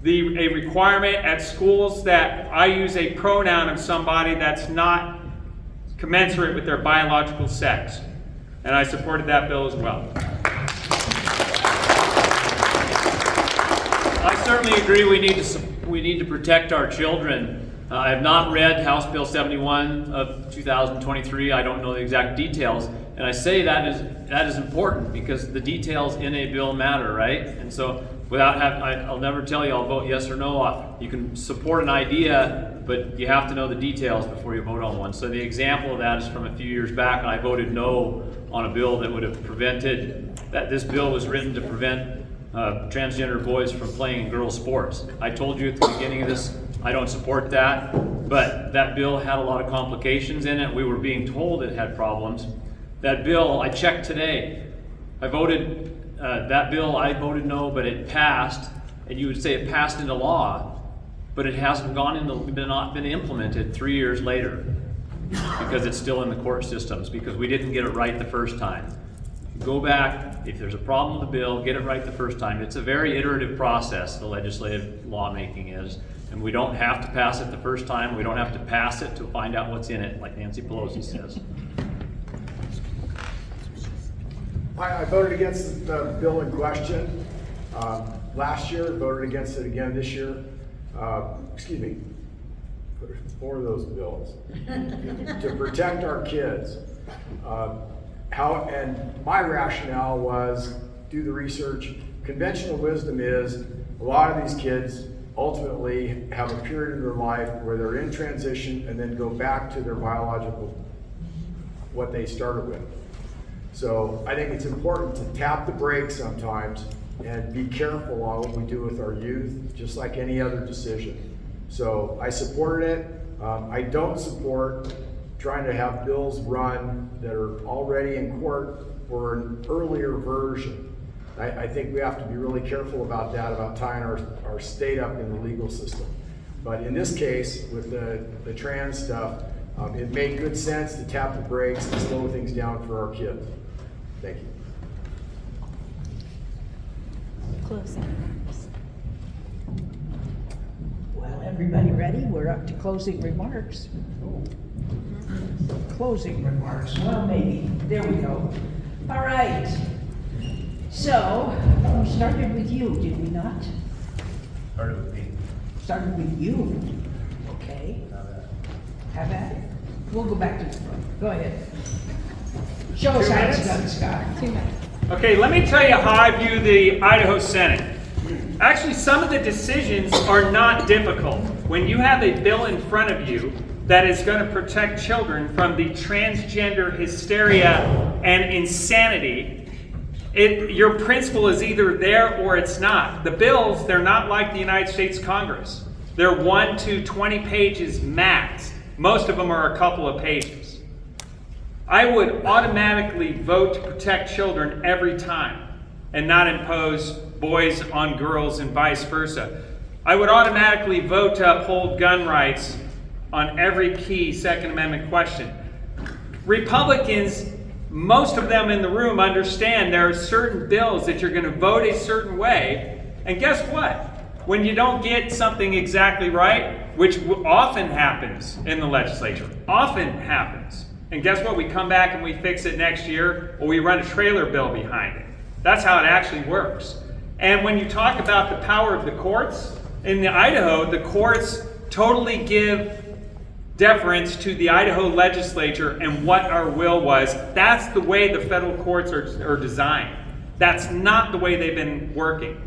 a requirement at schools that I use a pronoun of somebody that's not commensurate with their biological sex. And I supported that bill as well. I certainly agree we need to protect our children. I have not read House Bill 71 of 2023. I don't know the exact details. And I say that is important because the details in a bill matter, right? And so I'll never tell you I'll vote yes or no. You can support an idea, but you have to know the details before you vote on one. So the example of that is from a few years back, and I voted no on a bill that would have prevented, that this bill was written to prevent transgender boys from playing in girls' sports. I told you at the beginning of this, I don't support that, but that bill had a lot of complications in it. We were being told it had problems. That bill, I checked today, I voted no, but it passed, and you would say it passed into law, but it hasn't not been implemented 3 years later because it's still in the court systems, because we didn't get it right the first time. Go back, if there's a problem with the bill, get it right the first time. It's a very iterative process, the legislative lawmaking is, and we don't have to pass it the first time. We don't have to pass it to find out what's in it, like Nancy Pelosi says. I voted against the bill in question last year, voted against it again this year. For those bills to protect our kids. And my rationale was do the research. Conventional wisdom is a lot of these kids ultimately have a period of their life where they're in transition and then go back to their biological, what they started with. So I think it's important to tap the brakes sometimes and be careful on what we do with our youth, just like any other decision. So I supported it. I don't support trying to have bills run that are already in court for an earlier version. I think we have to be really careful about that, about tying our state up in the legal system. But in this case, with the trans stuff, it made good sense to tap the brakes and slow things down for our kids. Thank you. Well, everybody ready? We're up to closing remarks. Closing remarks. Well, maybe. There we go. All right. So, we started with you, did we not? Started with me. Started with you. Okay. Have at it. We'll go back to the front. Go ahead. Show us how it's done, Scott. 2 minutes. Okay, let me tell you how I view the Idaho Senate. Actually, some of the decisions are not difficult. When you have a bill in front of you that is going to protect children from the transgender hysteria and insanity, your principle is either there or it's not. The bills, they're not like the United States Congress. They're 1 to 20 pages max. Most of them are a couple of pages. I would automatically vote to protect children every time and not impose boys on girls and vice versa. I would automatically vote to uphold gun rights on every key Second Amendment question. Republicans, most of them in the room, understand there are certain bills that you're going to vote a certain way, and guess what? When you don't get something exactly right, which often happens in the legislature, often happens, and guess what? We come back and we fix it next year, or we run a trailer bill behind it. That's how it actually works. And when you talk about the power of the courts, in Idaho, the courts totally give deference to the Idaho legislature and what our will was. That's the way the federal courts are designed. That's not the way they've been working.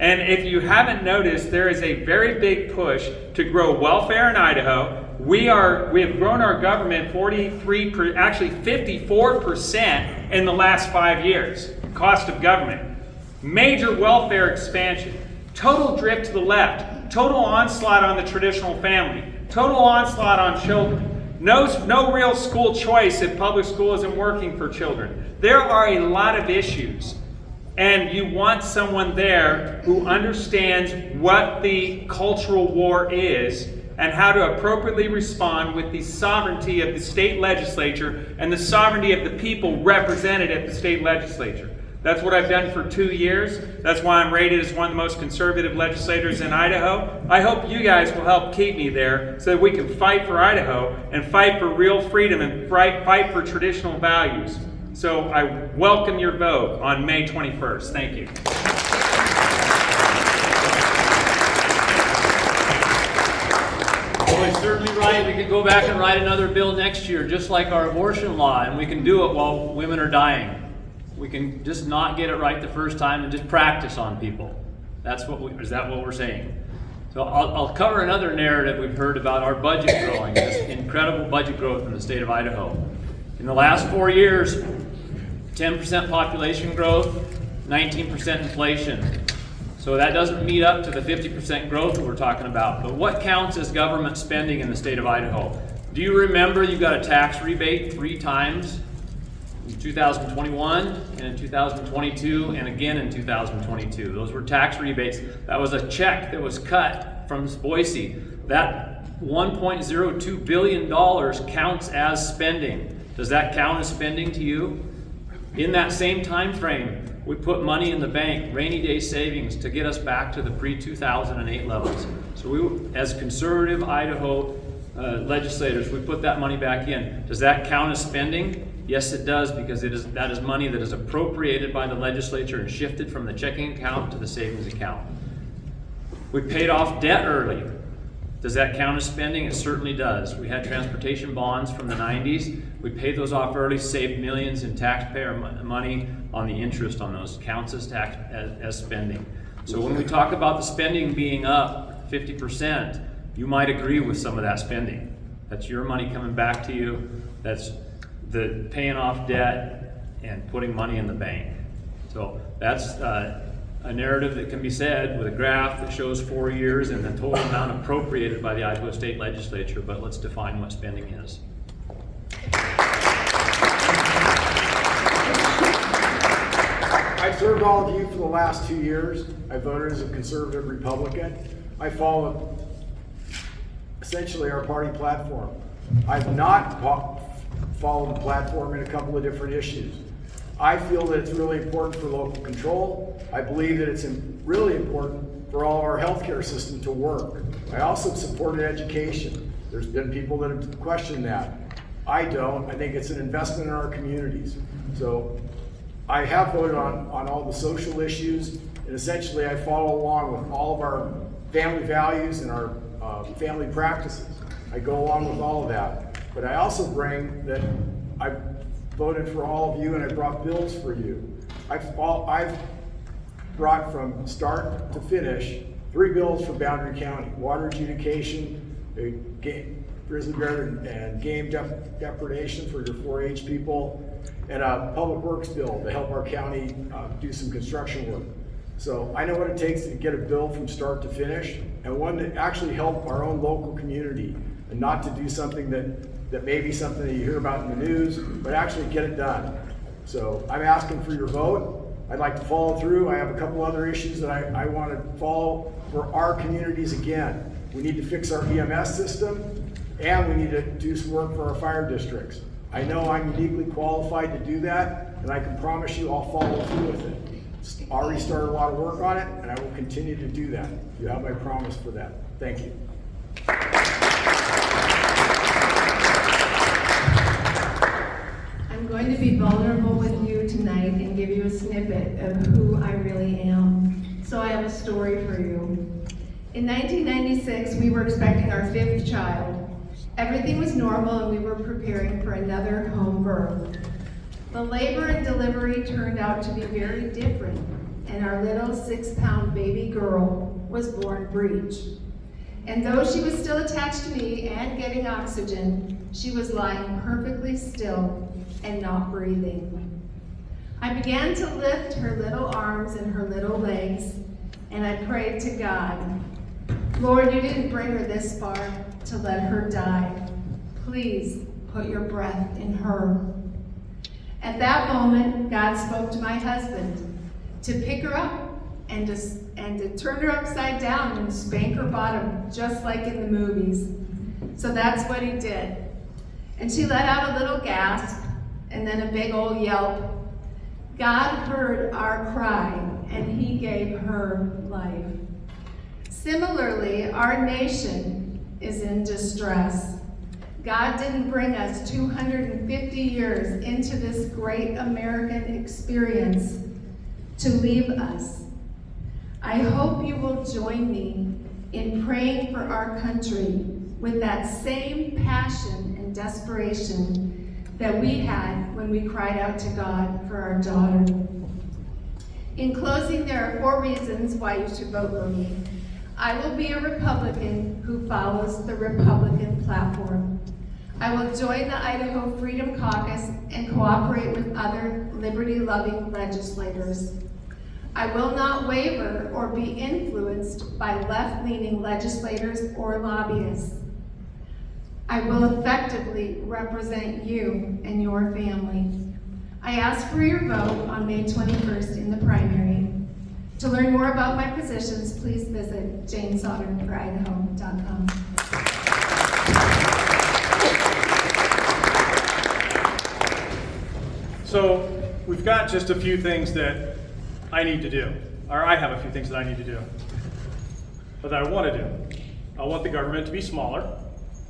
And if you haven't noticed, there is a very big push to grow welfare in Idaho. We have grown our government 54% in the last 5 years. Cost of government. Major welfare expansion. Total drift to the left. Total onslaught on the traditional family. Total onslaught on children. No real school choice if public school isn't working for children. There are a lot of issues. And you want someone there who understands what the cultural war is and how to appropriately respond with the sovereignty of the state legislature and the sovereignty of the people represented at the state legislature. That's what I've done for 2 years. That's why I'm rated as one of the most conservative legislators in Idaho. I hope you guys will help keep me there so that we can fight for Idaho and fight for real freedom and fight for traditional values. So I welcome your vote on May 21st. Thank you. Well, it's certainly right. We can go back and write another bill next year, just like our abortion law, and we can do it while women are dying. We can just not get it right the first time and just practice on people. Is that what we're saying? So I'll cover another narrative we've heard about our budget growing, this incredible budget growth in the state of Idaho. In the last 4 years, 10% population growth, 19% inflation. So that doesn't meet up to the 50% growth that we're talking about. But what counts as government spending in the state of Idaho? Do you remember you got a tax rebate 3 times? In 2021 and in 2022 and again in 2022. Those were tax rebates. That was a check that was cut from Boise. That $1.02 billion counts as spending. Does that count as spending to you? In that same time frame, we put money in the bank, rainy day savings, to get us back to the pre-2008 levels. So we, as conservative Idaho legislators, we put that money back in. Does that count as spending? Yes, it does, because that is money that is appropriated by the legislature and shifted from the checking account to the savings account. We paid off debt early. Does that count as spending? It certainly does. We had transportation bonds from the 90s. We paid those off early, saved millions in taxpayer money on the interest on those. Counts as as spending. So when we talk about the spending being up 50%, you might agree with some of that spending. That's your money coming back to you. That's the paying off debt and putting money in the bank. So that's a narrative that can be said with a graph that shows 4 years and the total amount appropriated by the Idaho State Legislature, but let's define what spending is. I've served all of you for the last 2 years. I voted as a conservative Republican. I followed essentially our party platform. I've not followed the platform in a couple of different issues. I feel that it's really important for local control. I believe that it's really important for all our healthcare system to work. I also supported education. There's been people that have questioned that. I don't. I think it's an investment in our communities. So I have voted on all the social issues, and essentially I follow along with all of our family values and our family practices. I go along with all of that. But I also bring that I voted for all of you and I brought bills for you. I've brought from start to finish 3 bills for Boundary County: water adjudication, grizzly bear and game depredation for your 4-H people, and a public works bill to help our county do some construction work. So I know what it takes to get a bill from start to finish, and one that actually help our own local community, and not to do something that may be something that you hear about in the news, but actually get it done. So I'm asking for your vote. I'd like to follow through. I have a couple other issues that I want to follow for our communities again. We need to fix our EMS system, and we need to do some work for our fire districts. I know I'm uniquely qualified to do that, and I can promise you I'll follow through with it. Already started a lot of work on it, and I will continue to do that. You have my promise for that. Thank you. I'm going to be vulnerable with you tonight and give you a snippet of who I really am. So I have a story for you. In 1996, we were expecting our 5th child. Everything was normal and we were preparing for another home birth. The labor and delivery turned out to be very different, and our little 6-pound baby girl was born breech. And though she was still attached to me and getting oxygen, she was lying perfectly still and not breathing. I began to lift her little arms and her little legs, and I prayed to God, Lord, you didn't bring her this far to let her die. Please put your breath in her. At that moment, God spoke to my husband to pick her up and to turn her upside down and spank her bottom, just like in the movies. So that's what he did. And she let out a little gasp and then a big old yelp. God heard our cry and he gave her life. Similarly, our nation is in distress. God didn't bring us 250 years into this great American experience to leave us. I hope you will join me in praying for our country with that same passion and desperation that we had when we cried out to God for our daughter. In closing, there are 4 reasons why you should vote for me. I will be a Republican who follows the Republican platform. I will join the Idaho Freedom Caucus and cooperate with other liberty-loving legislators. I will not waver or be influenced by left-leaning legislators or lobbyists. I will effectively represent you and your family. I ask for your vote on May 21st in the primary. To learn more about my positions, please visit janesauteridaho.com. So we've got just a few things that I need to do, or I have a few things that I need to do, but that I want to do. I want the government to be smaller.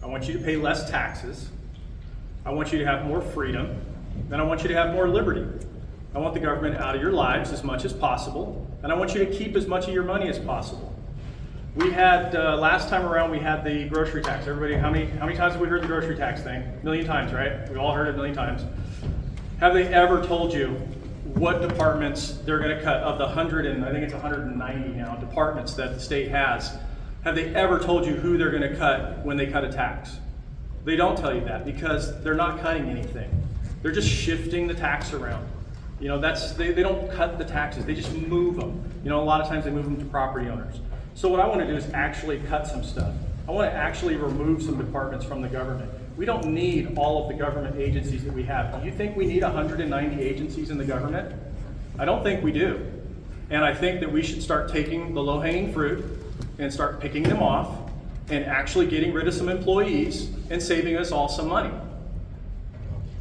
I want you to pay less taxes. I want you to have more freedom, and I want you to have more liberty. I want the government out of your lives as much as possible, and I want you to keep as much of your money as possible. We had, last time around, we had the grocery tax. Everybody, how many times have we heard the grocery tax thing? 1,000,000 times, right? We all heard it 1,000,000 times. Have they ever told you what departments they're going to cut of the 100 and I think it's 190 now departments that the state has? Have they ever told you who they're going to cut when they cut a tax? They don't tell you that because they're not cutting anything. They're just shifting the tax around. You know, they don't cut the taxes, they just move them. You know, a lot of times they move them to property owners. So what I want to do is actually cut some stuff. I want to actually remove some departments from the government. We don't need all of the government agencies that we have. Do you think we need 190 agencies in the government? I don't think we do. And I think that we should start taking the low-hanging fruit and start picking them off and actually getting rid of some employees and saving us all some money.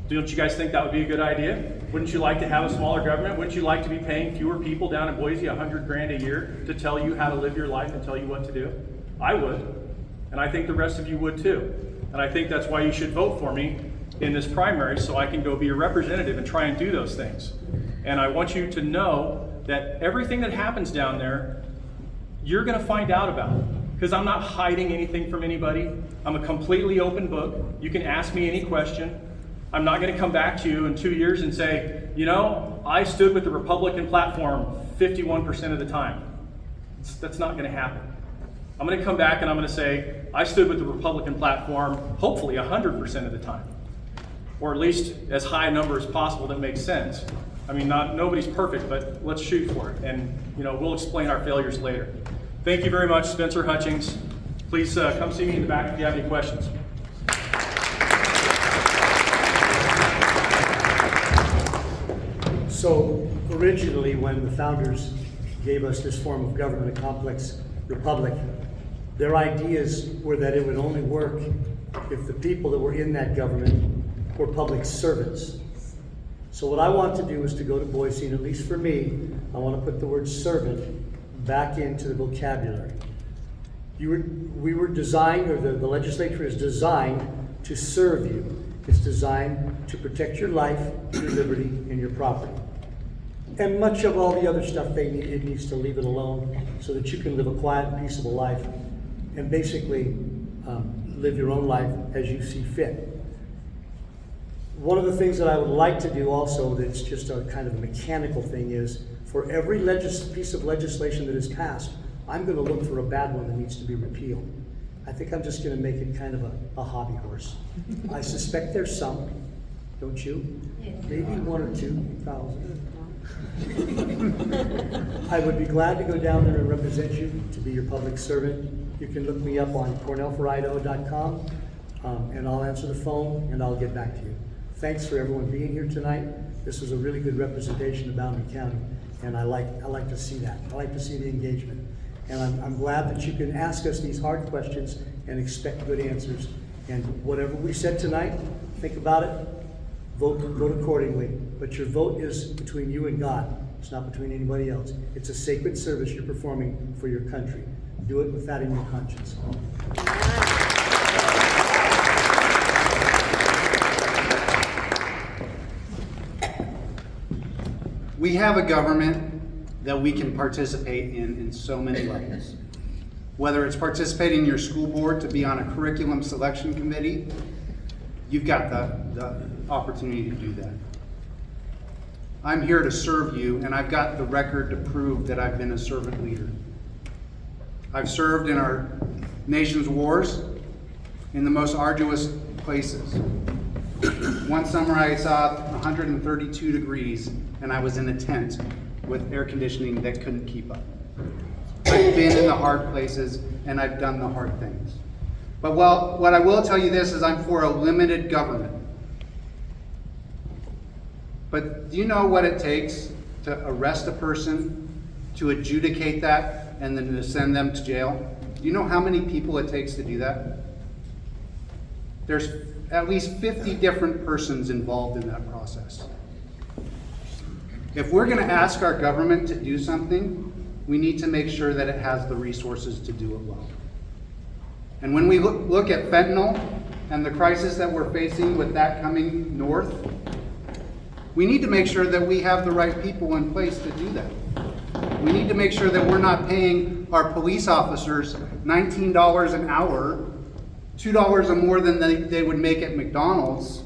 Don't you guys think that would be a good idea? Wouldn't you like to have a smaller government? Wouldn't you like to be paying fewer people down in Boise $100 grand a year to tell you how to live your life and tell you what to do? I would, and I think the rest of you would too. And I think that's why you should vote for me in this primary so I can go be a representative and try and do those things. And I want you to know that everything that happens down there, you're gonna find out about. Because I'm not hiding anything from anybody. I'm a completely open book. You can ask me any question. I'm not going to come back to you in 2 years and say, you know, I stood with the Republican platform 51% of the time. That's not going to happen. I'm going to come back and I'm going to say, I stood with the Republican platform, hopefully 100% of the time, or at least as high a number as possible that makes sense. I mean, nobody's perfect, but let's shoot for it. And, you know, we'll explain our failures later. Thank you very much, Spencer Hutchings. Please come see me in the back if you have any questions. So originally, when the founders gave us this form of government, a complex republic, their ideas were that it would only work if the people that were in that government were public servants. So what I want to do is to go to Boise, and at least for me, I want to put the word servant back into the vocabulary. We were designed, or the legislature is designed to serve you. It's designed to protect your life, your liberty, and your property. And much of all the other stuff it needs to leave it alone so that you can live a quiet, peaceable life and basically live your own life as you see fit. One of the things that I would like to do also that's just a kind of a mechanical thing is for every piece of legislation that is passed, I'm going to look for a bad one that needs to be repealed. I think I'm just going to make it kind of a hobby horse. I suspect there's some, don't you? Maybe 1 or 2,000. I would be glad to go down there and represent you, to be your public servant. You can look me up on cornellforidaho.com, and I'll answer the phone and I'll get back to you. Thanks for everyone being here tonight. This was a really good representation of Boundary County, and I like to see that. I like to see the engagement. And I'm glad that you can ask us these hard questions and expect good answers. And whatever we said tonight, think about it, vote accordingly. But your vote is between you and God. It's not between anybody else. It's a sacred service you're performing for your country. Do it with that in your conscience. We have a government that we can participate in so many ways. Whether it's participating in your school board to be on a curriculum selection committee, you've got the opportunity to do that. I'm here to serve you, and I've got the record to prove that I've been a servant leader. I've served in our nation's wars in the most arduous places. One summer I saw 132 degrees and I was in a tent with air conditioning that couldn't keep up. I've been in the hard places and I've done the hard things. But what I will tell you this is I'm for a limited government. But do you know what it takes to arrest a person, to adjudicate that, and then to send them to jail? Do you know how many people it takes to do that? There's at least 50 different persons involved in that process. If we're going to ask our government to do something, we need to make sure that it has the resources to do it well. And when we look at fentanyl and the crisis that we're facing with that coming north, we need to make sure that we have the right people in place to do that. We need to make sure that we're not paying our police officers $19 an hour, $2 more than they would make at McDonald's,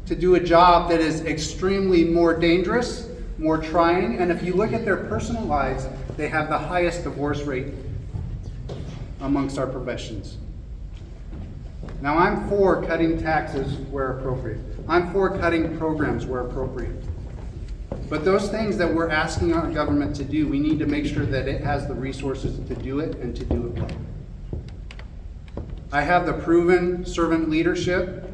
to do a job that is extremely more dangerous, more trying, and if you look at their personal lives, they have the highest divorce rate amongst our professions. Now, I'm for cutting taxes where appropriate. I'm for cutting programs where appropriate. But those things that we're asking our government to do, we need to make sure that it has the resources to do it and to do it well. I have the proven servant leadership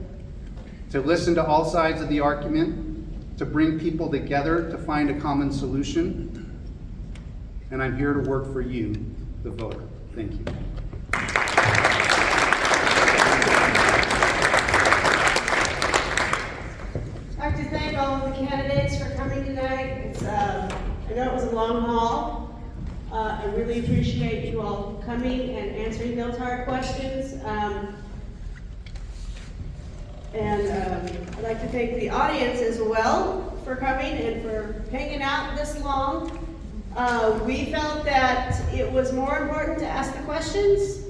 to listen to all sides of the argument, to bring people together to find a common solution. And I'm here to work for you, the voter. Thank you. I'd like to thank all of the candidates for coming tonight. I know it was a long haul. I really appreciate you all coming and answering those hard questions. I'd like to thank the audience as well for coming and for hanging out this long. We felt that it was more important to ask the questions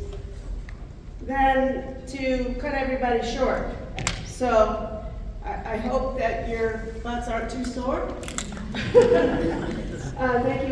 than to cut everybody short. So I hope that your butts aren't too sore. Thank you all.